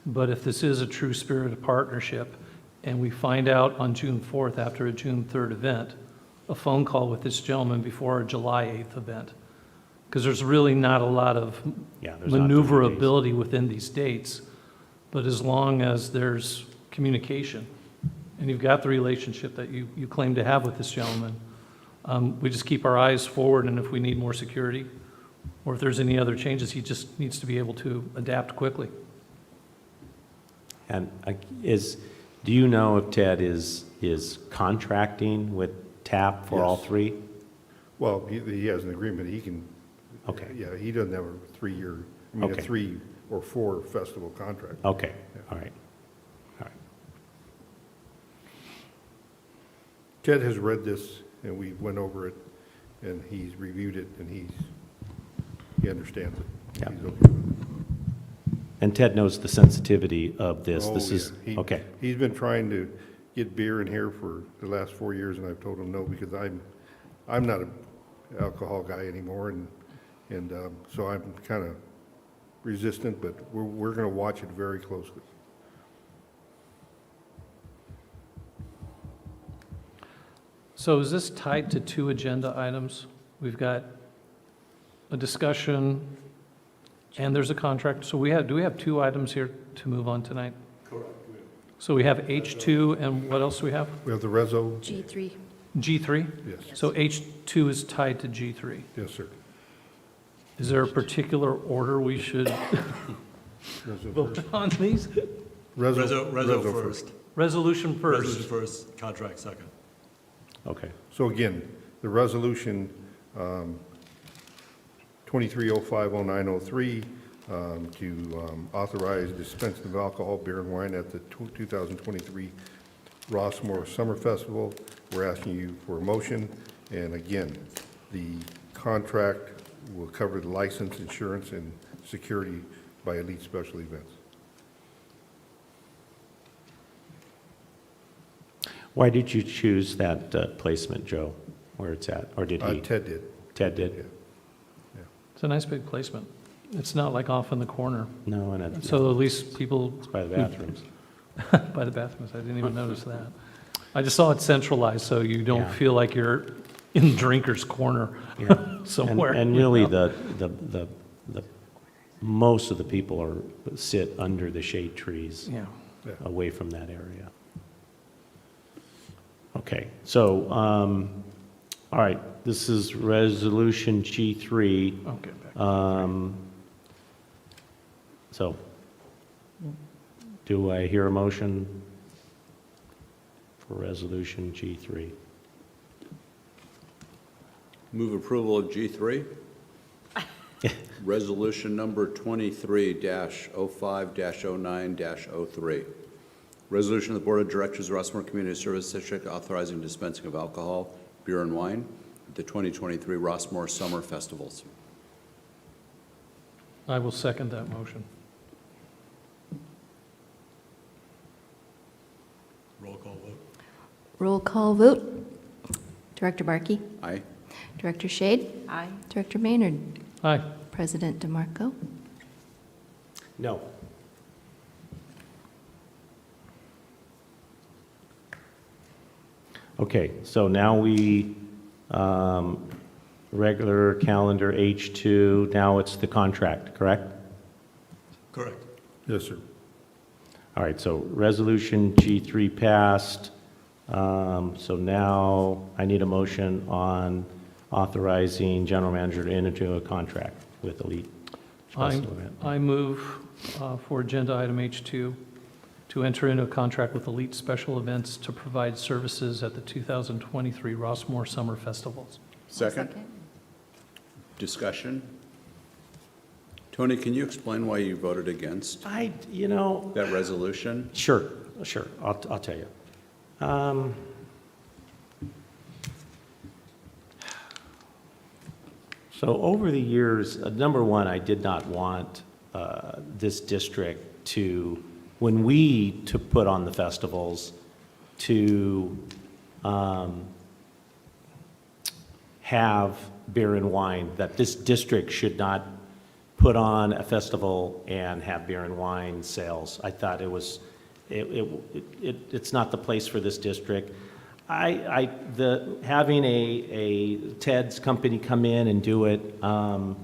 but if this is a true spirit of partnership, and we find out on June 4th, after a June 3rd event, a phone call with this gentleman before a July 8th event, because there's really not a lot of Yeah, there's not 30 days. maneuverability within these dates, but as long as there's communication, and you've got the relationship that you claim to have with this gentleman, we just keep our eyes forward, and if we need more security, or if there's any other changes, he just needs to be able to adapt quickly. And do you know if Ted is contracting with TAP for all Yes. three? Well, he has an agreement, he can. Okay. Yeah, he doesn't have a 3-year, I mean, a Okay. 3 or 4 festival contract. Okay, all right. All right. Ted has read this, and we went over it, and he's reviewed it, and he understands it. Yeah. He's okay with it. And Ted knows the sensitivity of this. Oh, This is, yeah. okay. He's been trying to get beer in here for the last 4 years, and I've told him no, because I'm not an alcohol guy anymore, and so I'm kind of resistant, but we're going to watch it very closely. So is this tied to 2 agenda items? We've got a discussion, and there's a contract. So do we have 2 items here to move on tonight? Correct. So we have H2, and what else do we have? We have the reso, G3. G3? yes, So H2 is tied to G3. yes, sir. Is there a particular order we should Reso vote first. on these? Reso first. Resolution first. Resolution first, contract second. Okay. So again, the resolution 23050903 to authorize dispensing of alcohol, beer, and wine at the 2023 Rossmoor Summer Festival. We're asking you for a motion, and again, the contract will cover the license, insurance, and security by Elite Special Events. Why did you choose that placement, Joe, where it's at? Or did he? Ted did. Ted did? Yeah. It's a nice big placement. It's not like off in the corner. No, and it's So at least people, by the bathrooms. by the bathrooms, I didn't even notice that. I just saw it centralized, so you don't Yeah. feel like you're in drinker's corner Yeah. somewhere. And really, you know? the most of the people sit under the shade trees, Yeah. away from that area. Okay, so, all right, this is Resolution G3. Okay, back. So, do I hear a motion for Resolution G3? Move approval of G3. Resolution number 23-05-09-03. Resolution of the Board of Directors, Rossmoor Community Service District, authorizing dispensing of alcohol, beer, and wine at the 2023 Rossmoor Summer Festivals. I will second that motion. Roll call vote. Roll call vote. Director Barkey? Aye. Director Shade? Aye. Director Maynard? Aye. President DeMarco? No. Okay, so now we, regular calendar H2, now it's the contract, correct? Correct. Yes, sir. All right, so resolution G3 passed. So now I need a motion on authorizing general manager to enter into a contract with Elite Special Event. I move for agenda item H2 to enter into a contract with Elite Special Events to provide services at the 2023 Rossmoor Summer Festivals. Second. Discussion. Tony, can you explain why you voted against that resolution? Sure, I'll tell you. So over the years, number one, I did not want this district to, when we put on the festivals, to have beer and wine, that this district should not put on a festival and have beer and wine sales. I thought it's not the place for this district. Having a Ted's company come in and do it, I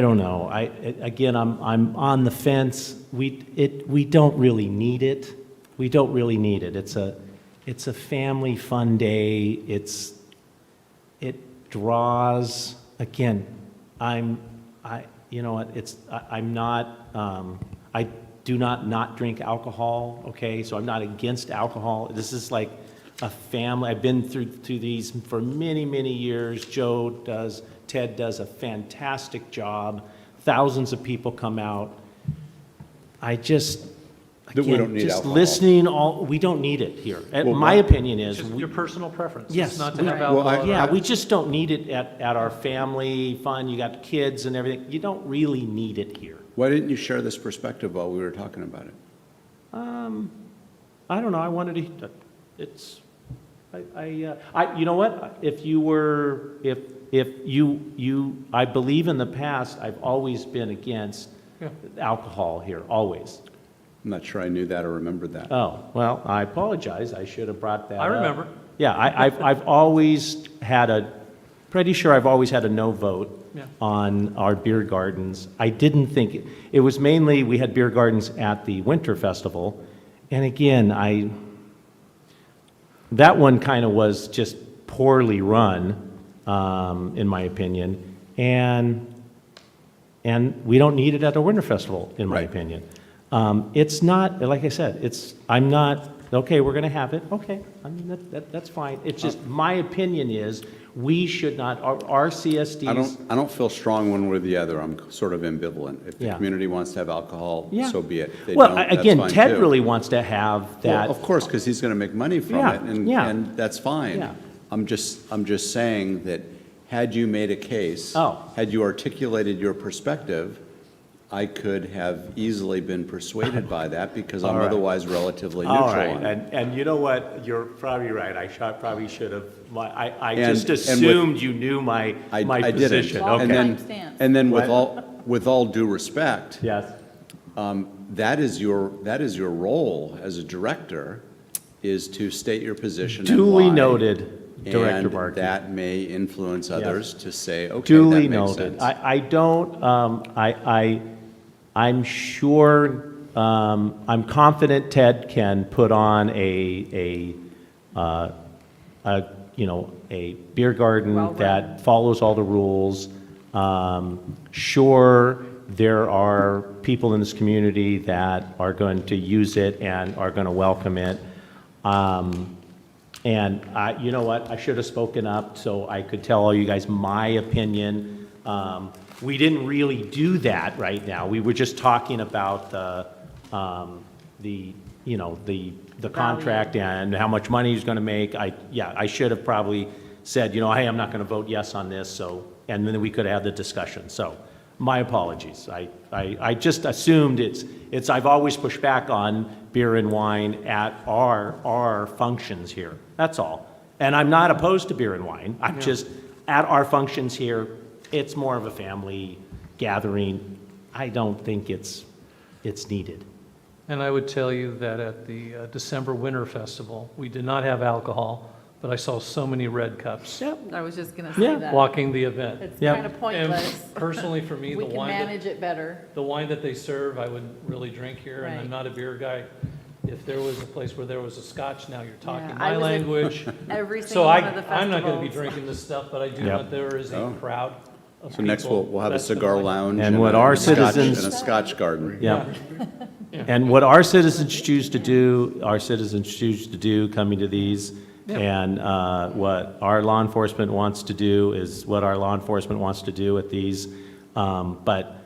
don't know. I'm on the fence. We don't really need it. We don't really need it. It's a family fun day. It draws, again, you know what, I'm not, I do not drink alcohol, okay? So I'm not against alcohol. This is like a family. I've been through these for many, many years. Ted does a fantastic job. Thousands of people come out. We don't need just alcohol. listening, we don't need it here. My opinion is. It's just your personal preference. Yes. It's not to have alcohol. Yeah, we just don't need it at our family fun. You got kids and everything. You don't really need it here. Why didn't you share this perspective while we were talking about it? I don't know. I wanted to. You know what? If you, I believe in the past, I've always been against alcohol here, always. I'm not sure I knew that or remembered that. Oh, well, I apologize. I should have brought that up. I remember. Yeah, I've always had pretty sure I've always had a no vote on our beer gardens. I didn't think, it was mainly, we had beer gardens at the Winter Festival. And again, that one kind of was just poorly run, in my opinion. And we don't need it at a Winter Festival, in my opinion. It's not, like I said, I'm not, okay, we're going to have it. Okay, I mean, that's fine. It's just, my opinion is, we should not, our CSDs. I don't feel strong one way or the other. I'm sort of ambivalent. If the community wants to have alcohol, so be it. If they don't, that's again, fine Ted too. really wants to have that. Well, of course, because he's going to make money from it, and that's fine. Yeah. I'm just saying that had you made a case, had you articulated your perspective, I could have easily been persuaded by that because I'm otherwise relatively neutral. All right, on it. and you know what? You're probably right. I probably should have. I And- just and assumed you knew my position. Didn't. Okay. And then with all due respect, Yes. that is your role as a director, is to state your position. and Duly why. noted, Director And Markey. that may influence others to say, okay, Duly that makes noted. sense. I don't. I'm sure. I'm confident Ted can put on a beer garden that follows all the rules. Sure, there are people in this community that are going to use it and are going to welcome it. And you know what? I should have spoken up so I could tell all you guys my opinion. We didn't really do that right now. We were just talking about the contract and how much money he's going to make. I should have probably said, hey, I'm not going to vote yes on this. And then we could have the discussion. So my apologies. I just assumed I've always pushed back on beer and wine at our functions here. That's all. And I'm not opposed to beer and wine. I'm just, at our functions here, it's more of a family gathering. I don't think it's needed. And I would tell you that at the December Winter Festival, we did not have alcohol, but I saw so many red cups I was just going to say that. walking the event. It's kind of pointless. And personally, for me, We can manage it better. the wine that they serve, I would really drink here, and I'm Right. not a beer guy. If there was a place where there was a scotch, now you're talking Yeah, my I was at language. every So single one of the I'm not going to be festivals. drinking this stuff, but I do Yep. know there is a crowd of So next people we'll have a that's gonna cigar like it. lounge And what our a scotch- citizens- and a scotch garden. Yeah. And what our citizens choose to do coming to these, and what our law enforcement wants to do is what our law enforcement wants to do at these. But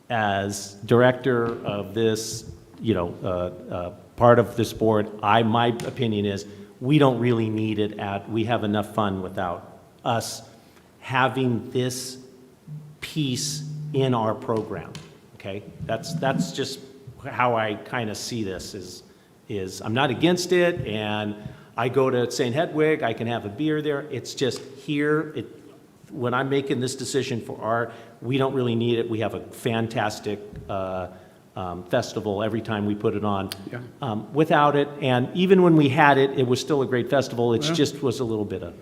as director of this, part of this board, my opinion is, we don't really need it we have enough fun without us having this piece in our program, okay? That's just how I kind of see this is I'm not against it, and I go to St. Hedwig, I can have a beer there. It's just here, when I'm making this decision for we don't really need it. We have a fantastic festival every time we put it on. Yeah. Without it, and even when we had it, it was still a great festival. It just was a little bit of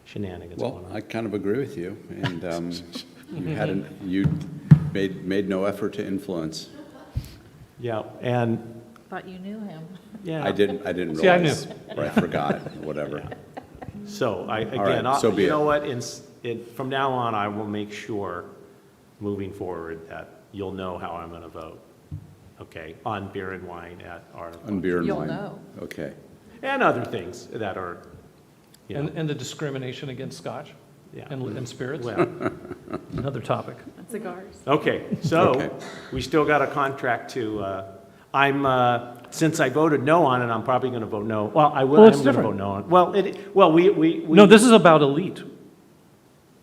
shenanigans going Well, on. I kind of agree with you, and you made no effort to influence. Yeah, and Thought you knew him. yeah. I didn't See, I realize, or I forgot, whatever. So again, right, so be you it. know what? From now on, I will make sure, moving forward, that you'll know how I'm going to vote. Okay, on beer and wine at our On beer and You'll wine. know. Okay. and other things that are, you know, And the discrimination against scotch yeah. and spirits, Well, another topic. Cigars. okay, so Okay. we still got a contract to. Since I voted no on it, I'm probably going to vote no. Well, I will. Well, it's I'm going to vote different. no on. Well, we. No, this is about elite.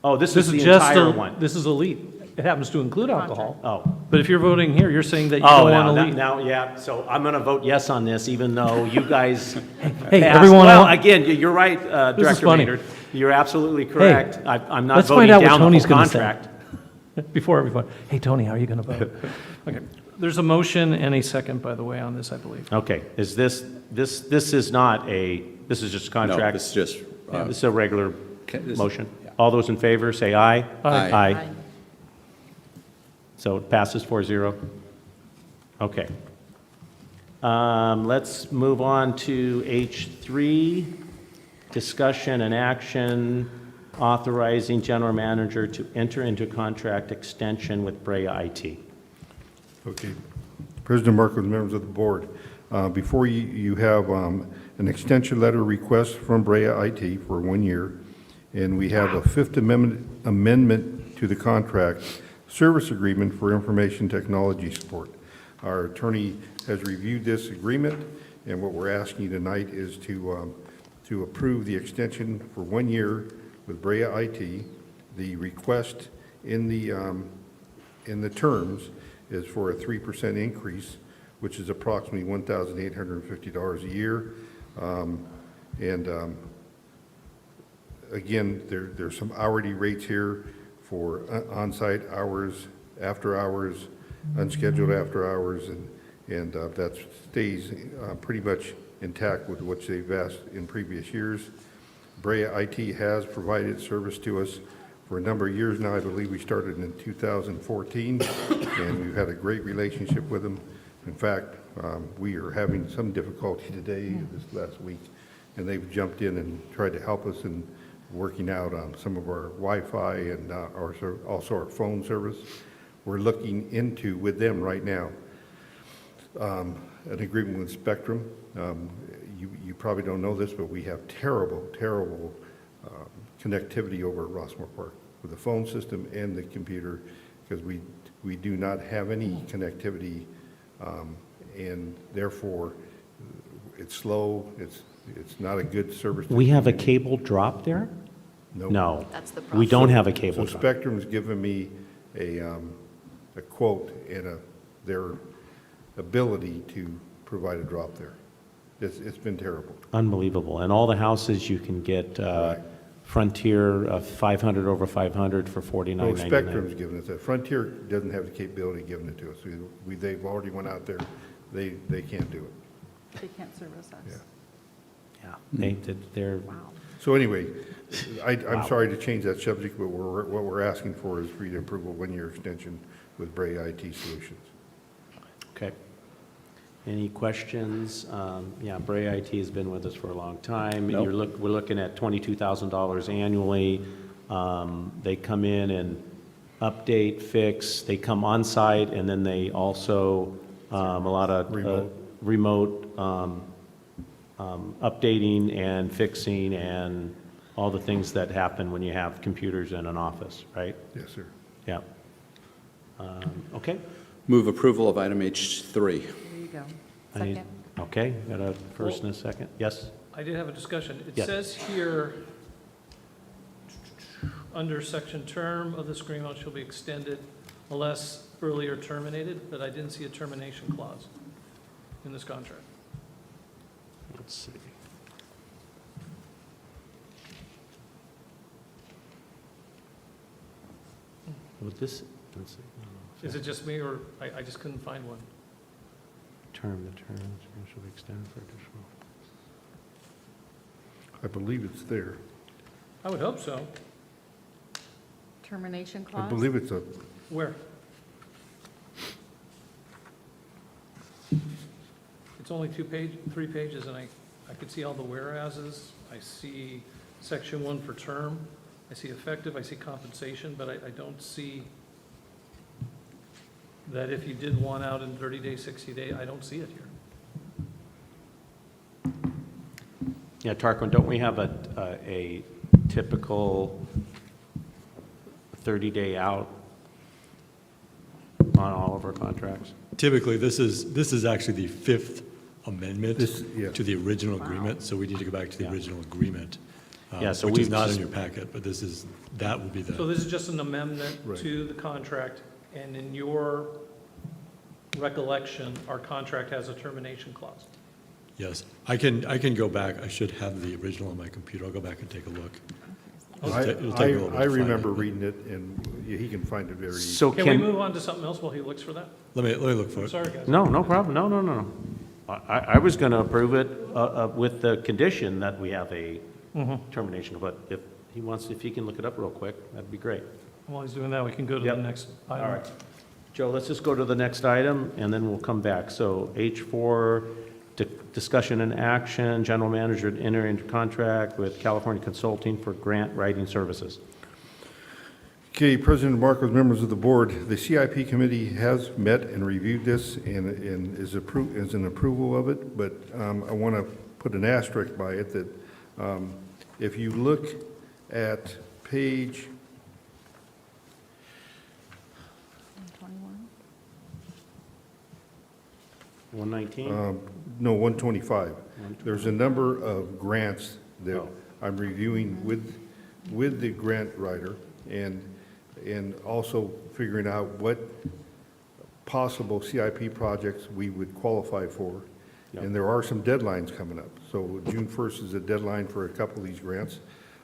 Oh, this is the just entire one. This is elite. It happens to include alcohol. Oh. But if you're voting here, you're saying that you Oh, don't want elite. now, yeah, so I'm going to vote yes on this, even though you guys Hey, passed. everyone, Well, again, you're right, This is Director funny. Maynard. You're absolutely correct. I'm not Let's voting find out what down the Tony's whole gonna say. contract. Before everyone, hey, Tony, how are you going to vote? Okay, there's a motion and a second, by the way, on this, I believe. Okay, is this is not this is just a No, contract? it's just, This is a regular this- motion? yeah. All those in favor, say aye. Aye. Aye. So it passes 4-0? Okay. Let's move on to H3, discussion and action authorizing general manager to enter into contract extension with Brea IT. Okay. President Markle, members of the board, before you have an extension letter request from Brea IT for 1 year, and we have a Fifth Amendment to the contract service agreement for information technology support. Our attorney has reviewed this agreement, and what we're asking tonight is to approve the extension for 1 year with Brea IT. The request in the terms is for a 3% increase, which is approximately $1,850 a year. Again, there's some hourly rates here for on-site hours, after hours, unscheduled after hours, and that stays pretty much intact with what they've asked in previous years. Brea IT has provided service to us for a number of years now. I believe we started in 2014, and we've had a great relationship with them. In fact, we are having some difficulty today, this last week, and they've jumped in and tried to help us in working out on some of our Wi-Fi and also our phone service. We're looking into, with them right now, an agreement with Spectrum. You probably don't know this, but we have terrible connectivity over at Rossmoor Park with the phone system and the computer, because we do not have any connectivity, and therefore it's slow. It's not a good service. We have a cable drop there? No. No. That's the We problem. don't have a cable So drop. Spectrum's given me a quote and their ability to provide a drop there. It's been terrible. Unbelievable. And all the houses you can get Frontier 500 over 500 for So $49.99. Spectrum's given us that. Frontier doesn't have the capability of giving it to us. They've already went out there. They can't do it. They can't service us. Yeah, they're, So anyway, I'm sorry to change that subject, but what we're asking for is for you to approve a 1-year extension with Brea IT Solutions. okay. Any questions? Yeah, Brea IT has been with us for a long time. Nope. We're looking at $22,000 annually. They come in and update, fix, they come on site, and then they also, a lot of remote updating and fixing and all the things that happen when you have computers in an office, right? Yes, sir. Yeah. Okay. Move approval of item H3. There you go. Any- Second. Okay, got a first and a second? Yes? I did have a discussion. It Yes. says here, under section term of this agreement shall be extended unless earlier terminated, but I didn't see a termination clause in this contract. Let's see. With this, let's see. Is it just me, or I just couldn't find one? Term, the terms should be extended for additional. I believe it's there. I would hope so. Termination I clause? believe it's a, Where? It's only 3 pages, and I could see all the whereases. I see section 1 for term. I see effective, I see compensation, but I don't see that if you did one out in 30 days, 60 days, I don't see it here. Yeah, Tarquin, don't we have a typical 30-day out on all of our contracts? Typically, this is actually the fifth amendment yeah. to the original agreement, so we need to go back to the original agreement. Yeah, so which is we've not in just- your packet, but that would be So the, this is just an amendment Right. to the contract, and in your recollection, our contract has a termination clause. yes. I can go back, I should have the original on my computer, I'll go back and take a look. It'll take a little bit to I find remember it, but- reading it, and he can find it very easy. So Can we move on to something else while he looks for that? Let me look for I'm it. sorry, guys. No, no problem. No. I was going to approve it with the condition that we have a termination, but if he can look it up real quick, that'd be great. While he's doing that, we can go to Yep. the next All item. right. Joe, let's just go to the next item, and then we'll come back. So H4, discussion and action, general manager to enter into contract with California Consulting for grant writing services. Okay, President Marcos, members of the board, the CIP committee has met and reviewed this and is in approval of it, but I want to put an asterisk by it that if you look at page 119? No, 125. There's a number of grants that Oh. I'm reviewing with the grant writer and also figuring out what possible CIP projects we would qualify for. Yep. And there are some deadlines coming up. So June 1st is a deadline for a couple of these grants.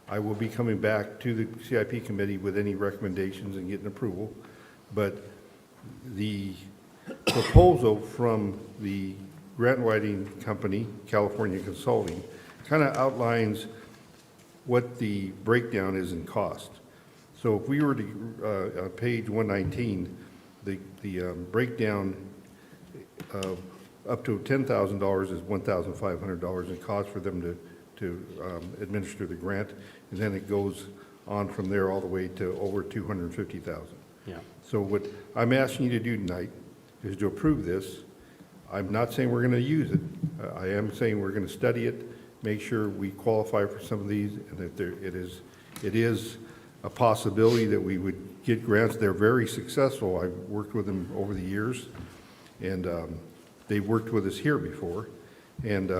I will be coming back to the CIP committee with any recommendations and getting approval. But the proposal from the grant writing company, California Consulting, kind of outlines what the breakdown is in cost. So if we were to, page 119, the breakdown up to $10,000 is $1,500 in cost for them to administer the grant, and then it goes on from there all the way to over $250,000. Yeah. So what I'm asking you to do tonight is to approve this. I'm not saying we're going to use it. I am saying we're going to study it, make sure we qualify for some of these, and that it is a possibility that we would get grants. They're very successful. I've worked with them over the years, and they've worked with us here before. And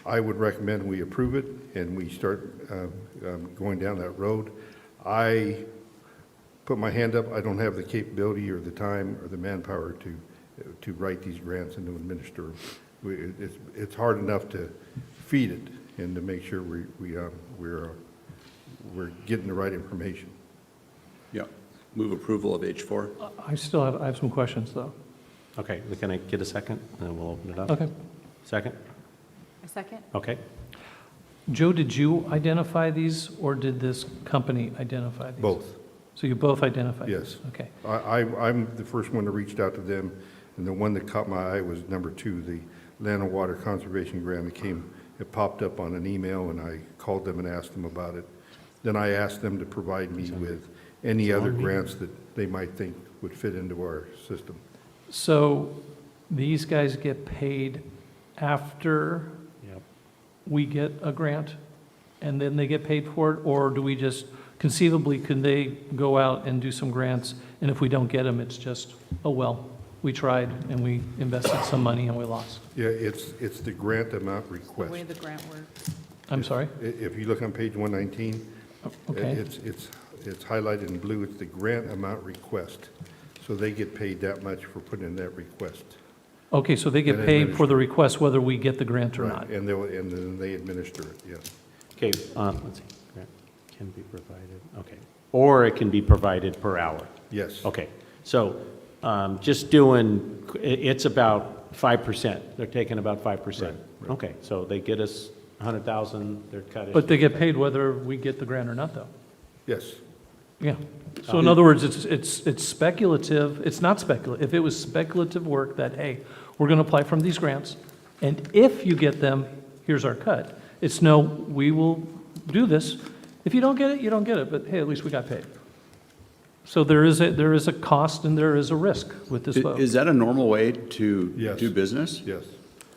I would recommend we approve it and we start going down that road. I put my hand up. I don't have the capability or the time or the manpower to write these grants and to administer them. It's hard enough to feed it and to make sure we're getting the right information. Yeah. Move approval of H4. I have some questions, though. Okay, can I get a second, and then we'll open it up? Okay. Second? A second? Okay. Joe, did you identify these, or did this company identify these? Both. So you both identified? Yes. these? Okay. I'm the first one that reached out to them, and the one that caught my eye was number 2, the Land and Water Conservation Grant. It popped up on an email, and I called them and asked them about it. Then I asked them to provide me with any other grants that they might think would fit into our system. So these guys get paid after Yep. we get a grant, and then they get paid for it? Or do we just, conceivably, can they go out and do some grants, and if we don't get them, it's just, oh, well, we tried, and we invested some money, and we lost? Yeah, it's the grant amount The request. way the grant works. I'm sorry? If you look on page 119, Okay. it's highlighted in blue. It's the grant amount request. So they get paid that much for putting in that request. Okay, so they get And paid for the request whether we get the grant or Right, not? and then they administer it, yes. Okay, let's see, grant can be provided, okay. or it can be provided per hour. Yes. Okay, so just doing, it's about 5%. They're taking about 5%. Right. Okay, so they get us 100,000, they're cutting. But they get paid whether we get the grant or not, though. Yes. Yeah. So in other words, it's speculative, it's not speculative. If it was speculative work that, hey, we're going to apply from these grants, and if you get them, here's our cut. It's no, we will do this. If you don't get it, you don't get it, but hey, at least we got paid. So there is a cost and there is a risk with this vote. Is that a normal way to Yes. do business? Yes.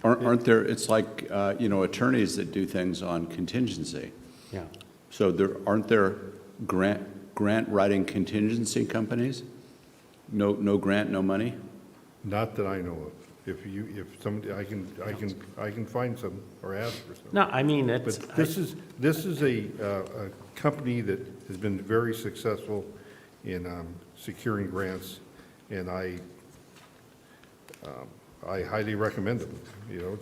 Aren't there, it's like, attorneys that do things on contingency. Yeah. So aren't there grant writing contingency companies? No grant, no money? Not that I know of. If somebody, I can find some or ask for some. No, I mean, it's. But this is a company that has been very successful in securing grants, and I highly recommend them. You know,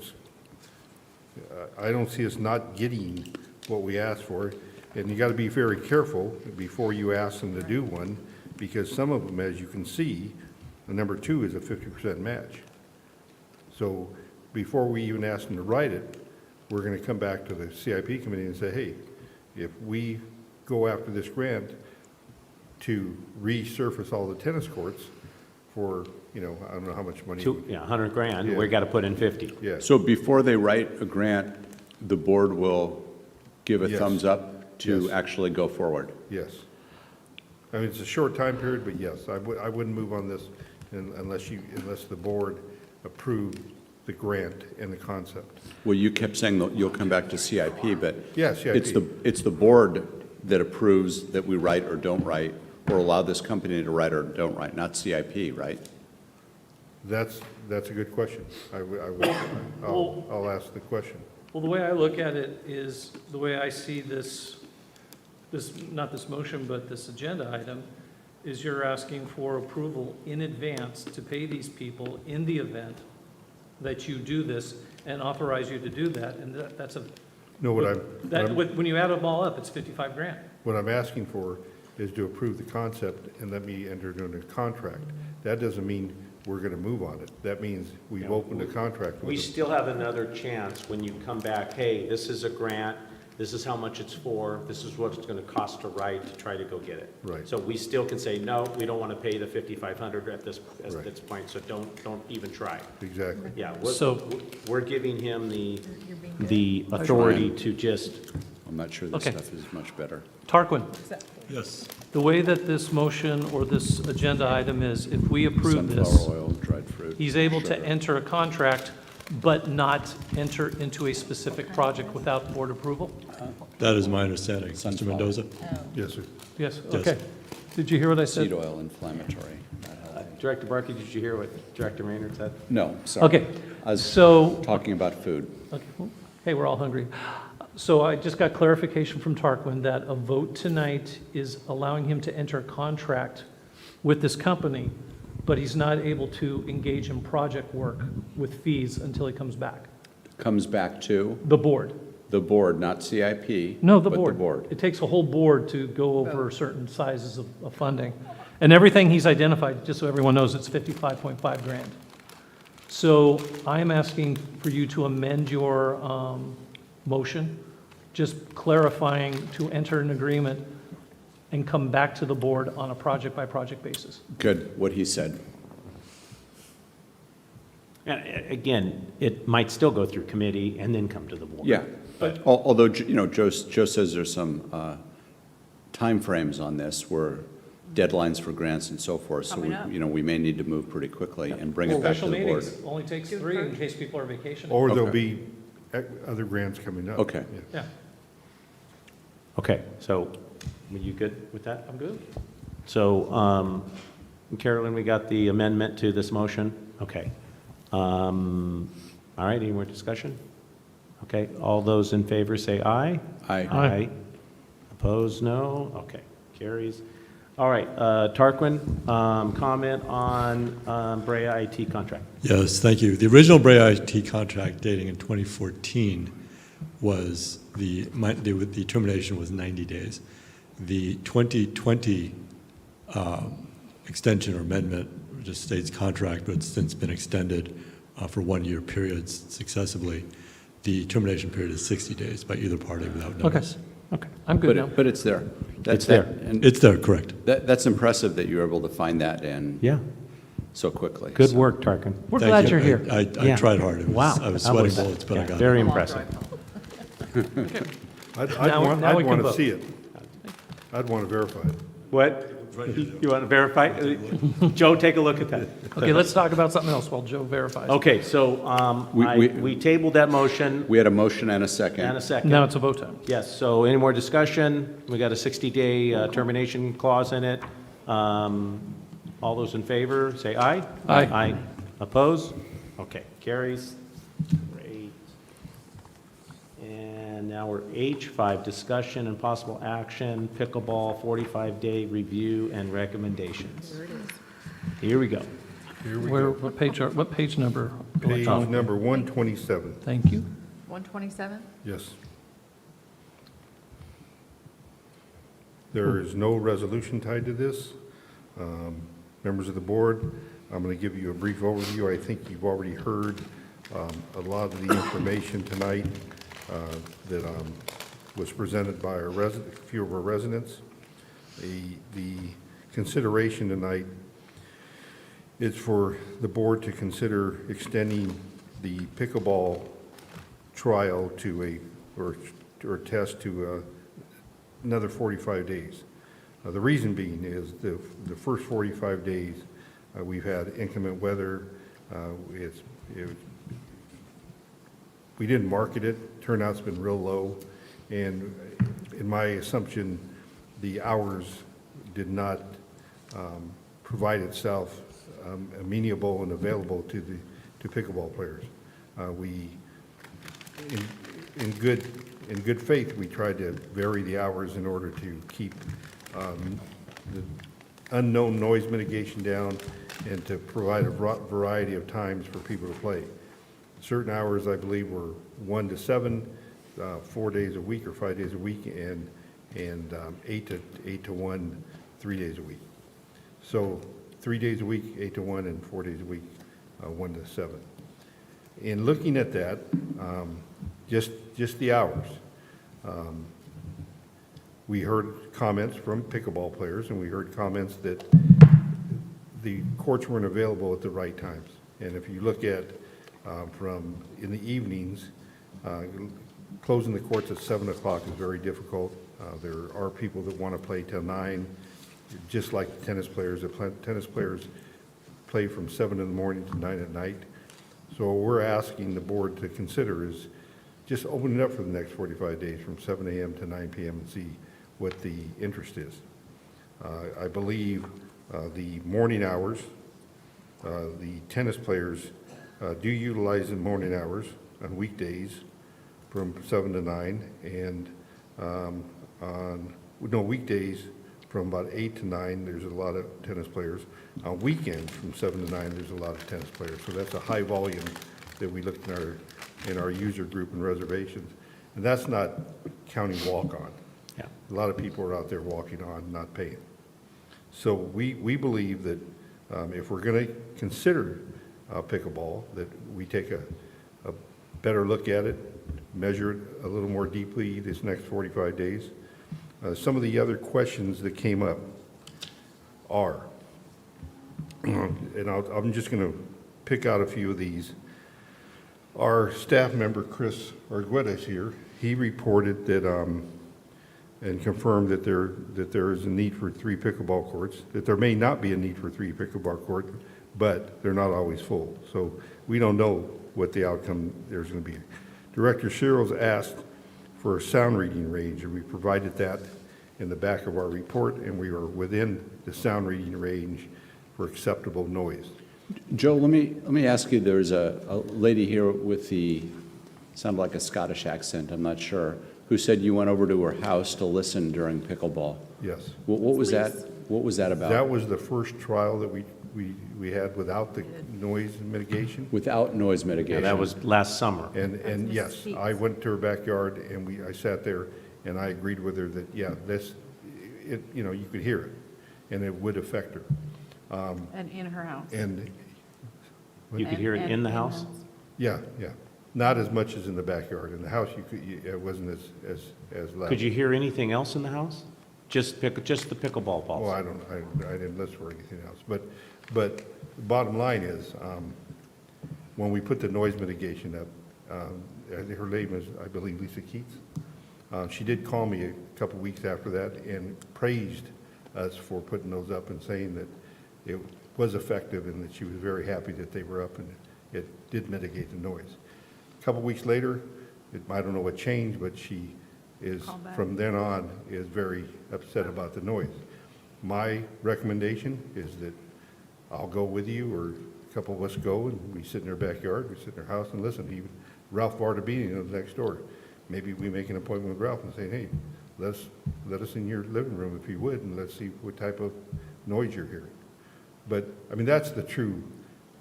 I don't see us not getting what we asked for, and you got to be very careful before you ask them to do one, because some of them, as you can see, the number 2 is a 50% match. So before we even ask them to write it, we're going to come back to the CIP committee and say, hey, if we go after this grant to resurface all the tennis courts for, I don't know how much money. 100 grand, Yeah. we got to put in 50. Yeah. So before they write a grant, the board will give a Yes. thumbs up to Yes. actually go forward? Yes. I mean, it's a short time period, but yes, I wouldn't move on this unless the board approved the grant and the concept. Well, you kept saying that you'll come back to CIP, but Yeah, CIP. it's the board that approves that we write or don't write, or allow this company to write or don't write, not CIP, right? That's a good question. I'll ask the question. Well, the way I look at it is, the way I see this, not this motion, but this agenda item, is you're asking for approval in advance to pay these people in the event that you do this and authorize you to do that, and that's a. No, When you add them all up, it's 55 grand. what I'm asking for is to approve the concept and let me enter into a contract. That doesn't mean we're going to move on it. That means we've opened a contract with We them. still have another chance when you come back, hey, this is a grant, this is how much it's for, this is what it's going to cost to write to try to go get it. Right. So we still can say, no, we don't want to pay the 5,500 at this Right. point, so don't even try. Exactly. Yeah, So- we're giving him the authority to just, I'm not sure this Okay. stuff is much better. Tarquin, Yes. the way that this motion or this agenda item is, if we approve this, Sunflower oil, dried fruit. he's able to sugar. enter a contract, but not enter into a specific project without board approval? That is my understanding. Mr. Sunflower. Mendoza? Yes, sir. Yes, Yes. okay. Did you hear what I said? Seed oil, inflammatory. Director Barkey, did you hear what Director Maynard said? No, sorry. Okay, I was so, talking about food. okay, hey, we're all hungry. So I just got clarification from Tarquin that a vote tonight is allowing him to enter a contract with this company, but he's not able to engage in project work with fees until he comes back. Comes back to The board. the board, not CIP. No, the but board. the board. It takes a whole board to go over certain sizes of funding. And everything he's identified, just so everyone knows, it's 55.5 grand. So I'm asking for you to amend your motion, just clarifying to enter an agreement and come back to the board on a project-by-project basis. Good, what he said. And again, it might still go through committee and then come to the board. Yeah, but although, Joe says there's some timeframes on this where deadlines for grants and so forth, so we may need to move pretty quickly and bring it back to Special the board. meetings only takes 3 in case people are vacationing. Or there'll Okay. be other grants coming up. Okay. Yeah. Yeah, Okay, so, are you good with that? I'm good. So, Carolyn, we got the amendment to this motion? Okay. All right, any more discussion? Okay, all those in favor say aye. Aye. Aye. Opposed, no? Okay, carries. All right, Tarquin, comment on Brea IT contract. Yes, thank you. The original Brea IT contract dating in 2014 was the termination was 90 days. The 2020 extension or amendment just states contract, but it's since been extended for 1-year periods successively. The termination period is 60 days by either party without notice. Okay, I'm good now. But it's there. It's there. And It's there, correct. that's impressive that you were able to find that in Yeah. so quickly. Good So- work, Tarkin. We're Thank glad you. you're here. I Yeah. tried hard. It was- Wow. I was that sweating bullets, but I yeah, got it. very impressive. I'd Now we want can to vote. see it. I'd want to verify it. What? You want to verify? Joe, take a look at that. Okay, let's talk about something else while Joe verifies. Okay, so we tabled that motion We had a motion and a second. and a second. Now it's a vote time. Yes, so any more discussion? We got a 60-day termination clause in it. All those in favor, say aye. Aye. Aye. Oppose? Okay, carries. Great. And now we're H5, discussion and possible action, pickleball 45-day review and recommendations. Here we go. Where, what page number? Page number 127. Thank you. 127? Yes. There is no resolution tied to this. Members of the board, I'm going to give you a brief overview. I think you've already heard a lot of the information tonight that was presented by a few of our residents. The consideration tonight is for the board to consider extending the pickleball trial to or test to another 45 days. The reason being is the first 45 days we've had inclement weather. We didn't market it. Turnout's been real low, and in my assumption, the hours did not provide itself amenable and available to pickleball players. In good faith, we tried to vary the hours in order to keep the unknown noise mitigation down and to provide a variety of times for people to play. Certain hours, I believe, were 1 to 7, 4 days a week or 5 days a week, and 8 to 1, 3 days a week. So 3 days a week, 8 to 1, and 4 days a week, 1 to 7. In looking at that, just the hours, we heard comments from pickleball players, and we heard comments that the courts weren't available at the right times. And if you look at from in the evenings, closing the courts at 7 o'clock is very difficult. There are people that want to play till 9, just like the tennis players. Tennis players play from 7 in the morning to 9 at night. So what we're asking the board to consider is just open it up for the next 45 days from 7 a.m. to 9 p.m. and see what the interest is. I believe the morning hours, the tennis players do utilize the morning hours on weekdays from 7 to 9, and weekdays from about 8 to 9, there's a lot of tennis players. On weekends from 7 to 9, there's a lot of tennis players. So that's a high volume that we looked in our user group and reservations. And that's not counting walk-on. Yeah. A lot of people are out there walking on, not paying. So we believe that if we're going to consider pickleball, that we take a better look at it, measure it a little more deeply this next 45 days. Some of the other questions that came up are, and I'm just going to pick out a few of these. Our staff member, Chris Argueta, is here. He reported that and confirmed that there is a need for 3 pickleball courts, that there may not be a need for 3 pickleball courts, but they're not always full. So we don't know what the outcome there's going to be. Director Sherrill's asked for a sound reading range, and we provided that in the back of our report, and we are within the sound reading range for acceptable noise. Joe, let me ask you, there's a lady here with sounded like a Scottish accent, I'm not sure, who said you went over to her house to listen during pickleball. Yes. What was that? What was that about? That was the first trial that we had without the noise mitigation. Without noise mitigation. Yeah, that was last summer. And yes, I went to her backyard and I sat there and I agreed with her that, yeah, you could hear it, and it would affect her. And in her house. And, You could hear it in the house? yeah, not as much as in the backyard. In the house, it wasn't as loud. Could you hear anything else in the house? Just the pickleball balls? Well, I didn't listen for anything else. But the bottom line is, when we put the noise mitigation up, her name is, I believe, Lisa Keats. She did call me a couple weeks after that and praised us for putting those up and saying that it was effective and that she was very happy that they were up and it did mitigate the noise. A couple weeks later, I don't know what changed, but she is, from then on, is very upset about the noise. My recommendation is that I'll go with you, or a couple of us go, and we sit in their backyard, we sit in their house and listen. Even Ralph Bartabini lives next door. Maybe we make an appointment with Ralph and say, hey, let us in your living room if you would, and let's see what type of noise you're hearing. But, I mean, that's the true,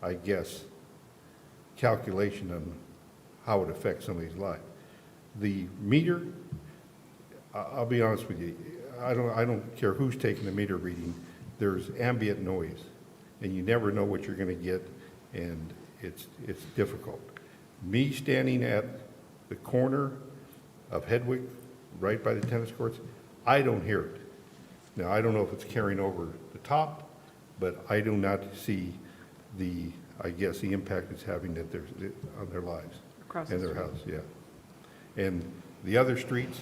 I guess, calculation on how it affects somebody's life. The meter, I'll be honest with you, I don't care who's taking the meter reading, there's ambient noise, and you never know what you're going to get, and it's difficult. Me standing at the corner of Hedwig, right by the tennis courts, I don't hear it. Now, I don't know if it's carrying over the top, but I do not see the impact it's having on their lives and their house, yeah. And the other streets,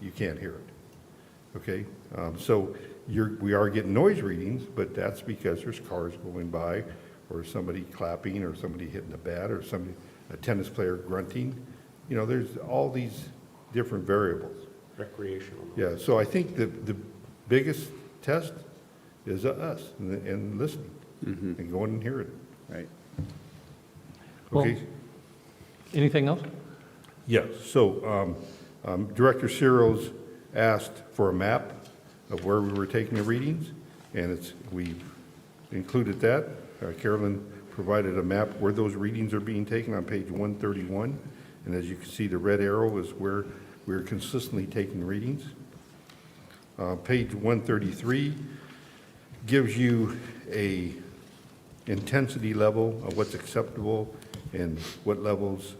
you can't hear it, okay? So we are getting noise readings, but that's because there's cars going by, or somebody clapping, or somebody hitting a bat, or a tennis player grunting. There's all these different variables. Recreational. Yeah, so I think the biggest test is us and listening and going and hearing it. Right. Okay. Well, anything else? Yes, so Director Ciro's asked for a map of where we were taking the readings, and we included that. Carolyn provided a map where those readings are being taken on page 131, and as you can see, the red arrow is where we're consistently taking readings. Page 133 gives you a intensity level of what's acceptable and what levels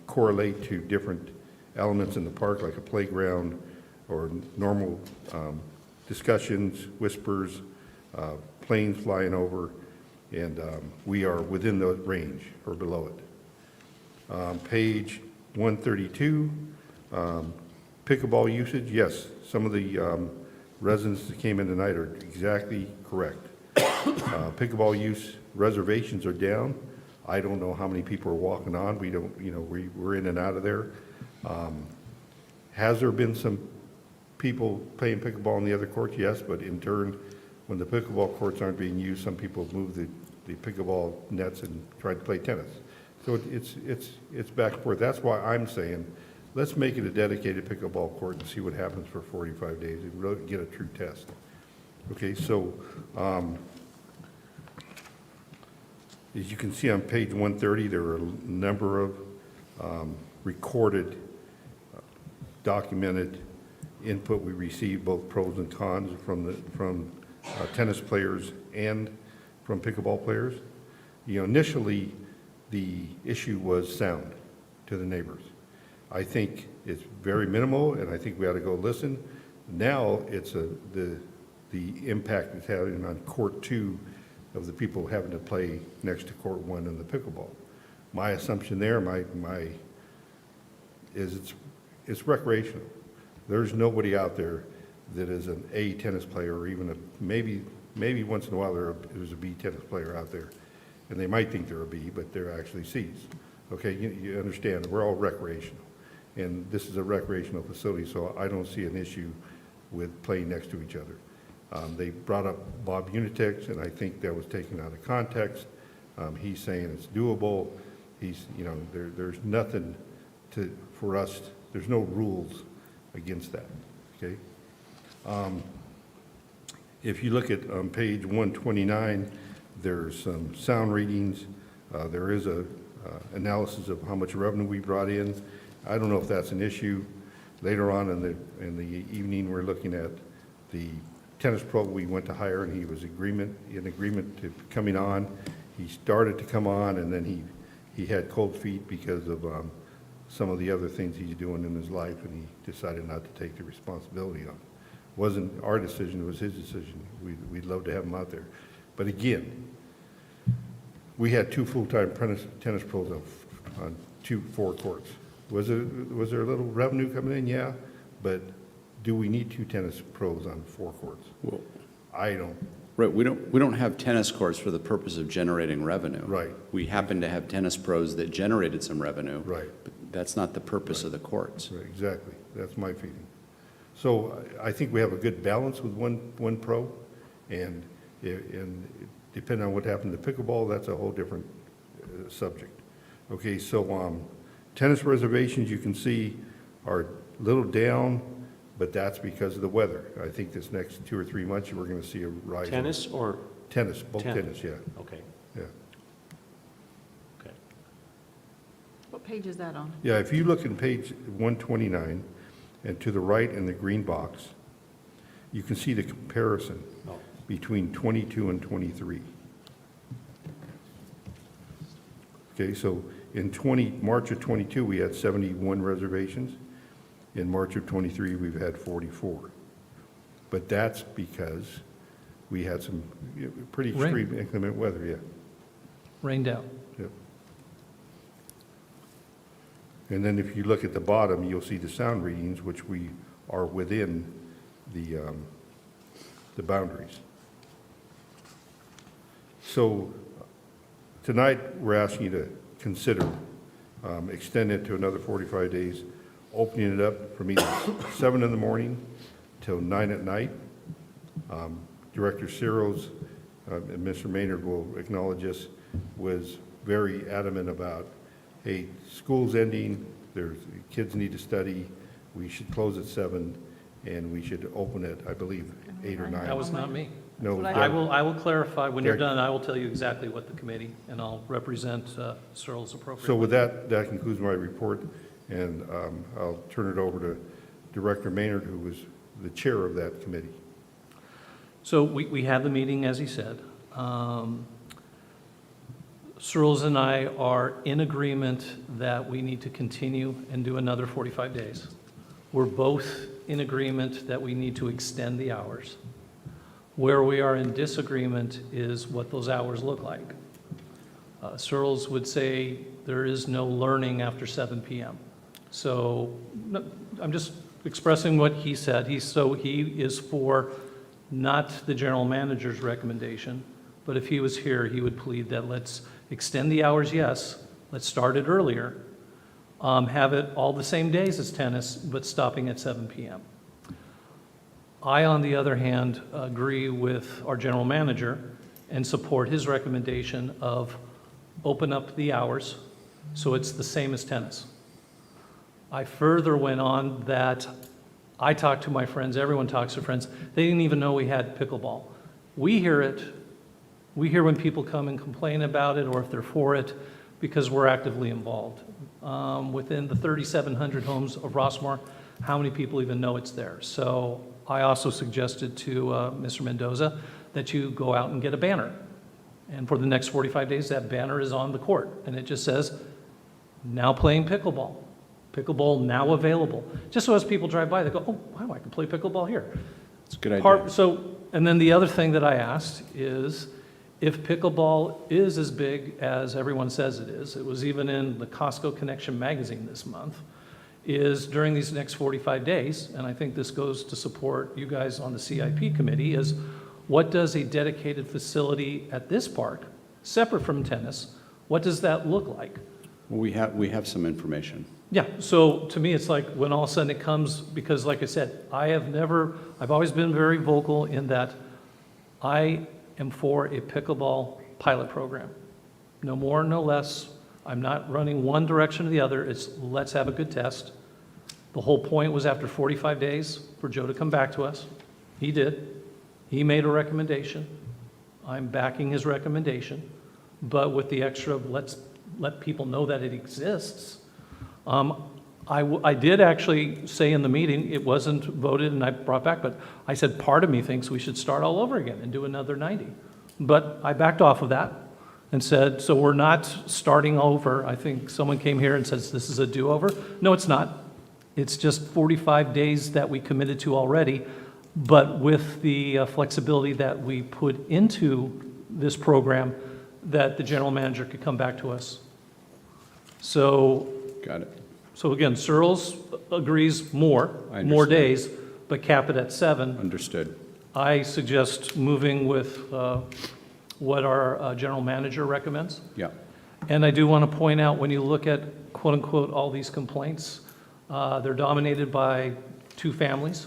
correlate to different elements in the park, like a playground or normal discussions, whispers, planes flying over, and we are within the range or below it. Page 132, pickleball usage, yes, some of the residents that came in tonight are exactly correct. Pickleball use reservations are down. I don't know how many people are walking on. We don't, we're in and out of there. Has there been some people playing pickleball in the other courts? Yes, but in turn, when the pickleball courts aren't being used, some people have moved the pickleball nets and tried to play tennis. So it's back and forth. That's why I'm saying, let's make it a dedicated pickleball court and see what happens for 45 days and really get a true test. Okay, so as you can see on page 130, there are a number of recorded, documented input we received, both pros and cons from tennis players and from pickleball players. Initially, the issue was sound to the neighbors. I think it's very minimal, and I think we ought to go listen. Now it's the impact it's having on court 2 of the people having to play next to court 1 in the pickleball. My assumption there, is it's recreational. There's nobody out there that is an A tennis player, or even maybe once in a while there's a B tennis player out there, and they might think they're a B, but they're actually C's. Okay, you understand, we're all recreational, and this is a recreational facility, so I don't see an issue with playing next to each other. They brought up Bob Unitex, and I think that was taken out of context. He's saying it's doable. There's nothing for us, there's no rules against that, okay? If you look at page 129, there's some sound readings. There is a analysis of how much revenue we brought in. I don't know if that's an issue. Later on in the evening, we're looking at The tennis pro we went to hire, and he was in agreement to coming on. He started to come on, and then he had cold feet because of some of the other things he's doing in his life, and he decided not to take the responsibility on it. It wasn't our decision, it was his decision. We'd love to have him out there. But again, we had 2 full-time tennis pros on 4 courts. Was there a little revenue coming in? Yeah, but do we need 2 tennis pros on 4 courts? Well, I don't. right, we don't have tennis courts for the purpose of generating revenue. Right. We happen to have tennis pros that generated some revenue. Right. But that's not the purpose of the courts. Right, exactly. That's my feeling. So I think we have a good balance with one pro, and depending on what happened to pickleball, that's a whole different subject. Okay, so tennis reservations, you can see, are a little down, but that's because of the weather. I think this next 2 or 3 months, we're going to see a rise. Tennis or? Tennis, both tennis, yeah. Okay, Yeah. okay. What page is that on? Yeah, if you look in page 129, and to the right in the green box, you can see the comparison between 22 and 23. Okay, so in March of 22, we had 71 reservations. In March of 23, we've had 44. But that's because we had some pretty extreme inclement weather, yeah. Rained out. Yep. And then if you look at the bottom, you'll see the sound readings, which we are within the boundaries. So tonight, we're asking you to consider extending it to another 45 days, opening it up from either 7 in the morning till 9 at night. Director Ciro's, and Mr. Maynard will acknowledge this, was very adamant about, hey, school's ending, kids need to study, we should close at 7, and we should open at, I believe, 8 or 9. That was not me. No, I will clarify, when you're done, I will tell you exactly what the committee, and I'll represent Searles appropriately. So with that concludes my report, and I'll turn it over to Director Maynard, who was the chair of that committee. So we had the meeting, as he said. Searles and I are in agreement that we need to continue and do another 45 days. We're both in agreement that we need to extend the hours. Where we are in disagreement is what those hours look like. Searles would say there is no learning after 7 p.m. So I'm just expressing what he said. He is for not the general manager's recommendation, but if he was here, he would plead that let's extend the hours, yes, let's start it earlier, have it all the same days as tennis, but stopping at 7 p.m. I, on the other hand, agree with our general manager and support his recommendation of open up the hours so it's the same as tennis. I further went on that I talked to my friends, everyone talks to friends, they didn't even know we had pickleball. We hear it. We hear when people come and complain about it or if they're for it because we're actively involved. Within the 3,700 homes of Rossmoor, how many people even know it's there? So I also suggested to Mr. Mendoza that you go out and get a banner. And for the next 45 days, that banner is on the court. And it just says, now playing pickleball. Pickleball now available. Just so as people drive by, they go, oh, wow, I can play pickleball here. It's a good idea. And then the other thing that I asked is, if pickleball is as big as everyone says it is, it was even in the Costco Connection magazine this month, is during these next 45 days, and I think this goes to support you guys on the CIP committee, is what does a dedicated facility at this park, separate from tennis, what does that look like? Well, we have some information. Yeah, so to me, it's like when all of a sudden it comes, because like I said, I've always been very vocal in that I am for a pickleball pilot program. No more, no less. I'm not running one direction or the other. It's let's have a good test. The whole point was after 45 days for Joe to come back to us. He did. He made a recommendation. I'm backing his recommendation. But with the extra, let's let people know that it exists. I did actually say in the meeting, it wasn't voted and I brought back, but I said, part of me thinks we should start all over again and do another 90. But I backed off of that and said, so we're not starting over. I think someone came here and says, this is a do-over. No, it's not. It's just 45 days that we committed to already, but with the flexibility that we put into this program, that the general manager could come back to us. So. Got it. So again, Searles agrees more understand. days, but cap it at 7. Understood. I suggest moving with what our general manager recommends. Yeah. And I do want to point out, when you look at quote-unquote all these complaints, they're dominated by 2 families.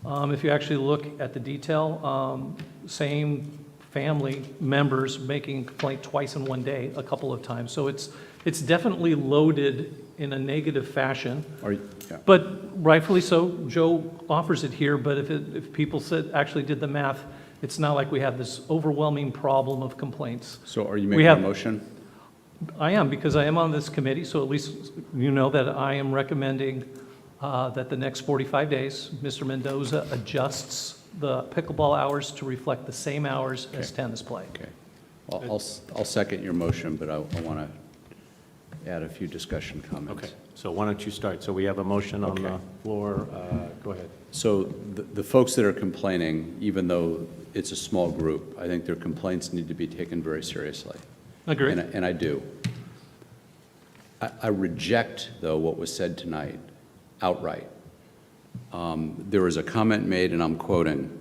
If you actually look at the detail, same family members making complaint twice in one day, a couple of times. So it's definitely loaded in a negative fashion. Yeah. But rightfully so, Joe offers it here, but if people actually did the math, it's not like we have this overwhelming problem of complaints. So are you making a motion? I am, because I am on this committee, so at least you know that I am recommending that the next 45 days, Mr. Mendoza adjusts the pickleball hours to reflect the same hours as tennis play. Okay. Well, I'll second your motion, but I want to add a few discussion comments. Okay, so why don't you start? So we have a motion on the floor. Go ahead. So the folks that are complaining, even though it's a small group, I think their complaints need to be taken very seriously. Agree. And I do. I reject, though, what was said tonight outright. There was a comment made, and I'm quoting,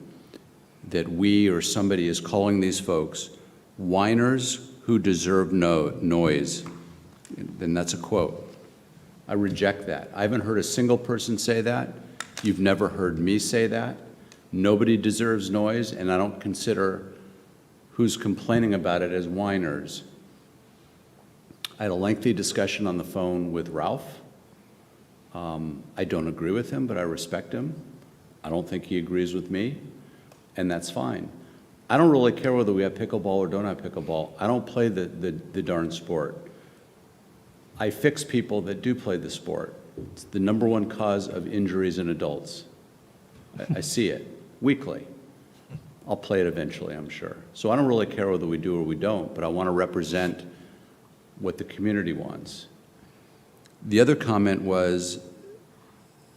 that we or somebody is calling these folks whiners who deserve no noise. Then that's a quote. I reject that. I haven't heard a single person say that. You've never heard me say that. Nobody deserves noise, and I don't consider who's complaining about it as whiners. I had a lengthy discussion on the phone with Ralph. I don't agree with him, but I respect him. I don't think he agrees with me, and that's fine. I don't really care whether we have pickleball or don't have pickleball. I don't play the darn sport. I fix people that do play the sport. It's the #1 cause of injuries in adults. I see it weekly. I'll play it eventually, I'm sure. So I don't really care whether we do or we don't, but I want to represent what the community wants. The other comment was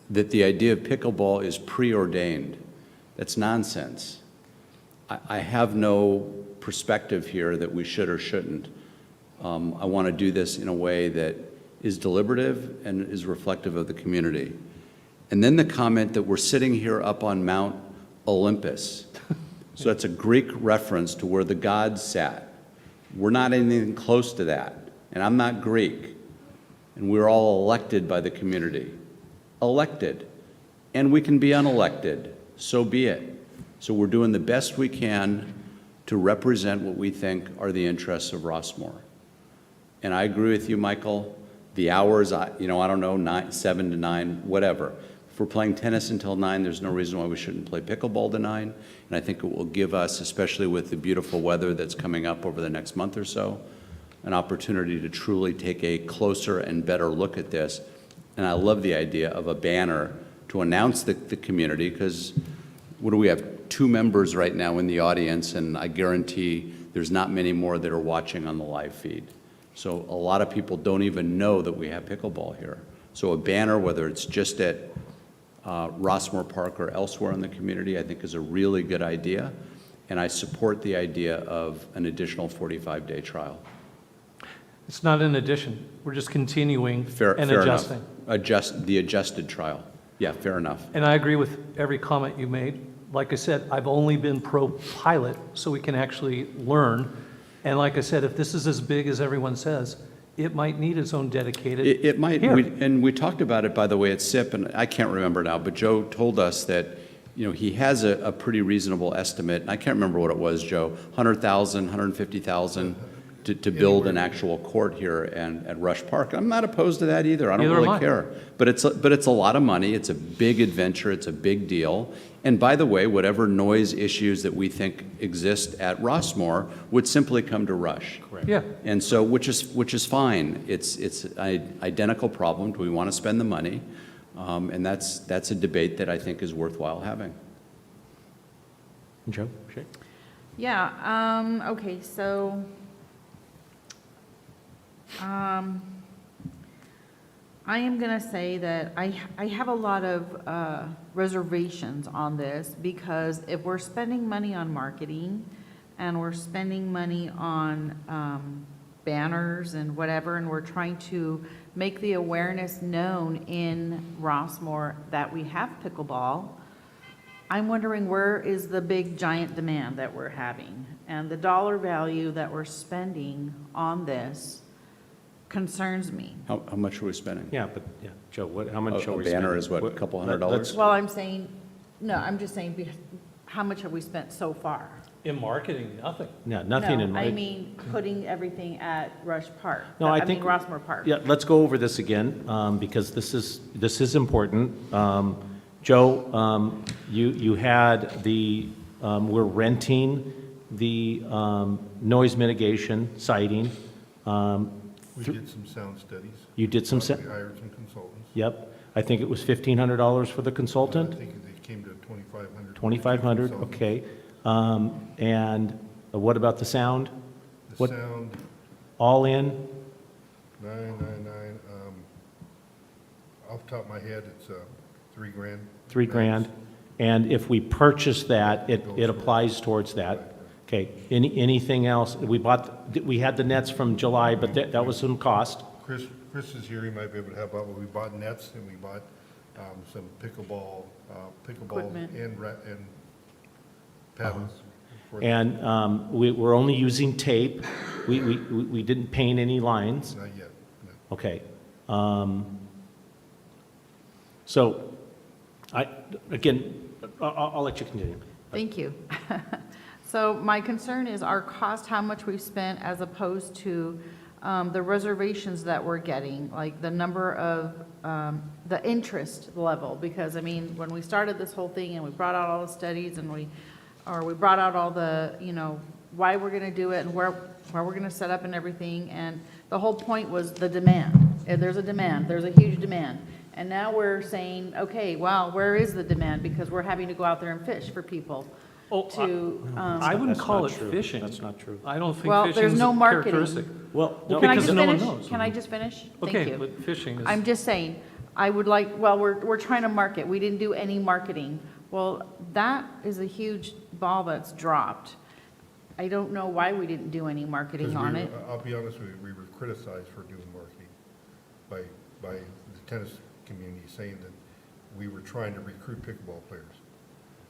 that the idea of pickleball is preordained. That's nonsense. I have no perspective here that we should or shouldn't. I want to do this in a way that is deliberative and is reflective of the community. And then the comment that we're sitting here up on Mount Olympus. So that's a Greek reference to where the gods sat. We're not anything close to that. And I'm not Greek. And we're all elected by the community. Elected. And we can be unelected. So be it. So we're doing the best we can to represent what we think are the interests of Rossmoor. And I agree with you, Michael. The hours, I don't know, 7 to 9, whatever. If we're playing tennis until 9, there's no reason why we shouldn't play pickleball to 9. And I think it will give us, especially with the beautiful weather that's coming up over the next month or so, an opportunity to truly take a closer and better look at this. And I love the idea of a banner to announce the community, because what do we have? 2 members right now in the audience, and I guarantee there's not many more that are watching on the live feed. So a lot of people don't even know that we have pickleball here. So a banner, whether it's just at Rossmoor Park or elsewhere in the community, I think is a really good idea. And I support the idea of an additional 45-day trial. It's not an addition. We're just continuing Fair adjusting. Enough. The adjusted trial. Yeah, fair enough. And I agree with every comment you made. Like I said, I've only been pro-pilot, so we can actually learn. And like I said, if this is as big as everyone says, it might need its own dedicated. It might. Here. And we talked about it, by the way, at SIP, and I can't remember now, but Joe told us that he has a pretty reasonable estimate. I can't remember what it was, Joe, 100,000, 150,000 to build an actual court here at Rush Park. I'm not opposed to that either. I don't Neither am really I. care. But it's a lot of money. It's a big adventure. It's a big deal. And by the way, whatever noise issues that we think exist at Rossmoor would simply come to Rush. Correct. Yeah. And so, which is fine. It's an identical problem. Do we want to spend the money? And that's a debate that I think is worthwhile having. Joe? Shay? Yeah, okay, so, I am gonna say that I have a lot of reservations on this, because if we're spending money on marketing, and we're spending money on banners and whatever, and we're trying to make the awareness known in Rossmoor that we have pickleball, I'm wondering where is the big giant demand that we're having? And the dollar value that we're spending on this concerns me. How much are we spending? Yeah, but, yeah, Joe, how much are A we banner spending? is what, a couple $100? Let's- Well, I'm saying, no, I'm just saying, how much have we spent so far? In marketing, nothing. Yeah, nothing in No, I mind. mean, putting everything at Rush Park. No, I think. Rossmoor Park. Yeah, let's go over this again, because this is important. Joe, you had we're renting the noise mitigation siding. We did some sound studies. You did some. We hired some consultants. Yep, I think it was $1,500 for the consultant? I think they came to 2,500. 2,500, okay. And what about the sound? The What- sound, All in? 999, off the top of my head, it's $3,000. $3,000. And if we purchase that, it applies towards that. Okay, anything else? We had the nets from July, but that was some cost. Chris is here, he might be able to help out, but we bought nets and we bought some pickleball Equipment. and paddles. for the- And we're only using tape. We didn't paint any lines. Not yet, no. Okay. So, I'll let you continue. Thank you. So my concern is our cost, how much we've spent as opposed to the reservations that we're getting, like the number of, the interest level. Because, I mean, when we started this whole thing and we brought out all the studies and we brought out all the, why we're gonna do it and where we're gonna set up and everything. And the whole point was the demand. And there's a demand, there's a huge demand. And now we're saying, okay, well, where is the demand? Because we're having to go out there and fish for people to. I wouldn't That's call not it true. fishing. That's not true. I don't think Well, fishing there's is no a marketing. characteristic. Well, Can I because just no one finish? knows. Can I just finish? Thank Okay, you. but fishing is. I'm just saying, I would like, well, we're trying to market, we didn't do any marketing. Well, that is a huge ball that's dropped. I don't know why we didn't do any marketing 'Cause on it. I'll be honest with you, we were criticized for doing marketing by the tennis community, saying that we were trying to recruit pickleball players.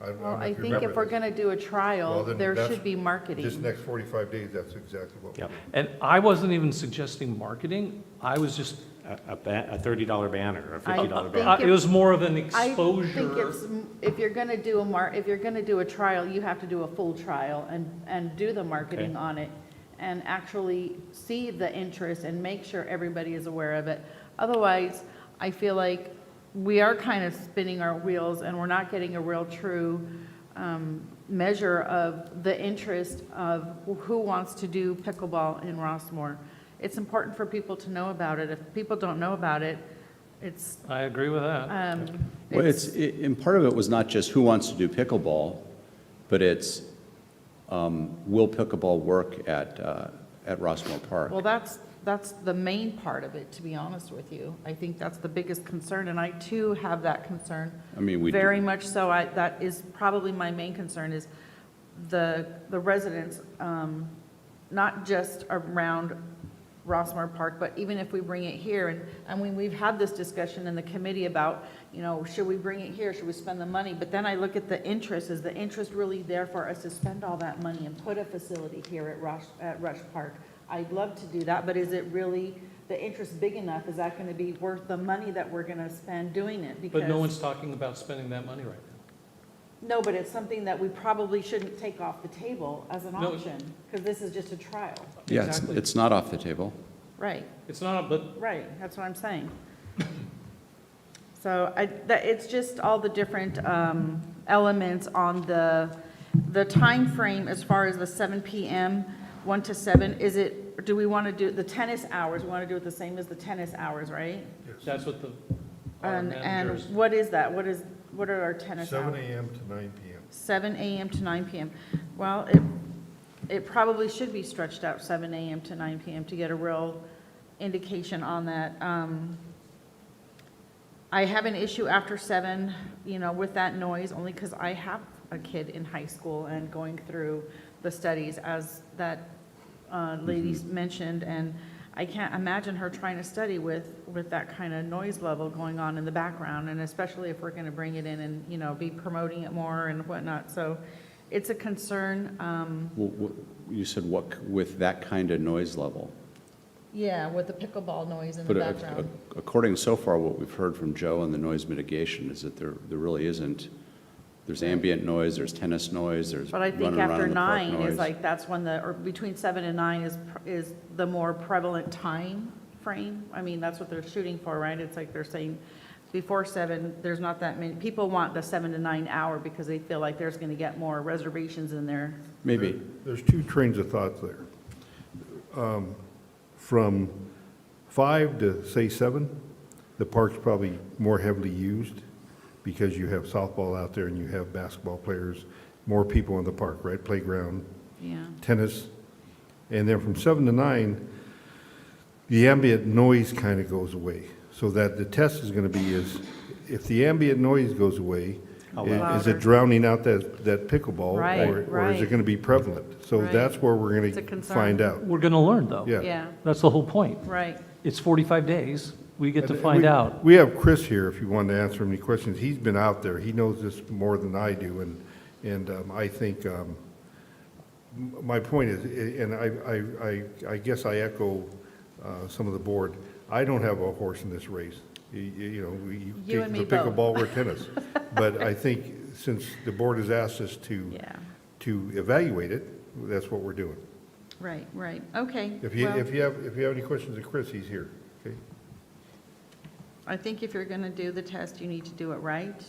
don't Well, know I if you think remember if we're this. gonna do a Well, trial, then there that's- should be marketing. This next 45 days, that's exactly what we Yep. And I wasn't even suggesting marketing. I was just, A $30 banner, or a I $50 think banner. it was more of an I think exposure. it's, if you're gonna do if you're gonna do a trial, you have to do a full trial and do the marketing Okay. on it and actually see the interest and make sure everybody is aware of it. Otherwise, I feel like we are kind of spinning our wheels and we're not getting a real true measure of the interest of who wants to do pickleball in Rossmoor. It's important for people to know about it. If people don't know about it, it's, I agree with that. Well, and part of it was not just who wants to do pickleball, but it's, will pickleball work at Rossmoor Park? well, that's the main part of it, to be honest with you. I think that's the biggest concern, and I too have that concern. I mean, we do. Very much so. That is probably my main concern is the residents, not just around Rossmoor Park, but even if we bring it here, and we've had this discussion in the committee about, should we bring it here, should we spend the money? But then I look at the interest, is the interest really there for us to spend all that money and put a facility here at Rush Park? I'd love to do that, but is it really, the interest big enough? Is that gonna be worth the money that we're gonna spend doing it? But no Because- one's talking about spending that money right now. No, but it's something that we probably shouldn't take off the table as an No. option, because this is just a trial. Yeah, Exactly. it's not off the table. Right, It's not, but right, that's what I'm saying. So it's just all the different elements on the time frame as far as the 7 PM, 1 to 7. Do we want to do the tennis hours? We want to do it the same as the tennis hours, right? that's what our And managers. what is that? What are our tennis hours? 7 a.m. to 9 p.m. 7 a.m. to 9 p.m. Well, it probably should be stretched out 7 a.m. to 9 p.m. to get a real indication on that. I have an issue after 7, with that noise, only because I have a kid in high school and going through the studies as that lady mentioned, and I can't imagine her trying to study with that kind of noise level going on in the background, and especially if we're going to bring it in and, be promoting it more and whatnot. So it's a concern. You said what, with that kind of noise level? Yeah, with the pickleball noise in the But background. according so far, what we've heard from Joe on the noise mitigation is that there really isn't. There's ambient noise, there's tennis noise, there's But I think running around after in the park 9 noise. is like, that's when or between 7 and 9 is the more prevalent time frame. I mean, that's what they're shooting for, right? It's like they're saying before 7, there's not that many, people want the 7 to 9 hour because they feel like there's going to get more reservations in there. Maybe. There's two trains of thought there. From 5 to, say, 7, the park's probably more heavily used because you have softball out there and you have basketball players, more people in the park, right? Playground, Yeah. tennis. And then from 7 to 9, the ambient noise kind of goes away. So that the test is going to be is, if the ambient noise goes away, is it drowning out that pickleball? Right, Or is right. it going to be prevalent? So Right. that's where we're going It's a to concern. find out. We're going to learn, though. Yeah. Yeah, That's the whole point. right. It's 45 days. We get to And find we- out. We have Chris here if you want to answer any questions. He's been out there. He knows this more than I do. And I think, my point is, and I guess I echo some of the board, I don't have a horse in this race. You You take and the me both. pickleball or tennis. But I think since the board has asked us Yeah, to evaluate it, that's what we're doing. right, right. Okay. If you well, have any questions of Chris, he's here, okay? I think if you're going to do the test, you need to do it right.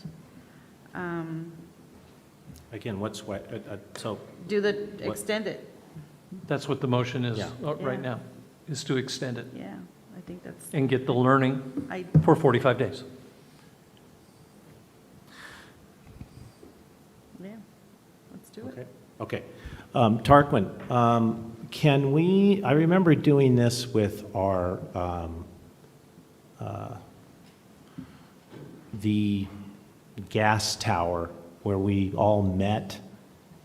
Again, so, Extend it. That's what the motion is Yeah. right Yeah. now, is to extend it Yeah, I think that's, and get the learning I, for 45 days. yeah, let's do it. okay. Tarquin, I remember doing this with our, the gas tower where we all met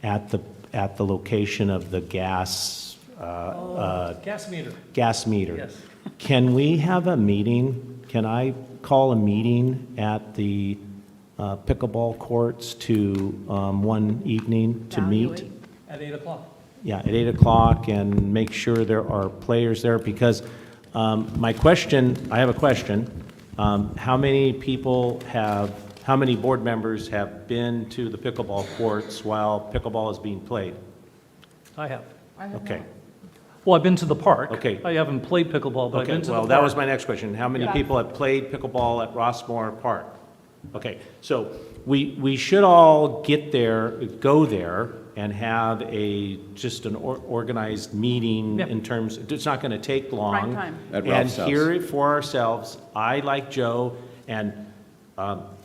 at the location of the gas, Gas meter. gas meter. Yes. Can we have a meeting? Can I call a meeting at the pickleball courts to, one evening to meet? Evaluate. At 8 o'clock. Yeah, at 8 o'clock, and make sure there are players there, because I have a question. How many board members have been to the pickleball courts while pickleball is being played? I have. Okay, Well, I've been to the park. Okay. I haven't played pickleball, but I've okay, been to the park. well, that was my next question. How many people have played pickleball at Rossmoor Park? Okay, so we should all go there and have just an organized meeting Yeah. in terms, it's not going to take long. Right time. At And Ralph's house. hear it for ourselves. I, like Joe, and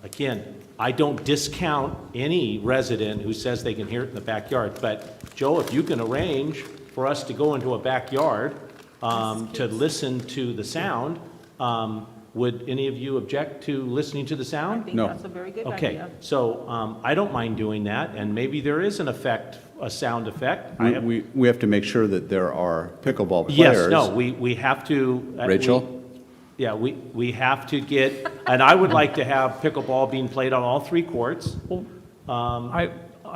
again, I don't discount any resident who says they can hear it in the backyard, but Joe, if you can arrange for us to go into a backyard to listen to the sound, would any of you object to listening to the I sound? think No. that's a very good Okay, idea. so I don't mind doing that, and maybe there is a sound effect. We have to make sure that there are pickleball players. Yes, no, we have to. Rachel? Yeah, we have to get, and I would like to have pickleball being played on all 3 courts. I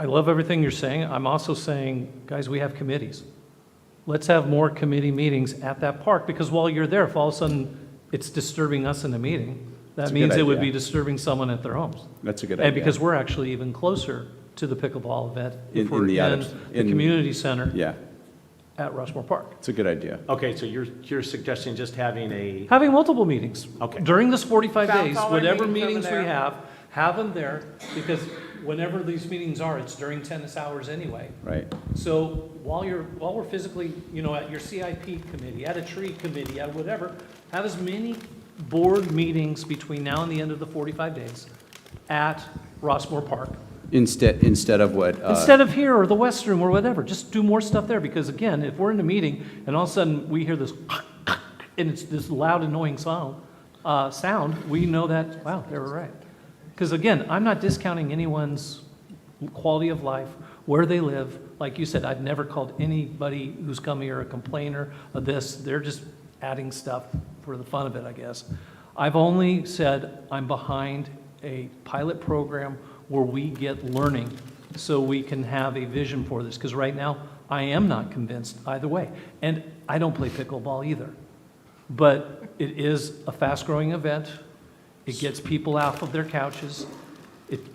love everything you're saying. I'm also saying, guys, we have committees. Let's have more committee meetings at that park, because while you're there, if all of a sudden it's disturbing us in a meeting, That's That a good means it would idea. be disturbing someone at their homes. That's a good And idea. because we're actually even closer to the pickleball event if In we're the in the community center Yeah, at Rossmoor Park. it's a good idea. Okay, so you're suggesting just having a, Having multiple meetings. Okay. During this 45 Bounce days, all our whatever meetings over meetings we there. have them there, because whenever these meetings are, it's during tennis hours anyway. Right. So while we're physically, at your CIP committee, at a tree committee, at whatever, have as many board meetings between now and the end of the 45 days at Rossmoor Park. Instead of what? Instead of here or the West Room or whatever, just do more stuff there, because again, if we're in a meeting and all of a sudden we hear this and it's this loud, annoying sound, we know that, wow, they were right. Because again, I'm not discounting anyone's quality of life, where they live. Like you said, I've never called anybody who's come here a complainer of this. They're just adding stuff for the fun of it, I guess. I've only said I'm behind a pilot program where we get learning so we can have a vision for this. Because right now, I am not convinced either way. And I don't play pickleball either. But it is a fast-growing event. It gets people off of their couches.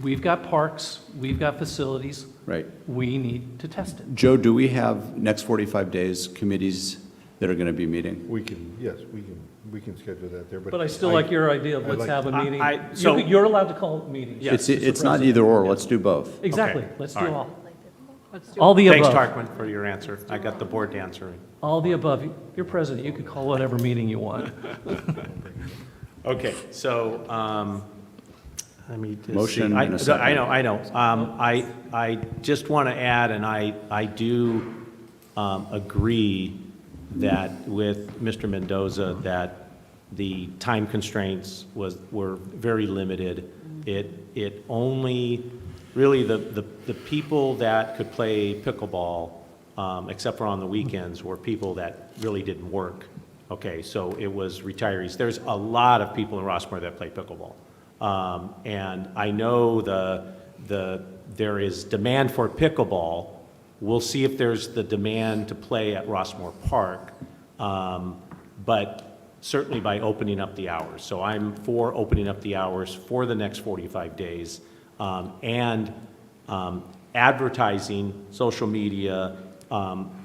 We've got parks, we've got facilities. Right. We need to test it. Joe, do we have next 45 days committees that are going to be meeting? Yes, we can schedule that there, But I still like your idea of I'd let's like- have a meeting. so- You're allowed to call meetings. Yes, It's not either or, let's do both. Exactly, Okay. let's All do right. all. All the thanks, above. Tarkman, for your answer. I got the board answering. All the above. You're president, you can call whatever meeting you want. Okay, so, let me just see. Motion and a I second. know. I just want to add, and I do agree that with Mr. Mendoza, that the time constraints were very limited. It only, really, the people that could play pickleball, except for on the weekends, were people that really didn't work. Okay, so it was retirees. There's a lot of people in Rossmoor that play pickleball. And I know there is demand for pickleball. We'll see if there's the demand to play at Rossmoor Park, but certainly by opening up the hours. So I'm for opening up the hours for the next 45 days, and advertising, social media,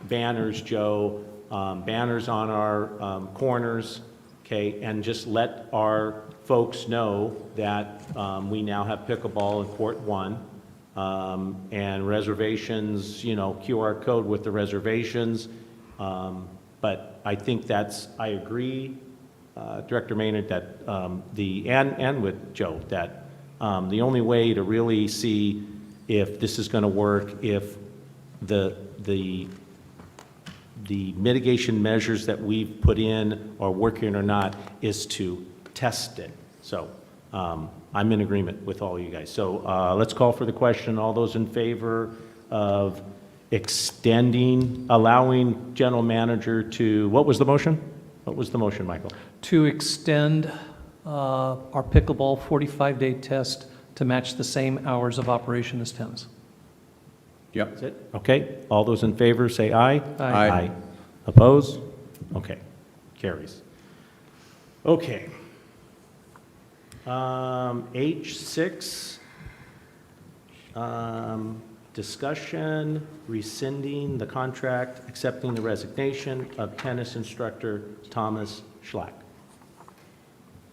banners, Joe, banners on our corners, okay, and just let our folks know that we now have pickleball in Court 1, and reservations, QR code with the reservations. But I think I agree, Director Maynard, that and with Joe, that the only way to really see if this is going to work, if the mitigation measures that we've put in are working or not, is to test it. So I'm in agreement with all you guys. So let's call for the question. All those in favor of allowing general manager to, what was the motion? What was the motion, Michael? To extend our pickleball 45-day test to match the same hours of operation as tennis. Yep. That's it? Okay. All those in favor, say aye. Aye. Oppose? Okay. Carries. Okay. H6, discussion rescinding the contract, accepting the resignation of tennis instructor Thomas Schlack.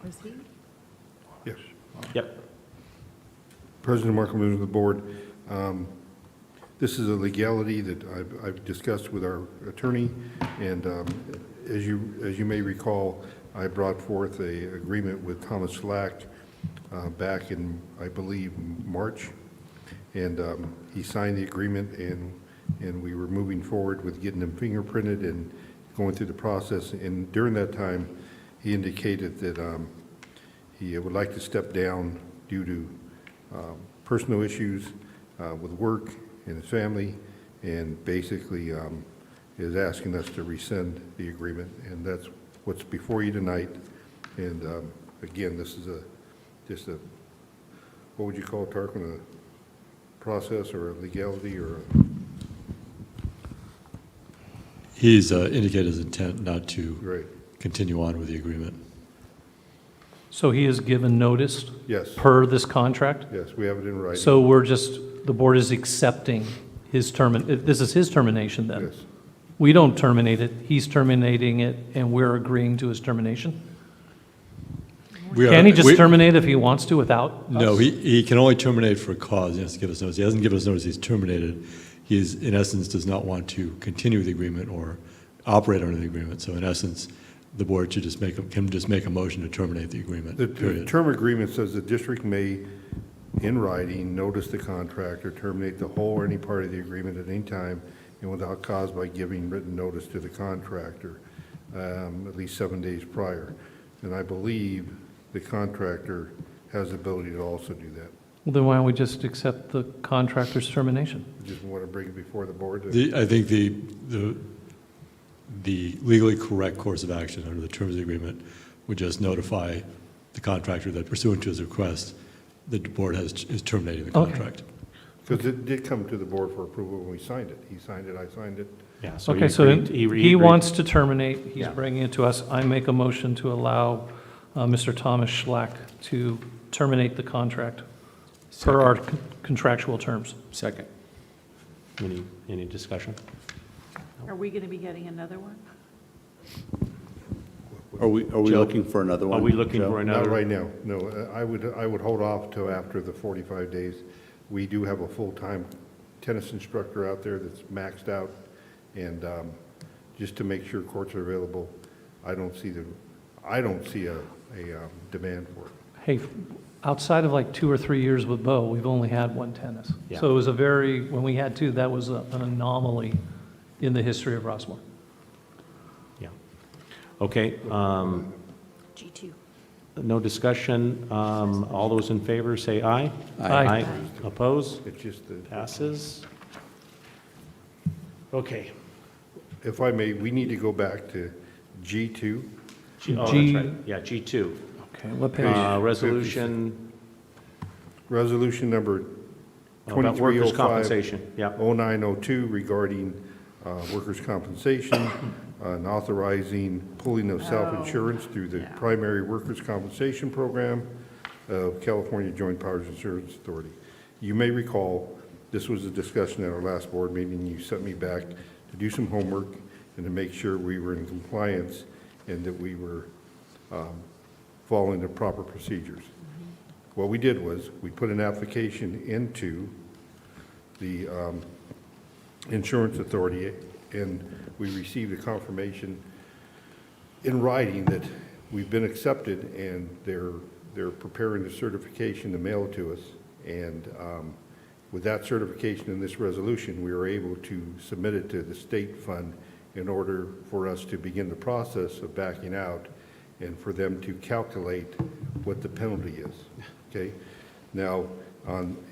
Was he? Yes. Yep. President Markham, members of the board, this is a legality that I've discussed with our attorney, and as you may recall, I brought forth an agreement with Thomas Schlack back in, I believe, March, and he signed the agreement, and we were moving forward with getting him fingerprinted and going through the process. And during that time, he indicated that he would like to step down due to personal issues with work and his family, and basically is asking us to rescind the agreement, and that's what's before you tonight. And again, this is just a, what would you call it, Tarquin, a process or a legality or a... He's indicated his intent not to Right. continue on with the agreement. So he is given notice? Yes. Per this contract? Yes, we have it in writing. So the board is accepting this is his termination then? Yes. We don't terminate it, he's terminating it, and we're agreeing to his termination? Can he just terminate if he wants to without us? No, he can only terminate for a cause. He has to give us notice. He hasn't given us notice he's terminated. He's, in essence, does not want to continue the agreement or operate under the agreement. So in essence, the board should can just make a motion to terminate the agreement, The period. term agreement says the district may, in writing, notice the contract or terminate the whole or any part of the agreement at any time and without cause by giving written notice to the contractor, at least 7 days prior. And I believe the contractor has the ability to also do that. Well, then why don't we just accept the contractor's termination? Just want to bring it before the board. I think the legally correct course of action under the terms of the agreement would just notify the contractor that pursuant to his request, the board is terminating the contract. Because it did come to the board for approval when we signed it. He signed it, I signed it. Yeah, so Okay, so he wants to terminate, he's bringing it to us. I make a motion to allow Mr. Thomas Schlack to terminate the contract per our contractual terms. Second. Any discussion? Are we going to be getting another one? Are we Joe? looking for another one? Are we looking Joe? for another? Not right now, no. I would hold off till after the 45 days. We do have a full-time tennis instructor out there that's maxed out, and just to make sure courts are available, I don't see a demand for it. Hey, outside of like 2 or 3 years with Bo, we've only had one tennis. Yeah. So it was when we had two, that was an anomaly in the history of Rossmoor. Yeah. Okay, G2. no discussion. All those in favor, say aye. Aye. Oppose? It's just the, Passes. Okay. if I may, we need to go back to G2. Oh, G- that's right. Yeah, G2. Okay, what page? Resolution Resolution number about workers' 2305. compensation. Yeah. 0902 regarding workers' compensation and authorizing pooling of self-insurance through the primary workers' compensation program of California Joint Powers Insurance Authority. You may recall, this was a discussion at our last board meeting. You sent me back to do some homework and to make sure we were in compliance and that we were following the proper procedures. What we did was, we put an application into the insurance authority, and we received a confirmation in writing that we've been accepted, and they're preparing the certification to mail to us. And with that certification in this resolution, we were able to submit it to the state fund in order for us to begin the process of backing out and for them to calculate what the penalty is, okay? Now,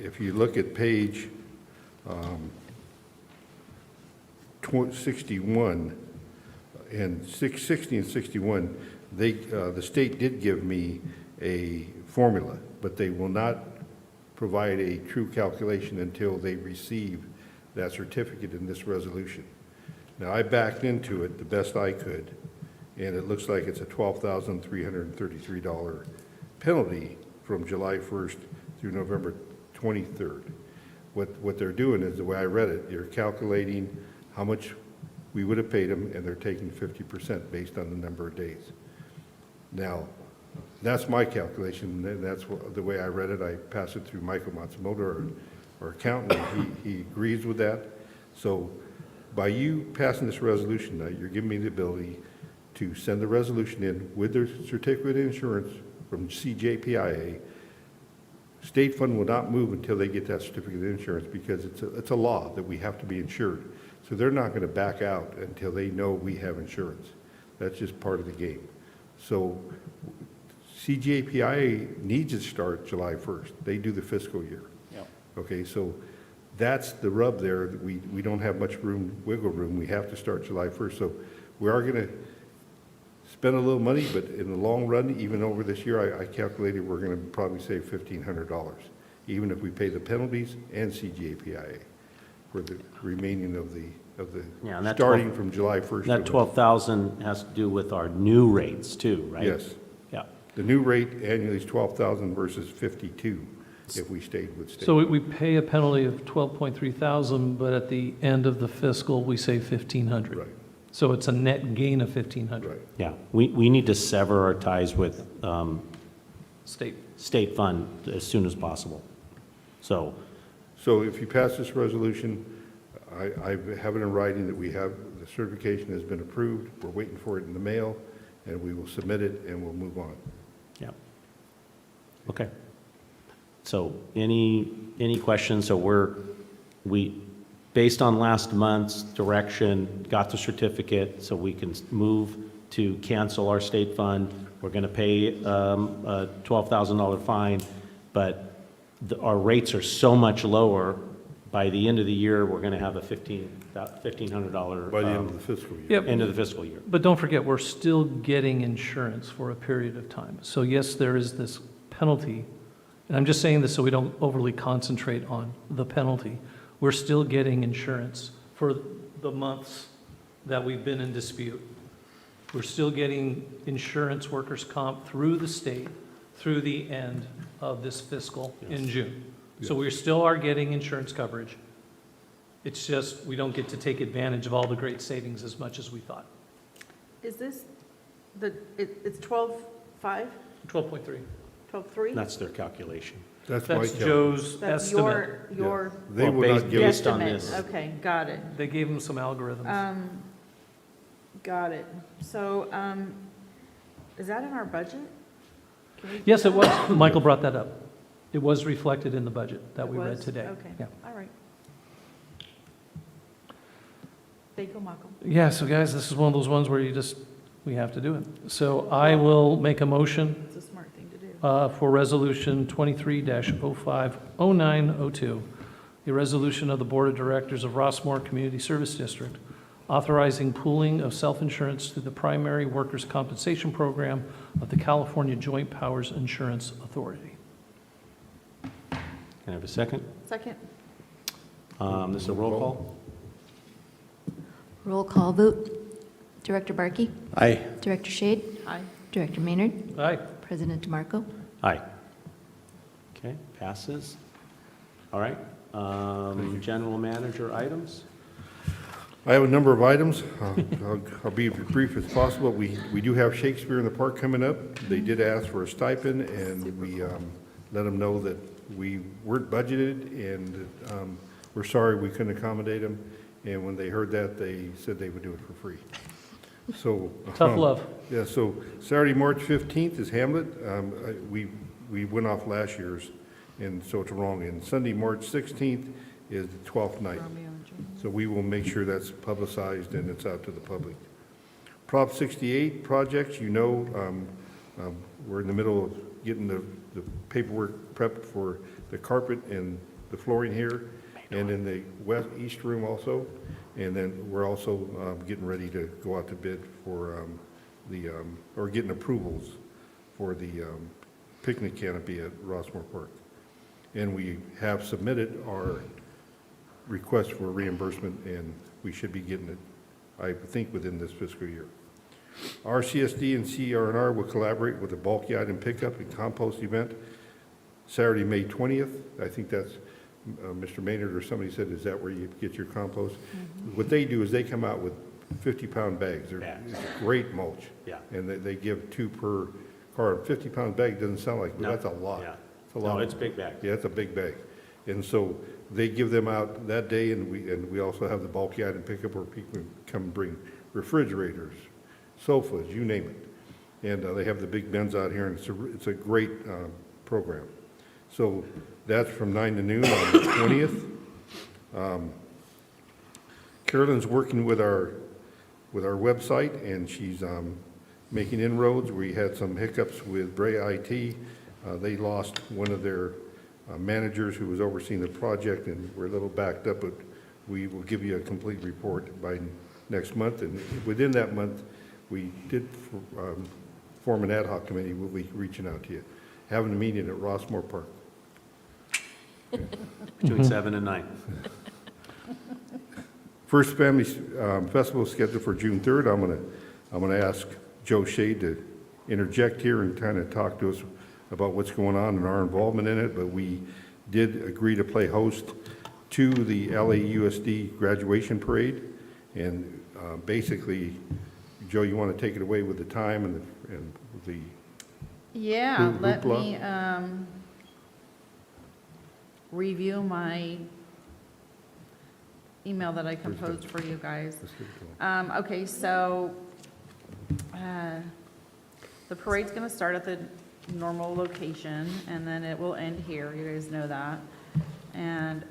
if you look at page 61 and 60 and 61, the state did give me a formula, but they will not provide a true calculation until they receive that certificate in this resolution. Now, I backed into it the best I could, and it looks like it's a $12,333 penalty from July 1st through November 23rd. What they're doing is, the way I read it, you're calculating how much we would have paid them, and they're taking 50% based on the number of days. Now, that's my calculation, and that's the way I read it. I passed it through Michael Matsumoto, our accountant. He agrees with that. So by you passing this resolution tonight, you're giving me the ability to send the resolution in with their certificate of insurance from CJPIA. State fund will not move until they get that certificate of insurance, because it's a law that we have to be insured. So they're not going to back out until they know we have insurance. That's just part of the game. So CJPIA needs to start July 1st. They do the fiscal year. Yep. Okay, so that's the rub there. That we don't have much wiggle room. We have to start July 1st. So we are going to spend a little money, but in the long run, even over this year, I calculated we're going to probably save $1,500, even if we pay the penalties and CJPIA for the remaining of the Yeah, and that starting 12 from July 1st. That 12,000 has to do with our new rates too, right? Yes. Yeah. The new rate annually is 12,000 versus 52 if we stayed with state. So we pay a penalty of 12.3 thousand, but at the end of the fiscal, we save 1,500. Right. So it's a net gain of 1,500. Right. Yeah, we need to sever our ties with State. fund as soon as possible. So, So if you pass this resolution, I have it in writing that the certification has been approved. We're waiting for it in the mail, and we will submit it, and we'll move on. yeah. Okay. So any questions? So we, based on last month's direction, got the certificate, so we can move to cancel our state fund. We're going to pay a $12,000 fine, but our rates are so much lower. By the end of the year, we're going to have a $1,500. By the end of the fiscal year. Yep. End of the fiscal year. But don't forget, we're still getting insurance for a period of time. So yes, there is this penalty, and I'm just saying this so we don't overly concentrate on the penalty. We're still getting insurance for the months that we've been in dispute. We're still getting insurance, workers' comp through the state through the end of this fiscal in June. So we still are getting insurance coverage. It's just, we don't get to take advantage of all the great savings as much as we thought. Is this, it's 12.5, 12.3. 12.3? That's their calculation. That's my That's calculation. Joe's That's estimate. your They Well, will not give us, based on guesstimate. this. Okay, got it. They gave him some algorithms. Got it. So, is that in our budget? Can we do Yes, it that? was. Michael brought that up. It was reflected in the budget that It we read was? today. Okay, Yeah. all right. Thank you, Michael. Yeah, so guys, this is one of those ones where we have to do it. So I will make a motion It's a smart thing to do. for Resolution 23-050902, a resolution of the Board of Directors of Rossmoor Community Service District authorizing pooling of self-insurance through the primary workers' compensation program of the California Joint Powers Insurance Authority. Can I have a second? Second? This is a roll call? Roll call vote. Director Barkey? Aye. Director Shade? Aye. Director Maynard? Aye. President DeMarco? Aye. Okay, passes. All right. General manager items? I have a number of items. I'll be as brief as possible. We do have Shakespeare in the Park coming up. They did ask for a stipend, and we let them know that we weren't budgeted, and we're sorry we couldn't accommodate them. And when they heard that, they said they would do it for free. So Tough love. Yeah, so Saturday, March 15th is Hamlet. We went off last year's, and so it's wrong. And Sunday, March 16th is the 12th night. So we will make sure that's publicized and it's out to the public. Prop 68 projects, you know, we're in the middle of getting the paperwork prepped for the carpet and the flooring here, and in the east room also. And then we're also getting ready to go out to bid for or getting approvals for the picnic canopy at Rossmoor Park. And we have submitted our request for reimbursement, and we should be getting it, I think, within this fiscal year. Our CSD and CR&R will collaborate with the bulky item pickup and compost event Saturday, May 20th. I think that's Mr. Maynard or somebody said, is that where you get your compost? What they do is they come out with 50-pound bags. It's great mulch. Yeah. And they give 2 per car. 50-pound bag doesn't sound like, but that's a lot. Yeah. It's a lot. No, it's a big bag. Yeah, it's a big bag. And so they give them out that day, and we also have the bulky item pickup where people can come and bring refrigerators, sofas, you name it. And they have the big bins out here, and it's a great program. So that's from 9 to noon on the 20th. Carolyn's working with our website, and she's making inroads. We had some hiccups with Bray IT. They lost one of their managers who was overseeing the project, and we're a little backed up, but we will give you a complete report by next month. And within that month, we did form an ad hoc committee. We'll be reaching out to you, having a meeting at Rossmoor Park. Between 7 and 9. First Family Festival is scheduled for June 3rd. I'm gonna ask Joe Shade to interject here and kind of talk to us about what's going on and our involvement in it, but we did agree to play host to the LAUSD graduation parade. And basically, Joe, you want to take it away with the time and the Yeah, let hoopla? me review my email that I composed for you guys. Okay, so the parade's going to start at the normal location, and then it will end here. You guys know that. And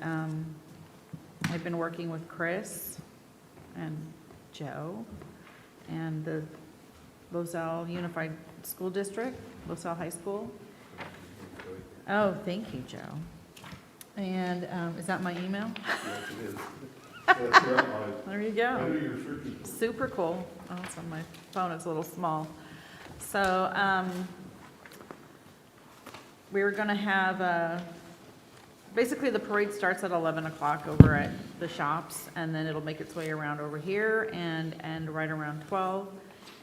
I've been working with Chris and Joe and the LaSalle Unified School District, LaSalle High School. Oh, thank you, Joe. And is that my email? Yes, it is. There you go. Super cool. Oh, it's on my phone. It's a little small. So we were going to have basically the parade starts at 11 o'clock over at the shops, and then it'll make its way around over here and right around 12.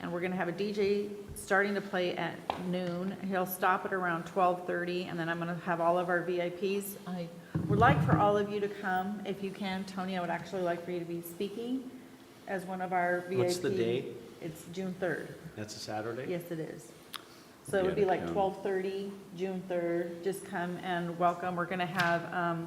And we're going to have a DJ starting to play at noon. He'll stop at around 12:30, and then I'm going to have all of our VIPs. I would like for all of you to come if you can. Tony, I would actually like for you to be speaking as one of our VIPs. What's the date? It's June 3rd. That's a Saturday? Yes, it is. So it would be like 12:30, June 3rd. Just come and welcome. We're going to have,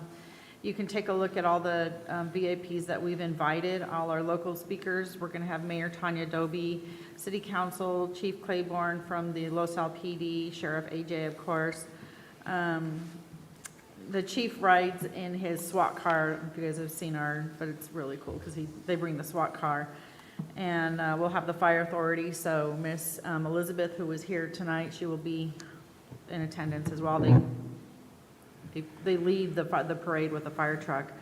you can take a look at all the VIPs that we've invited, all our local speakers. We're going to have Mayor Tanya Doby, City Council, Chief Claiborne from the LaSalle PD, Sheriff AJ, of course. The chief rides in his SWAT car. If you guys have seen but it's really cool because they bring the SWAT car. And we'll have the fire authority, so Miss Elizabeth, who was here tonight, she will be in attendance as well. They lead the parade with a fire truck.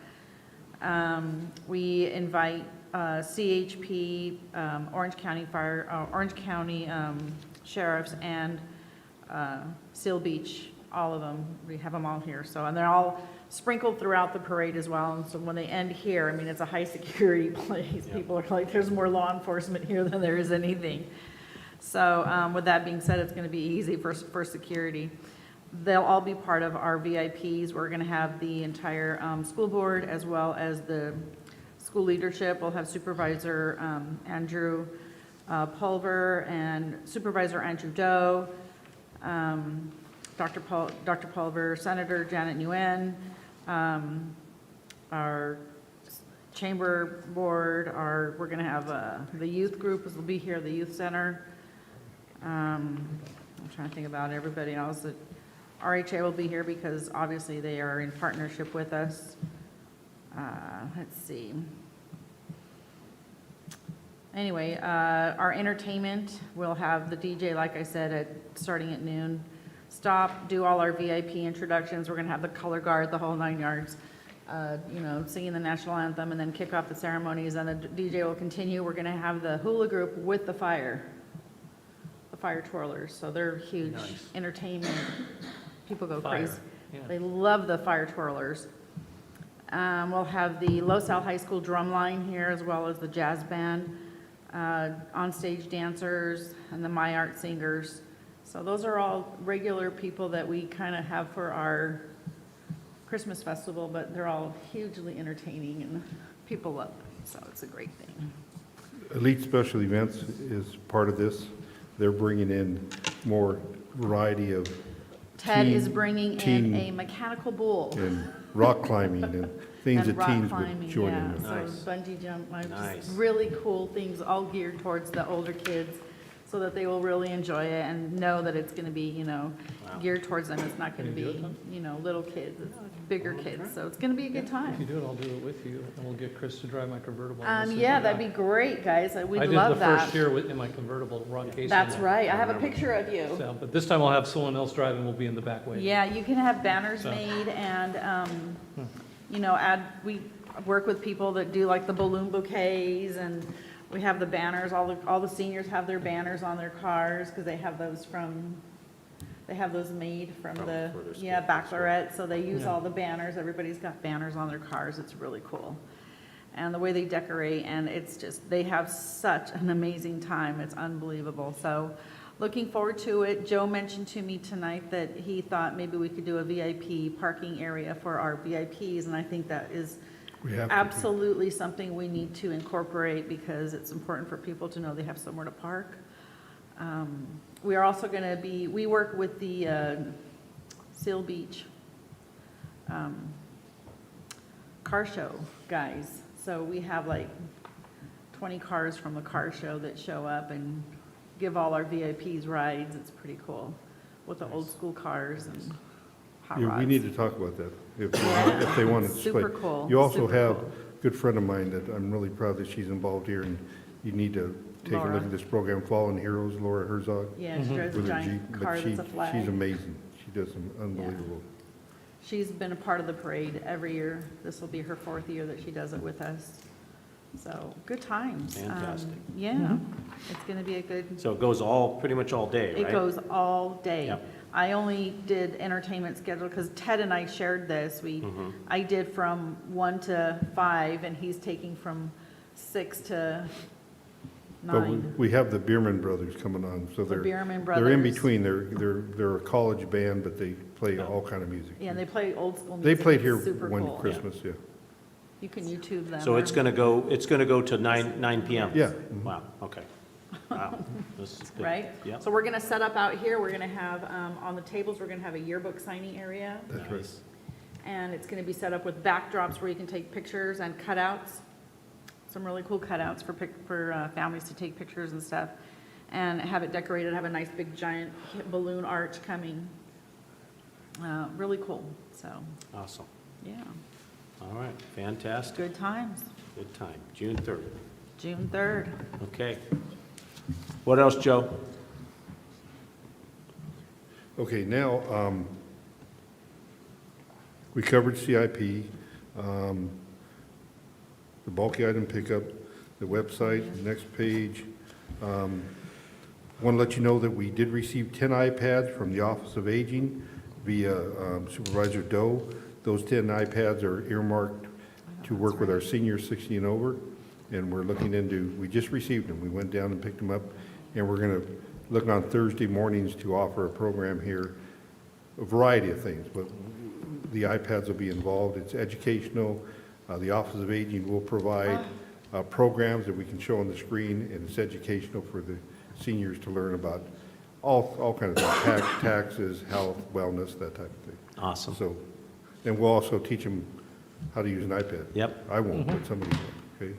We invite CHP, Orange County sheriffs, and Seal Beach, all of them. We have them all here. So, and they're all sprinkled throughout the parade as well. And so when they end here, I mean, it's a high security place. Yep. People are like, there's more law enforcement here than there is anything. So with that being said, it's going to be easy for security. They'll all be part of our VIPs. We're going to have the entire school board as well as the school leadership. We'll have Supervisor Andrew Pulver and Supervisor Andrew Doe, Dr. Pulver, Senator Janet Nguyen, our chamber board, we're going to have the youth group will be here, the youth center. I'm trying to think about everybody else. RHA will be here because obviously they are in partnership with us. Let's see. Anyway, our entertainment, we'll have the DJ, like I said, starting at noon. Stop, do all our VIP introductions. We're going to have the color guard, the whole 9 yards, singing the national anthem, and then kick off the ceremonies. And the DJ will continue. We're going to have the hula group with the fire twirlers. So they're huge entertainment. People go crazy. Yeah. They love the fire twirlers. We'll have the LaSalle High School drum line here, as well as the jazz band, on-stage dancers, and the My Art singers. So those are all regular people that we kind of have for our Christmas festival, but they're all hugely entertaining and people love them. So it's a great thing. Elite Special Events is part of this. They're bringing in more variety of Ted is bringing in a mechanical bull. And rock climbing and things and that teens climbing, would join yeah. in. So bungee jump, just really cool things, all geared towards the older kids, so that they will really enjoy it and know that it's going to be, geared towards them. It's not going to be, little kids. It's bigger kids. So it's going to be a good time. If you do it, I'll do it with you, and we'll get Chris to drive my convertible. Yeah, that'd be great, guys. We'd love that. I did the first year in my convertible, Ron Casey. That's right. I have a picture of you. So, but this time I'll have someone else driving. We'll be in the back way. Yeah, you can have banners made and, we work with people that do like the balloon bouquets, and we have the banners. All the seniors have their banners on their cars because they have those made from the baccalaureate. So they use all the banners. Everybody's got banners on their cars. It's really cool. And the way they decorate, and it's just, they have such an amazing time. It's unbelievable. So Looking forward to it. Joe mentioned to me tonight that he thought maybe we could do a VIP parking area for our VIPs, and I think that is We have to. absolutely something we need to incorporate because it's important for people to know they have somewhere to park. We are also going to be, we work with the Seal Beach car show guys. So we have like 20 cars from the car show that show up and give all our VIPs rides. It's pretty cool with the old school cars and hot Yeah, rods. we need to talk about that, if they want to display. Super cool, You also super have cool. a good friend of mine that I'm really proud that she's involved here, and you need to take a Laura. look at this program, Fallen Heroes, Laura Herzog. Yeah, she drives a with her giant Jeep, but car that's a She's flag. amazing. She does some unbelievable. She's been a part of the parade every year. This will be her 4th year that she does it with us. So, good times. Fantastic. Yeah, it's going to be a good, So it goes pretty much all day, right? it goes all day. Yep. I only did entertainment schedule because Ted and I shared this. I did from 1 to 5, and he's taking from 6 to But 9. we have the Bierman Brothers coming on, so The they're, Bierman they're in Brothers. between. They're a college band, but they play all kind of music. Yeah, and they play old school They music. played It's here super one cool. Christmas, yeah. You can YouTube them. So it's They're- gonna go to 9 PM? Yeah. Wow, okay. Wow. This is good. Right? Yep. So we're going to set up out here, we're going to have, on the tables, we're going to have a yearbook signing area. That's right. Nice. And it's going to be set up with backdrops where you can take pictures and cutouts. Some really cool cutouts for families to take pictures and stuff. And have it decorated, have a nice big giant balloon arch coming. Really cool, so, Awesome. yeah, All right, fantastic. good times. Good time. June 3rd. June 3rd. Okay. What else, Joe? Okay, now, we covered CIP, the bulky item pickup, the website, the next page. Want to let you know that we did receive 10 iPads from the Office of Aging via Supervisor Doe. Those 10 iPads are earmarked to work with our seniors 60 and over, and we're looking into, we just received them. We went down and picked them up, and we're going to look on Thursday mornings to offer a program here, a variety of things, but the iPads will be involved. It's educational. The Office of Aging will provide programs that we can show on the screen, and it's educational for the seniors to learn about all kinds of things, taxes, health, wellness, that type of thing. Awesome. So, and we'll also teach them how to use an iPad. Yep. I won't, but somebody will, okay?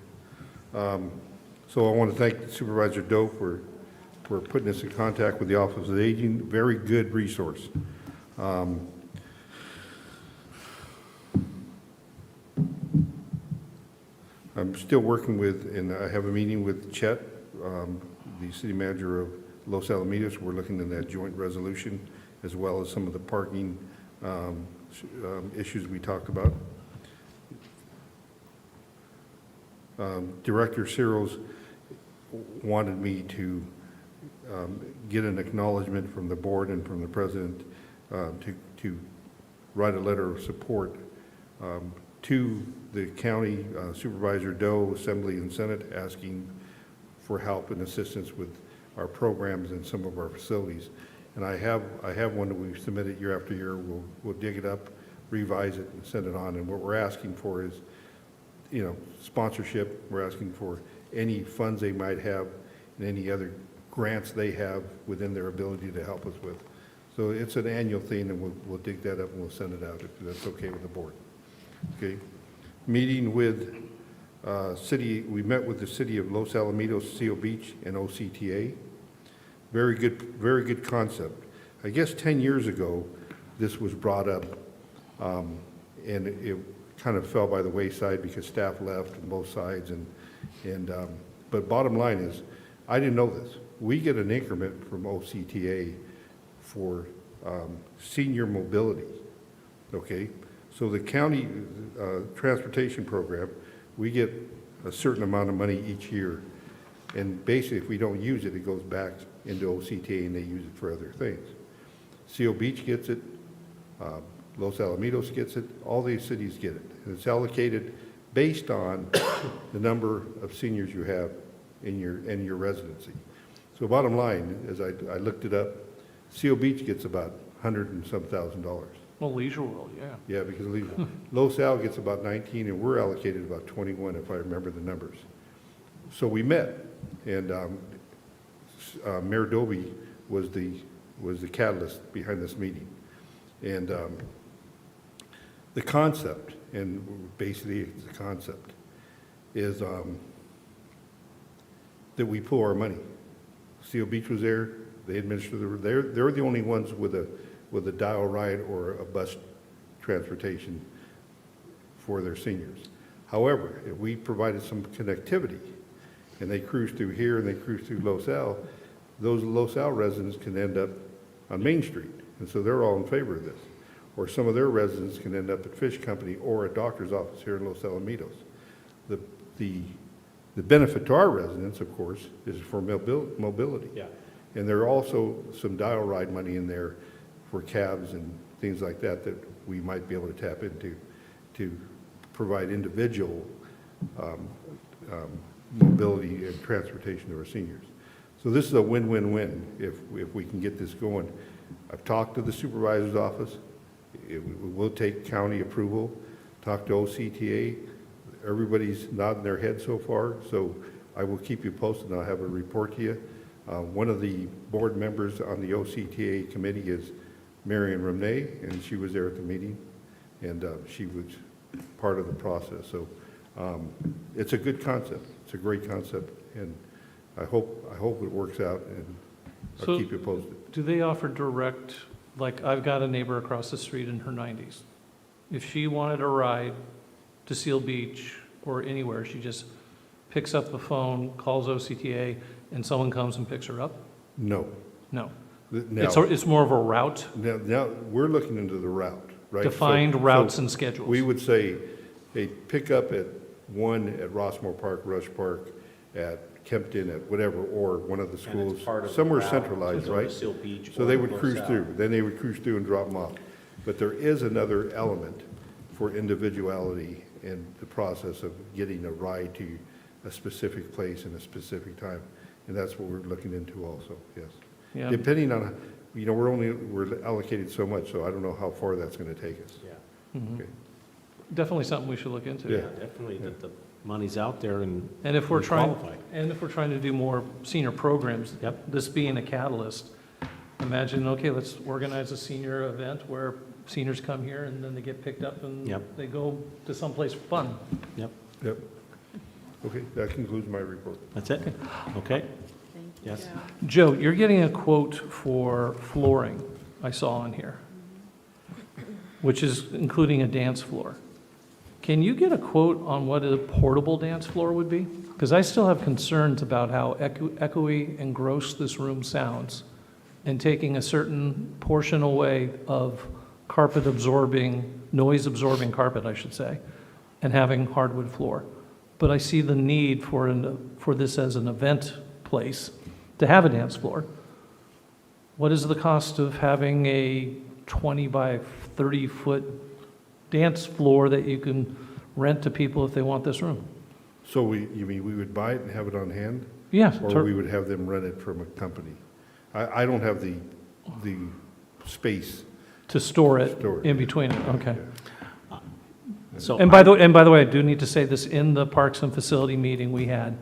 So I want to thank Supervisor Doe for putting us in contact with the Office of Aging. Very good resource. I'm still working with, and I have a meeting with Chet, the city manager of Los Alamitos. We're looking at that joint resolution, as well as some of the parking issues we talked about. Director Cyril's wanted me to get an acknowledgement from the board and from the president to write a letter of support to the county Supervisor Doe, Assembly and Senate, asking for help and assistance with our programs and some of our facilities. And I have one that we've submitted year after year. We'll dig it up, revise it, and send it on. And what we're asking for is, you know, sponsorship. We're asking for any funds they might have and any other grants they have within their ability to help us with. So it's an annual thing, and we'll dig that up and we'll send it out if that's okay with the board. Okay. Meeting with we met with the city of Los Alamitos, Seal Beach, and OCTA. Very good concept. I guess 10 years ago, this was brought up, and it kind of fell by the wayside because staff left on both sides. But bottom line is, I didn't know this. We get an increment from OCTA for senior mobility, okay? So the county transportation program, we get a certain amount of money each year. And basically, if we don't use it, it goes back into OCTA and they use it for other things. Seal Beach gets it, Los Alamitos gets it, all these cities get it. And it's allocated based on the number of seniors you have in your residency. So bottom line, as I looked it up, Seal Beach gets about 100 and some $1,000. Well, Leisure World, yeah. Yeah, because Los Al gets about 19, and we're allocated about 21, if I remember the numbers. So we met, and Mayor Doby was the catalyst behind this meeting. And the concept, and basically the concept, is that we pool our money. Seal Beach was there, they administer they're the only ones with a dial ride or a bus transportation for their seniors. However, if we provided some connectivity and they cruise through here and they cruise through Los Al, those Los Al residents can end up on Main Street. And so they're all in favor of this. Or some of their residents can end up at Fish Company or a doctor's office here in Los Alamitos. The benefit to our residents, of course, is for mobility. Yeah. And there are also some dial ride money in there for cabs and things like that that we might be able to tap into to provide individual mobility and transportation to our seniors. So this is a win-win-win if we can get this going. I've talked to the supervisor's office. It will take county approval. Talked to OCTA. Everybody's nodding their head so far, so I will keep you posted and I'll have a report to you. One of the board members on the OCTA committee is Marion Remnay, and she was there at the meeting, and she was part of the process. So it's a good concept. It's a great concept, and I hope it works out, and I'll keep you posted. Do they offer direct, like I've got a neighbor across the street in her 90s. If she wanted a ride to Seal Beach or anywhere, she just picks up the phone, calls OCTA, and someone comes and picks her up? No. No. Now, It's more of a route? Now we're looking into the route, right? Defined routes and schedules. We would say, hey, pick up at 1 at Rossmoor Park, Rush Park, at Kempton, at whatever, or one of the schools, somewhere centralized, right? Seal Beach. So they would cruise through, then they would cruise through and drop them off. But there is another element for individuality in the process of getting a ride to a specific place in a specific time. And that's what we're looking into also, yes. Yeah. Depending on, we're allocated so much, so I don't know how far that's going to take us. Yeah. Mhm. Okay. Definitely something we should look into. Yeah. Definitely that the money's out there and And if we're we trying, qualify. and if we're trying to do more senior programs, this being a catalyst, imagine, okay, let's organize a senior event where seniors come here and then they get picked up and they go to someplace fun. Yep. Yep. Okay, that concludes my report. That's it? Okay. Yes. Joe, you're getting a quote for flooring, I saw on here, which is including a dance floor. Can you get a quote on what a portable dance floor would be? Because I still have concerns about how echoey and gross this room sounds, and taking a certain portion away of carpet absorbing, noise absorbing carpet, I should say, and having hardwood floor. But I see the need for this as an event place to have a dance floor. What is the cost of having a 20 by 30 foot dance floor that you can rent to people if they want this room? So you mean we would buy it and have it on hand? Yes. Or we would have them rent it from a company? I don't have the space. To store it in between it, okay. So And by the way, I do need to say this, in the Parks and Facility meeting we had,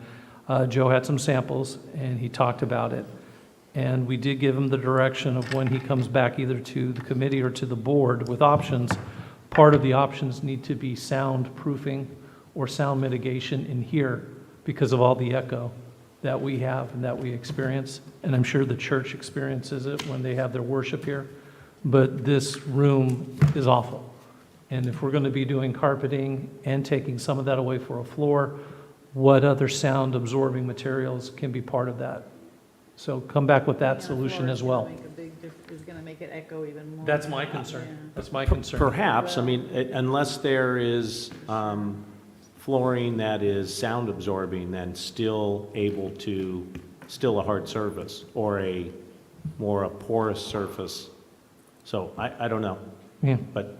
Joe had some samples and he talked about it. And we did give him the direction of when he comes back either to the committee or to the board with options. Part of the options need to be soundproofing or sound mitigation in here because of all the echo that we have and that we experience. And I'm sure the church experiences it when they have their worship here. But this room is awful. And if we're going to be doing carpeting and taking some of that away for a floor, what other sound absorbing materials can be part of that? So come back with that solution as well. Is going to make it echo even more. That's my concern. That's my concern. Perhaps, I mean, unless there is flooring that is sound absorbing, then still a hard surface or a porous surface. So I don't know. Yeah. But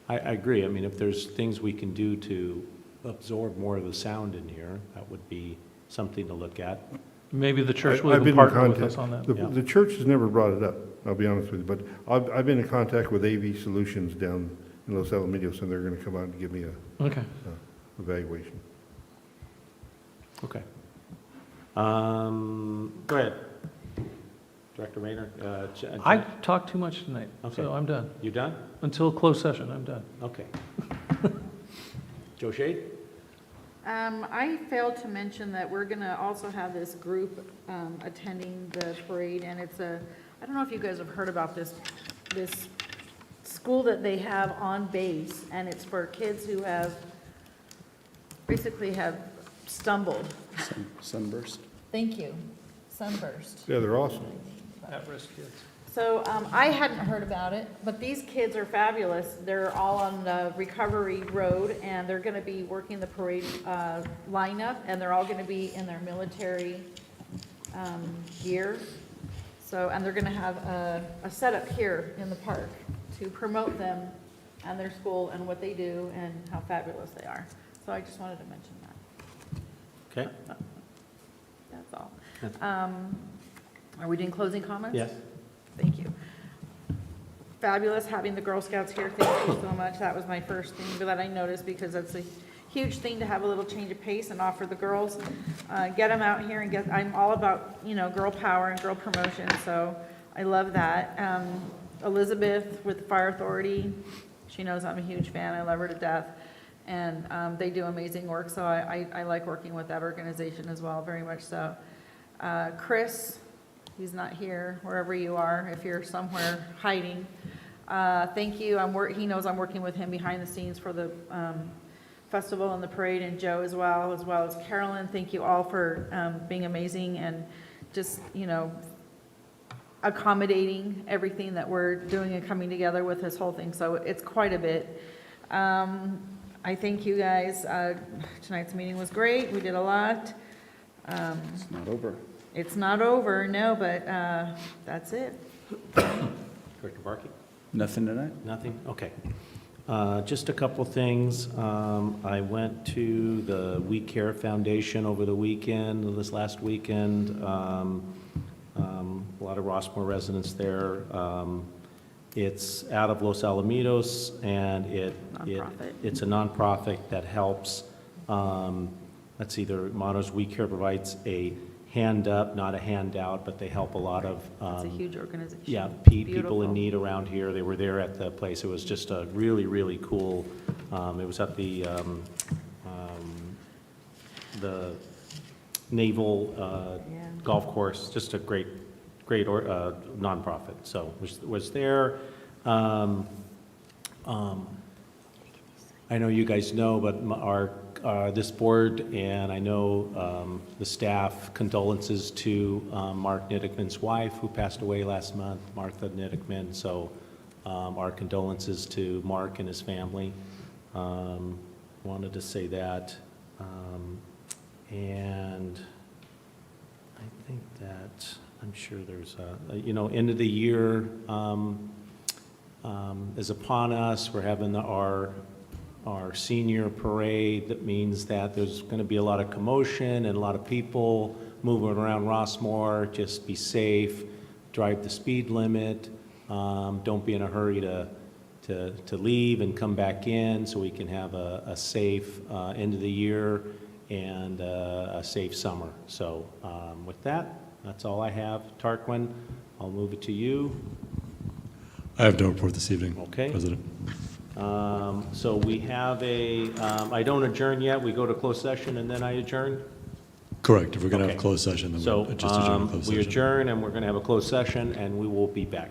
I agree. I mean, if there's things we can do to absorb more of the sound in here, that would be something to look at. Maybe the church will I've even been in partner with us contact. on that. The church has never brought it up, I'll be honest with you, but I've been in contact with AV Solutions down in Los Alamitos, and they're gonna come out and give me a Okay. evaluation. Okay. Go ahead. Director Rayner. I talked too much tonight, Okay. so I'm done. You done? Until closed session, I'm done. Okay. Joe Shade? I failed to mention that we're gonna also have this group attending the parade, and it's I don't know if you guys have heard about this school that they have on base, and it's for kids who basically have stumbled. Sunburst? Thank you. Sunburst. Yeah, they're awesome. At-risk kids. So I hadn't heard about it, but these kids are fabulous. They're all on the Recovery Road, and they're going to be working the parade lineup, and they're all going to be in their military gear. So, and they're going to have a setup here in the park to promote them and their school and what they do and how fabulous they are. So I just wanted to mention that. Okay. That's all. Are we doing closing comments? Yes. Thank you. Fabulous having the Girl Scouts here. Thank you so much. That was my first thing that I noticed, because it's a huge thing to have a little change of pace and offer the girls. Get them out here and I'm all about, girl power and girl promotion, so I love that. Elizabeth with the Fire Authority, she knows I'm a huge fan. I love her to death. And they do amazing work, so I like working with that organization as well, very much so. Chris, he's not here, wherever you are, if you're somewhere hiding. Thank you. He knows I'm working with him behind the scenes for the festival and the parade, and Joe as well as Carolyn. Thank you all for being amazing and just, accommodating everything that we're doing and coming together with this whole thing. So it's quite a bit. I thank you guys. Tonight's meeting was great. We did a lot. It's not over. It's not over, no, but that's it. Director Barkey? Nothing tonight? Nothing? Okay. Just a couple things. I went to the We Care Foundation over the weekend, this last weekend. A lot of Rossmoor residents there. It's out of Los Alamitos, and it's a nonprofit that helps. Let's see, their motto is We Care provides a hand up, not a handout, but they help a lot of It's a huge organization. yeah, people Beautiful. in need around here. They were there at the place. It was just a really, really cool. It was at the Naval Golf Course. Just a great nonprofit. So was there. I know you guys know, but this board and I know the staff, condolences to Mark Niddickman's wife, who passed away last month, Martha Niddickman. So our condolences to Mark and his family. Wanted to say that. And I think that, I'm sure there's end of the year is upon us. We're having our senior parade. That means that there's going to be a lot of commotion and a lot of people moving around Rossmoor. Just be safe, drive the speed limit. Don't be in a hurry to leave and come back in, so we can have a safe end of the year and a safe summer. So with that, that's all I have. Tarquin, I'll move it to you. I have no report this evening, Okay. President. So we have I don't adjourn yet. We go to closed session and then I adjourn? Correct. If we're going to Okay. have closed session, then So we'll just adjourn closed we session. adjourn and we're going to have a closed session and we will be back.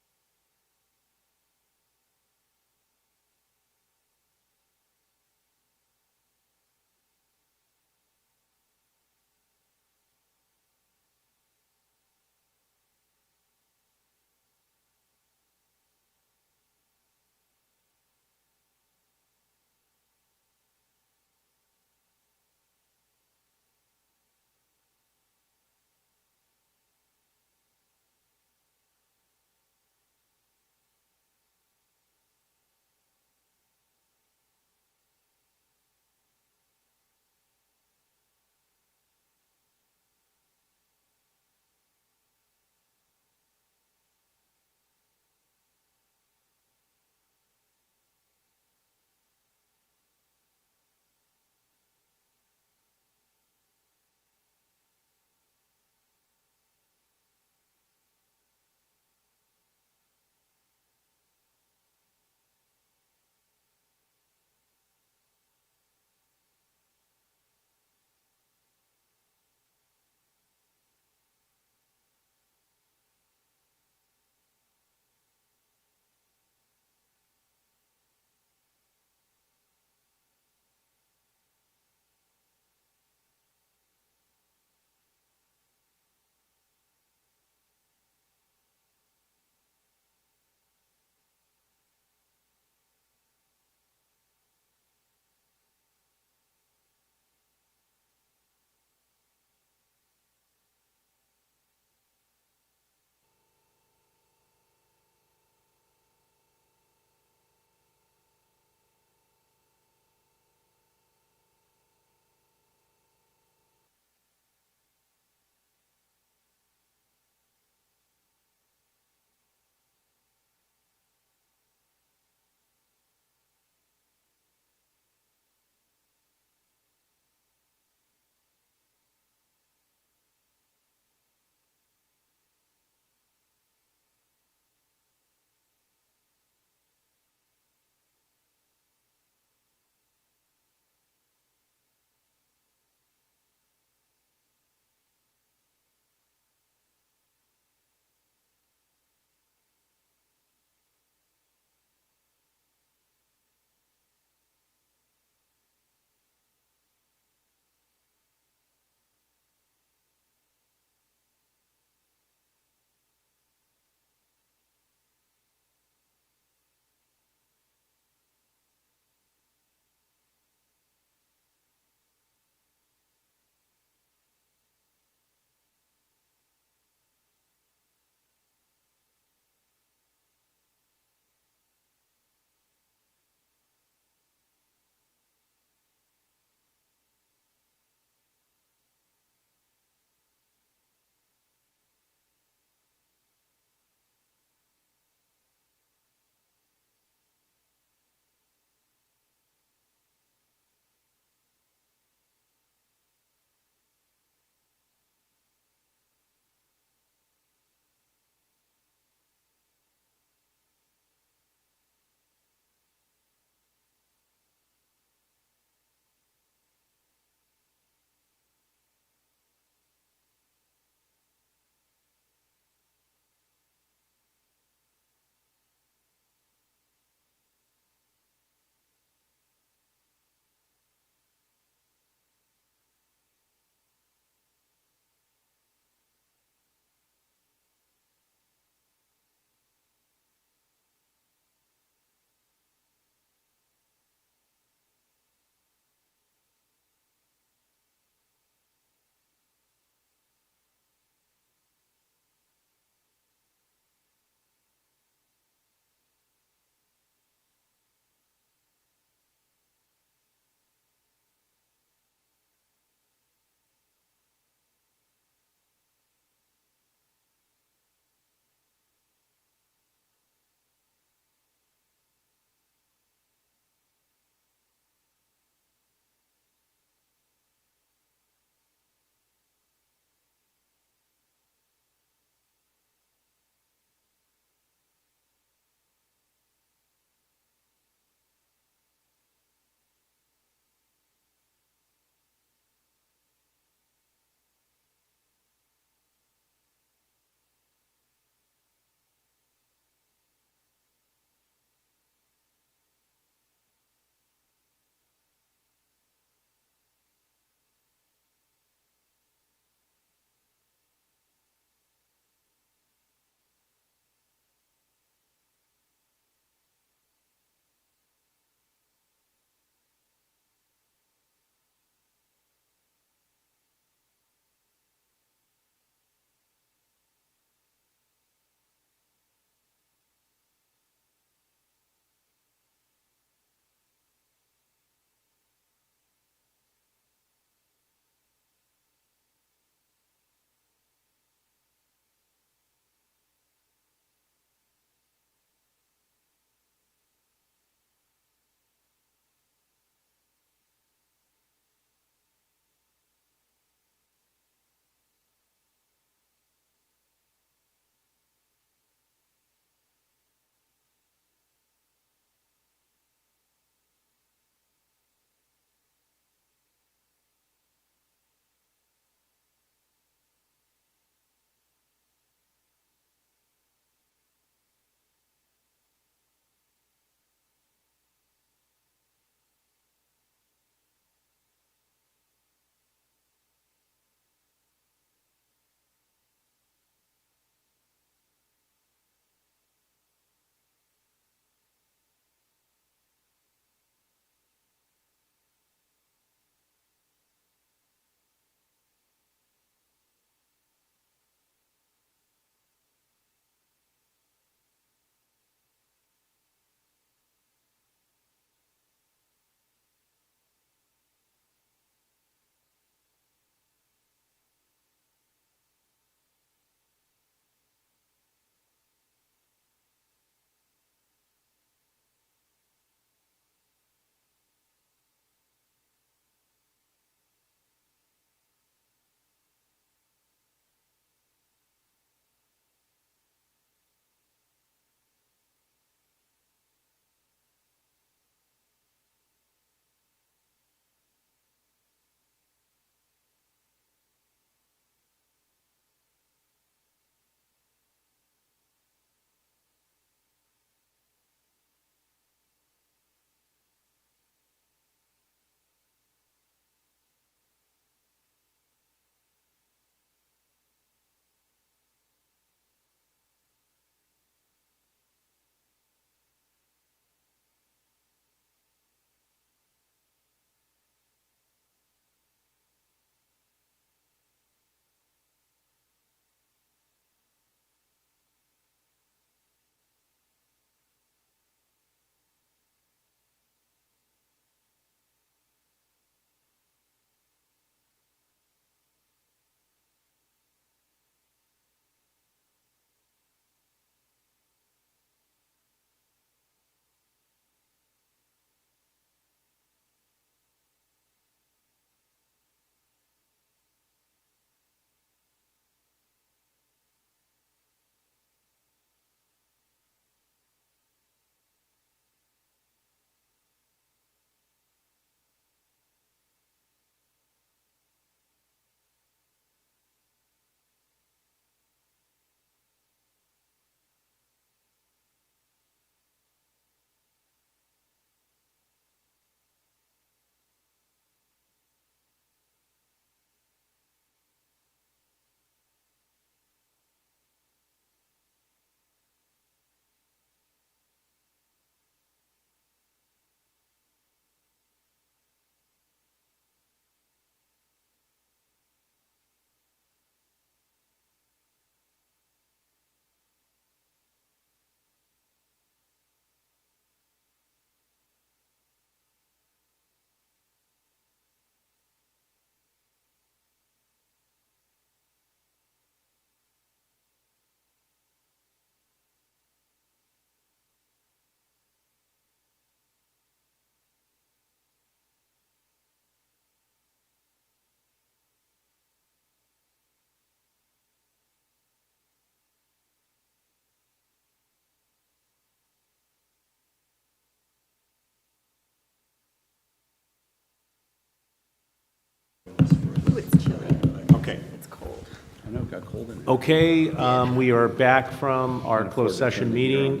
Okay, we are back from our closed session meeting.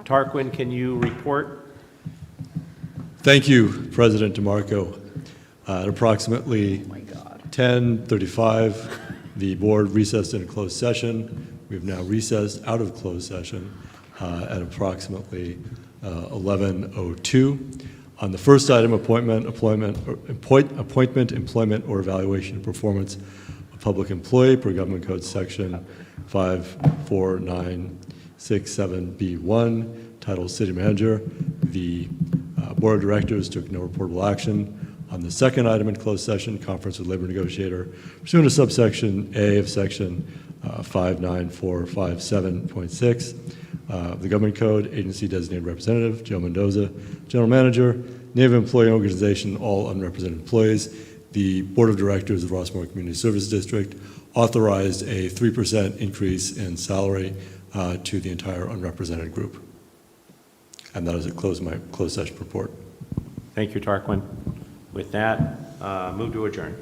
Tarquin, can you report? Thank you, President DeMarco. At approximately 10:35, the board recessed in a closed session. We've now recessed out of closed session at approximately 11:02. On the first item, appointment, employment, or evaluation of performance of public employee per Government Code Section 54967B1, title City Manager. The Board of Directors took no reportable action. On the second item in closed session, conference with labor negotiator, pursuant to subsection A of section 59457.6 of the Government Code, agency designated representative, Joe Mendoza, general manager, Native employee organization, all unrepresented employees. The Board of Directors of Rossmoor Community Service District authorized a 3% increase in salary to the entire unrepresented group. And that is a closed session report. Thank you, Tarquin. With that, move to adjourn.